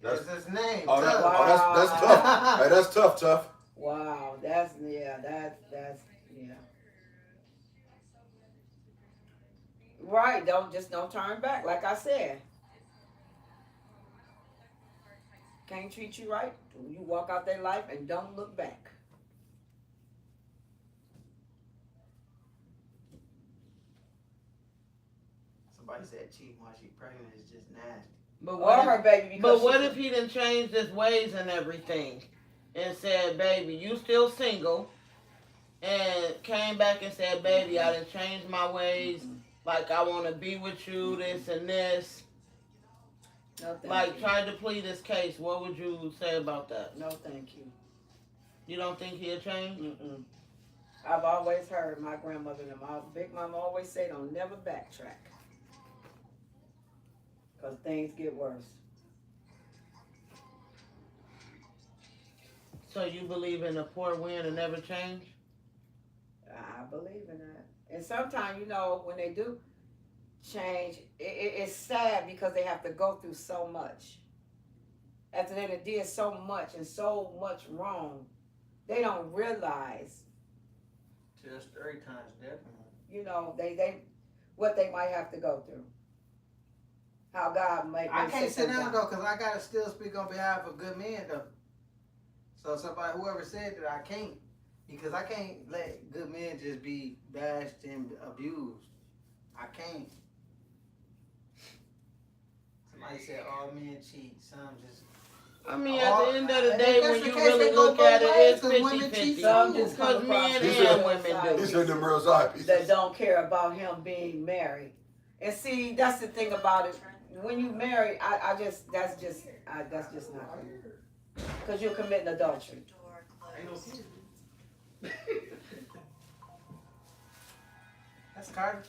That's That's his name. oh, Tough. that's tough. Hey, that's tough. Wow, that's yeah. Right, don't turn back. Like I said, can't treat you right. You walk out their life and don't look back. Somebody said cheating while she's pregnant is just nasty. But Or what her if, baby. Because but what she- if he done changed his ways and everything, and said, "Baby, you still single," and came back and said, "Baby, I done changed my ways. Like I want to be with you, this and this." No, thank Like you. tried to plead his case. What would you say about that? No, thank you. You don't think he'll change? Mm-mm. I've always heard my grandmother and my big mama always say, "Don't never backtrack, because things get worse." So you believe in a poor win and never change? I believe in that. And sometimes, when they do change, it's sad because they have to go through so much. After they done did so much and so much wrong, they don't realize, Just 3 times, definitely. they what they might have to go through. How God might. I can't sit down though, because I gotta still speak on behalf of good men though. So whoever said that, I can't, because I can't let good men just be bashed and abused. I can't. Somebody said all men cheat, some just. I mean, at the end of the And day, if that's when the you case, really they go look at both it, ways, it's 'cause women 50-50. cheat Some just come Because across men the and other women side. He do. said them real side pieces. That don't care about him being married. And see, that's the thing about it. When you marry, that's just not good. Because you're committing adultery. Mr. Carter?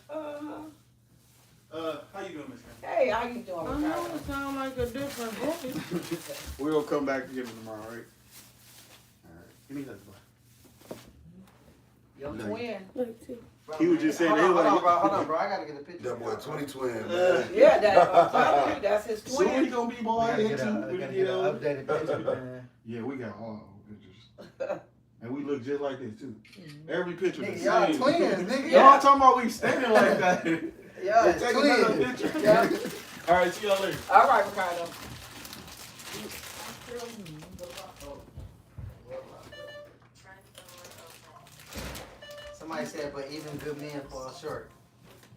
How you doing, Miss Carter? Hey, how you doing, I Ricardo? know it sound like a different voice. We'll come back together tomorrow, right? Alright. Give me that boy. Your twin. He was just saying, hold on, bro. I gotta get a picture. That boy 2020, man. Yeah, that's his twin. Soon he gonna be boy. We gotta get an updated picture, man. Yeah, we got all pictures. And we look just like this, too. Every picture the Nigga, same. y'all twins, nigga. Y'all talking about we standing like that. Yeah, Let's take another twins. picture. Yeah. All right, see y'all later. All right, Ricardo. Somebody said, but even good men fall short.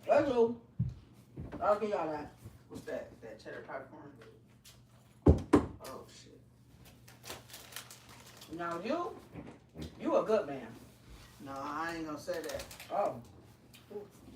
Hello. I'll give y'all that. What's that? That cheddar popcorn? Oh, shit. Now you a good man. No, I ain't gonna say that. Oh.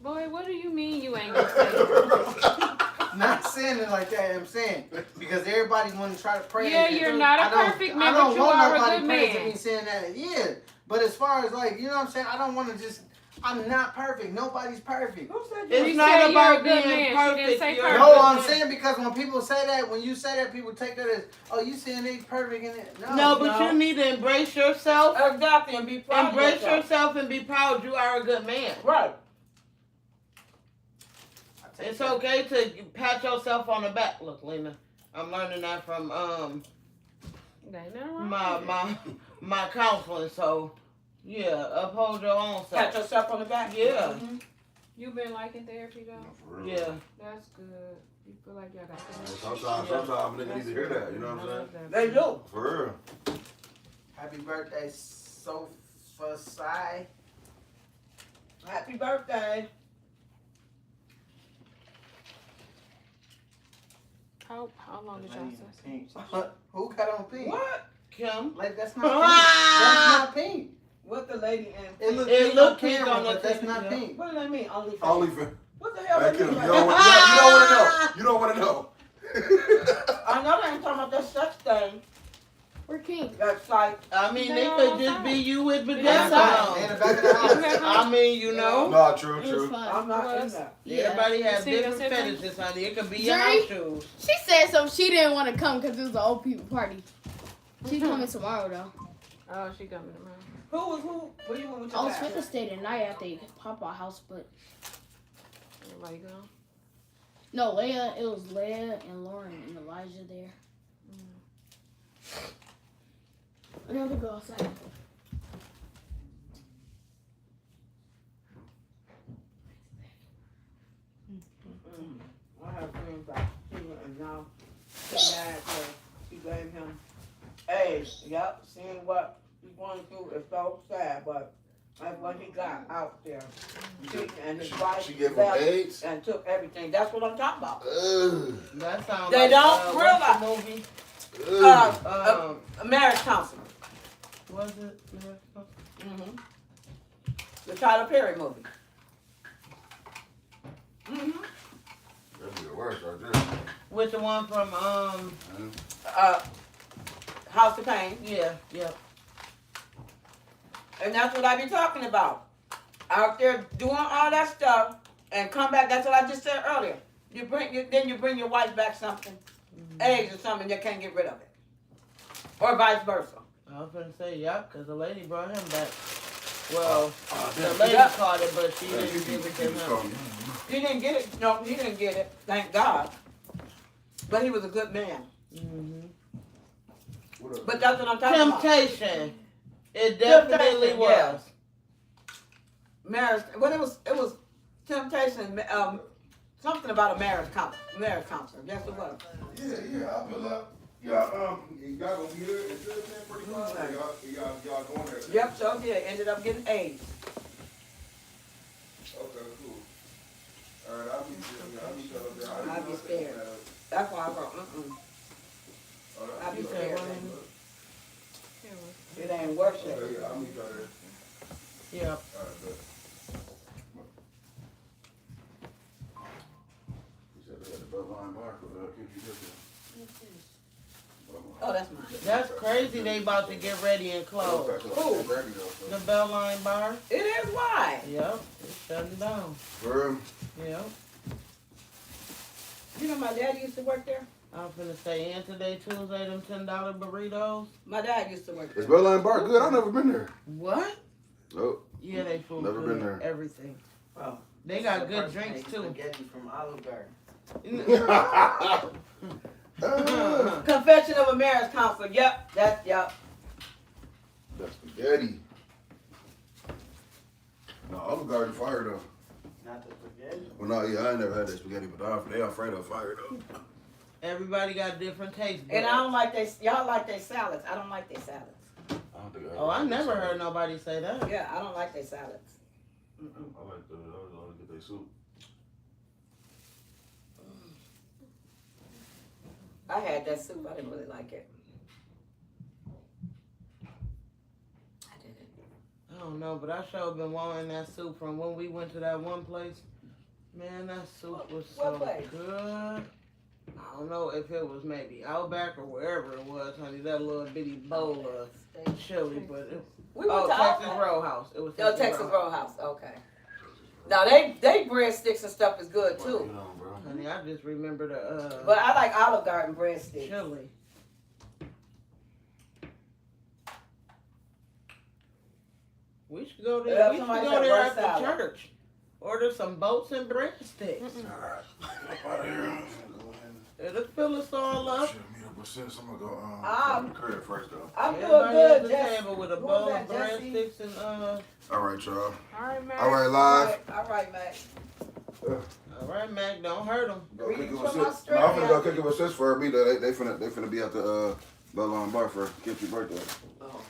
Boy, what do you mean you ain't gonna say that? Not saying it like that, I'm saying. Because everybody want to try to praise Yeah, me. you're not a perfect man, but you are a good praising man. me saying that. Yeah. But as far as like, you know what I'm saying? I don't want to just, I'm not perfect. Nobody's perfect. Who said It's She not said you're a about good being man. She didn't perfect. say You're a perfect. No, good I'm man. saying because when people say that, when you say that, people take that as, oh, you saying they perfect in it. No, but you need to embrace yourself. Exactly, and be proud of Embrace yourself. yourself and be proud you are a good man. Right. It's okay to pat yourself on the back. Look, Lena, I'm learning that from Ain't nothing wrong with it. my counseling. So yeah, uphold your own Pat self. yourself on the back. Yeah. Mm-hmm. You been liking therapy though? For real. Yeah. That's good. You feel like y'all got Sometimes niggas need to hear that. You know what I'm saying? They do. For real. Happy birthday, Sophia. Happy birthday. How long did y'all say? Pink. Who got on pink? What? Kim. Like that's not pink. That's not pink. What the lady in? It looked It pink looked on pink camera, on the but that's TV, not yeah. pink. What do they mean? OnlyFans. OnlyFans. What the hell? Hey, They Kim, mean you by don't that? want to know. You don't want to know. I know they ain't talking about that sex thing. We're kink. That's like. I mean, they No, could I'm just fine. be you with They in pajamas the on. back of the house. I mean, you know, No, true, It was true. fun. I'm not in that. everybody has You see different the difference? fetishes, honey. It could be your Jerry? house shoes. She said something. She didn't want to come because it was an old people party. She's coming tomorrow though. Oh, she coming tomorrow. Who? Where you went with I your was dad? supposed to stay the night at the Papa house, but Everybody go. no, Leia. It was Leia and Lauren and Elijah there. And then we go outside. I have friends like Steven and now his dad said she gave him AIDS. Yep, seeing what he's going through is so sad, but that's what he got out there. And his wife She gave him left AIDS? and took everything. That's what I'm talking about. Ugh. That sounds They like, don't what's the realize. movie? A marriage counselor. Was it? Mm-hmm. The Tyler Perry movie. Mm-hmm. That'd be the worst right there. With the one from House of Pain. yeah. And that's what I be talking about. Out there doing all that stuff and come back. That's what I just said earlier. Then you bring your wife back something, eggs or something, they can't get rid of it. Or vice versa. I was gonna say because the lady brought him back. Well, the damn. lady Yeah. caught it, but she didn't give it to him. He didn't get it. No, he didn't get it. Thank God. But he was a good man. Mm-hmm. But that's what I'm talking about. Temptation. It definitely Temptation, was. yeah. Marriage. Well, it was temptation. Something about a marriage counselor. Yes, it was. Yeah, I feel like y'all gonna be here and do it pretty much. Y'all going there. Yep, so yeah, ended up getting AIDS. Okay, cool. Alright, I'll be there. I'll be scared. That's why I go, I'll be scared. It ain't worth it. Okay, yeah, I'll meet y'all there. Yeah. Alright, bet. You said they had the Beltline bar for the Oh, that's mine. That's crazy. crazy they about to get ready and close. Who? The Belline bar. It is why. Yep, it's shutting down. For real? Yep. You know my dad used to work there? I'm finna say, and today, Tuesday, them $10 burritos. My dad used to work there. Is Belline Bar good? I've never been there. What? Nope. Yeah, they food Never good. been there. Everything. Oh, They got good drinks too. Spaghetti from Olive Garden. Confession of a Marriage Counselor. Yep, yep. That's spaghetti. No, Olive Garden fire though. Not the spaghetti. Well, no, yeah, I ain't never had that spaghetti, but they afraid of fire though. Everybody got different tastes. And I don't like y'all like their salads. I don't like their salads. I never heard nobody say that. Yeah, I don't like their salads. I like get their soup. I had that soup. I didn't really like it. I didn't. I don't know, but I sure been wanting that soup from when we went to that one place. Man, that soup was so good. I don't know if it was maybe Outback or wherever it was, honey. That little bitty bowl of chili, but it, We went to Texas Outback. Roadhouse. It was Texas Roadhouse. Okay. Now they breadsticks and stuff is good too. Honey, I just remember the But I like Olive Garden breadsticks. chili. We should go there. Yeah, We should somebody go said there word after salad. church. Order some boats and breadsticks. It'll fill us all up. Should meet up with sis. I'm gonna go Um, to the crib first though. I'm doing Everybody good, at the Jess. table with a Who bowl was of that, Jesse? breadsticks and All right, y'all. All right, man. All right, live. All right, Mac. all right, Mac, don't hurt them. Go kick it Greetings with from sis. No, I'm finna Australia. go kick it with sis for me though. They finna be at the Belline Bar for Kim's birthday. Oh.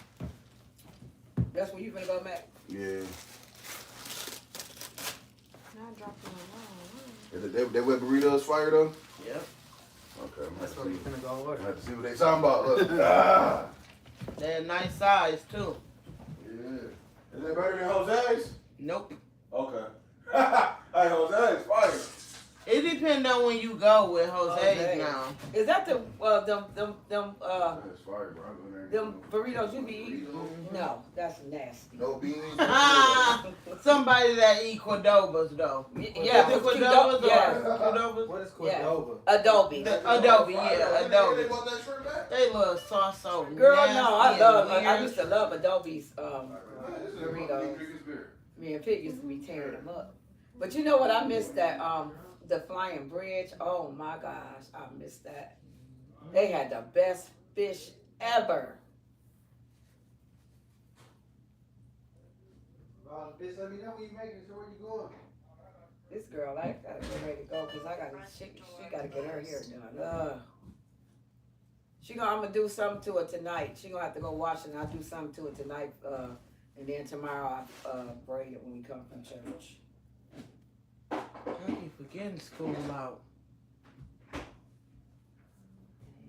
That's where you finna go, Mac? Yeah. Not dropping They wet burritos fire though? Yep. Okay, I'm That's what we finna go order. I have to see what they talking about. Look. Ah. They're nice size too. Yeah. Is it better than Jose's? Nope. Okay. Hey, Jose's fire. It depends on when you go with Jose's Jose's. now. Is that the them That's fire, bro. I go in there and them get burritos you be eating? No, that's nasty. no beans. Somebody that eat Cordobas though. Yeah, Is it with Cordobas yeah. or Cordobas? What is Yeah. Cordova? Adobe. Adobe, yeah, Adobe. They want that shrimp back? They love sauce so Girl, nasty no, I and love. I weird. used to love Adobe's This is burritos. drink his beer. Me and Pig used to be tearing them up. But you know what? I miss that the Flying Bridge. Oh my gosh, I miss that. They had the best fish ever. Bitch, let me know when you making. So where you going? This girl, I gotta get ready to go because I gotta. She gotta get her hair done. I'm gonna do something to her tonight. She gonna have to go wash it, and I'll do something to it tonight. And then tomorrow I braid it when we come from church. I keep forgetting school out.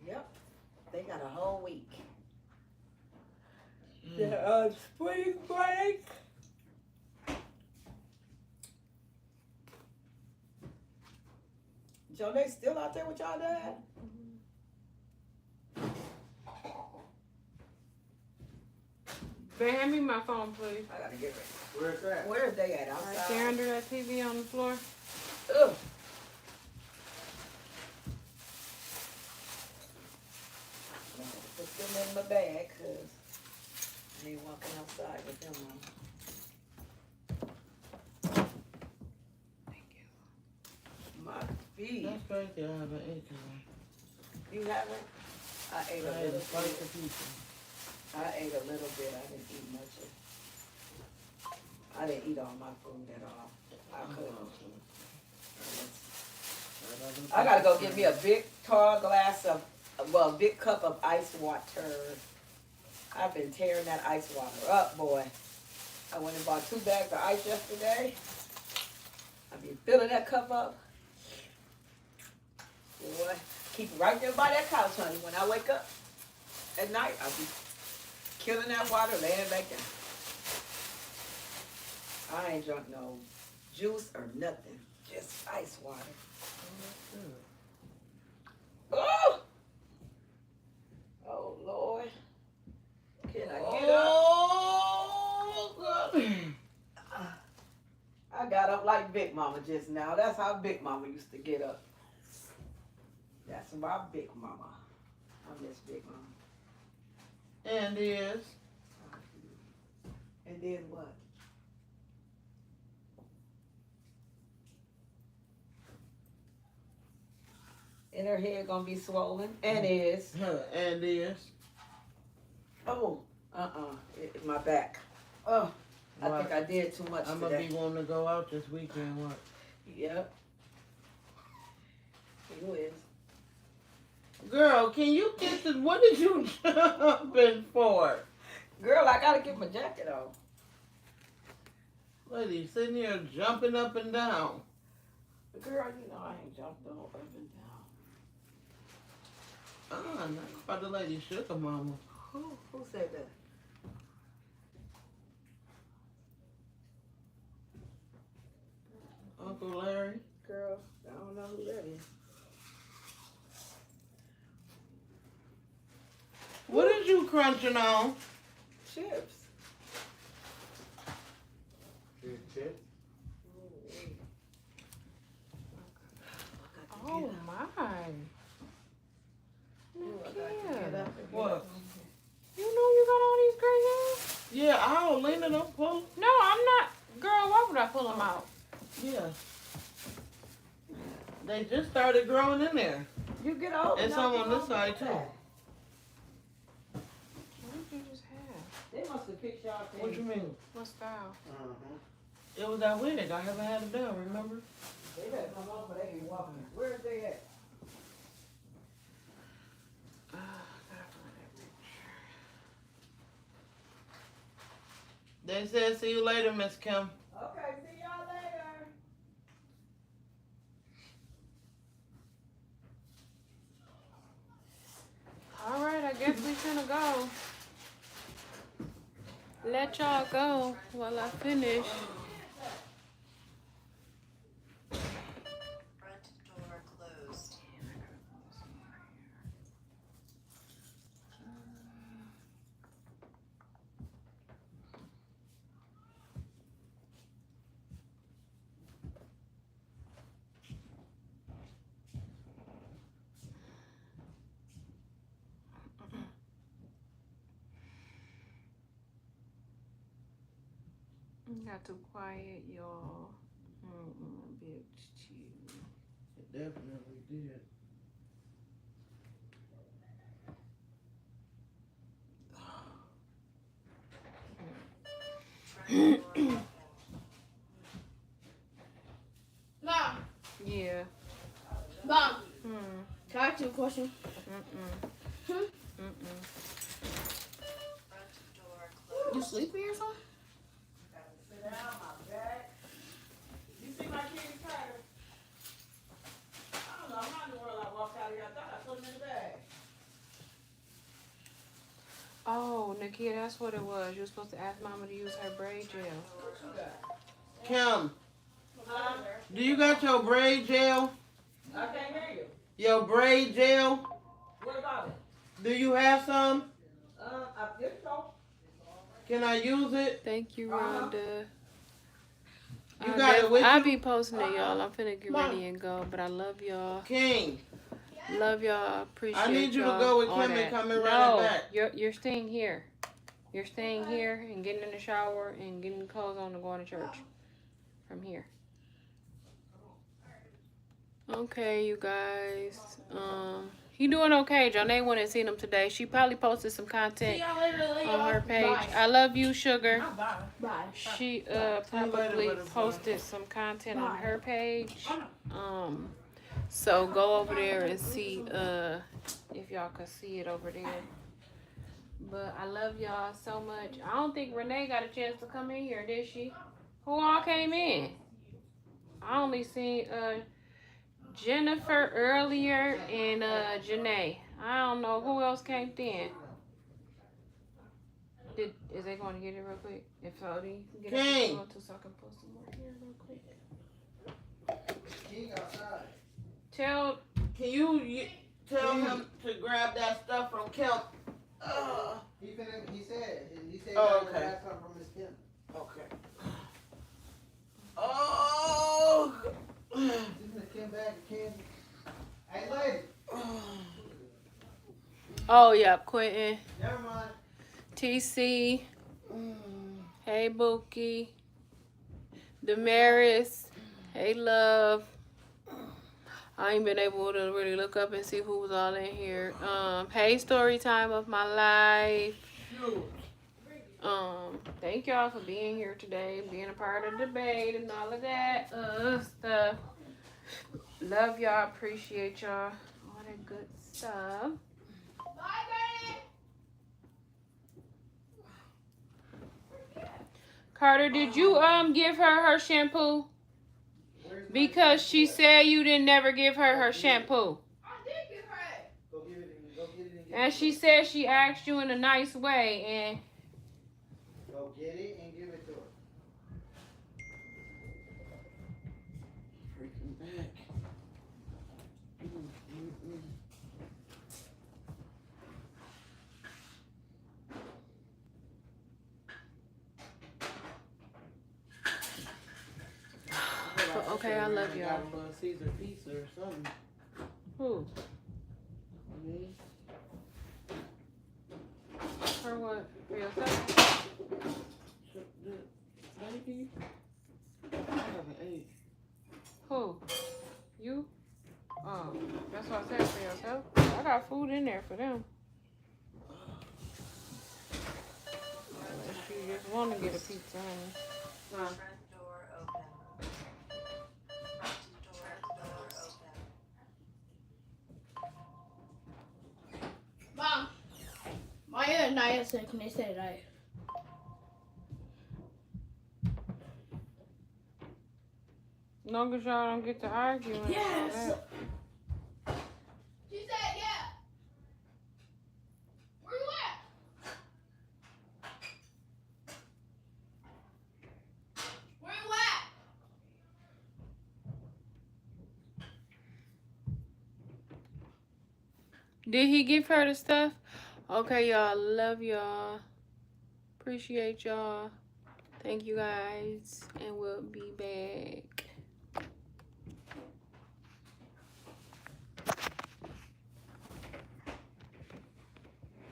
Yep, they got a whole week. The spring break. Joe, they still out there with y'all dad? Babe, hand me my phone, please. I gotta get ready. Where's that? Where's they at? Right Outside? there under that TV on the floor. Ugh. Put them in my bag, cause I ain't walking outside with them on. Thank you. My feet. That's crazy. I haven't eaten one. You haven't? I ate a I had little a slice bit. of pizza. I ate a little bit. I didn't eat much. I didn't eat all my food at all. I couldn't. I gotta go get me a big tall glass of, well, big cup of ice water. I've been tearing that ice water up, boy. I went and bought 2 bags of ice yesterday. I've been filling that cup up. Boy, keep it right there by that couch, honey. When I wake up at night, I'll be killing that water, laying back down. I ain't drunk no juice or nothing. Just ice water. Oh! Oh, Lord. I got up like Big Mama just now. That's how Big Mama used to get up. That's my Big Mama. I miss Big Mama. And is. And then what? And her head gonna be swollen. And is. And is. Oh, my back. Oh, I Right. think I did too much I'm today. gonna be wanting to go out this weekend. What? Yep. Who is? Girl, can you get the? What did you jumping for? Girl, I gotta get my jacket on. Lady, sitting here jumping up and down. Girl, you know I ain't jumped up and down. Not quite the lady sugar mama. Who said that? Uncle Larry. Girl, I don't know who that is. What is you crunching on? Chips. Chips? Oh my. Nakia. What? You know you got all these gray hairs? Yeah, I'll lean it up, pull. No, I'm not. Girl, why would I pull them out? Yeah. They just started growing in there. You get old. And some on this side too. What did you just have? They must have picked y'all things. What you mean? What style? It was that wig. I haven't had it done, remember? They better come over, they ain't walking. Where's they at? They said see you later, Miss Kim. Okay, see y'all later. All right, I guess we finna go. Let y'all go while I finish. Front door closed. Got too quiet, y'all. Bitch, chill. It definitely did. Mom. Yeah. Mom. Can I ask you a question? You sleepy or something? Sit down, my back. You see my kitty Carter? I don't know how in the world I walked out of here. I thought I put him in the bag. Oh, Nakia, that's what it was. You were supposed to ask Mama to use her braid gel. What you got? Kim, do you got your braid gel? I can't hear you. Your braid gel? What about it? Do you have some? I think so. Can I use it? Thank you, Rhonda. You got it with I'll you? be posting it, y'all. I'm finna get ready and go, but I love y'all. King. Love y'all. Appreciate y'all. I need you to go with all Kim and that. come and run it back. You're staying here. You're staying here and getting in the shower and getting clothes on and going to church from here. Okay, you guys. He doing okay. Janae went and seen him today. She probably posted some content on her page. Bye. I love you, sugar. Bye. She probably posted some content on her page. So go over there and see if y'all can see it over there. But I love y'all so much. I don't think Renee got a chance to come in here, did she? Who all came in? I only seen Jennifer earlier and Janae. I don't know who else came in. Is they going to get it real quick? If so, then you can get it if you want to, so I can post some more here real quick. King outside. Can you tell him to grab that stuff from Kim? He said Oh, okay. grab something from his Kim. Okay. Oh, yeah, Quentin. Never mind. TC. Hey, Bookie. Damaris. Hey, Love. I ain't been able to really look up and see who was all in here. Hey, story time of my life. Thank y'all for being here today, being a part of the debate and all of that stuff. Love y'all, appreciate y'all, all that good stuff. Carter, did you give her shampoo? Because she said you didn't never give her shampoo. I did give her it. Go get it. And she said she asked you in a nice way, and Go get it and give it to her. Freaking back. okay, I love y'all. Got a little Caesar pizza or something. Who? Me? For what? For yourself? Maybe. I haven't ate. Who? You? That's what I said, for yourself. I got food in there for them. If you just want to get a pizza, honey. Front door open. Front door open. Mom, Maya and Naya said, can they say that? As long as y'all don't get to arguing. Yes! She said, yeah. Where you at? Where you at? Did he give her the stuff? Okay, y'all. Love y'all. Appreciate y'all. Thank you guys. And we'll be back.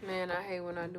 Man, I hate when I do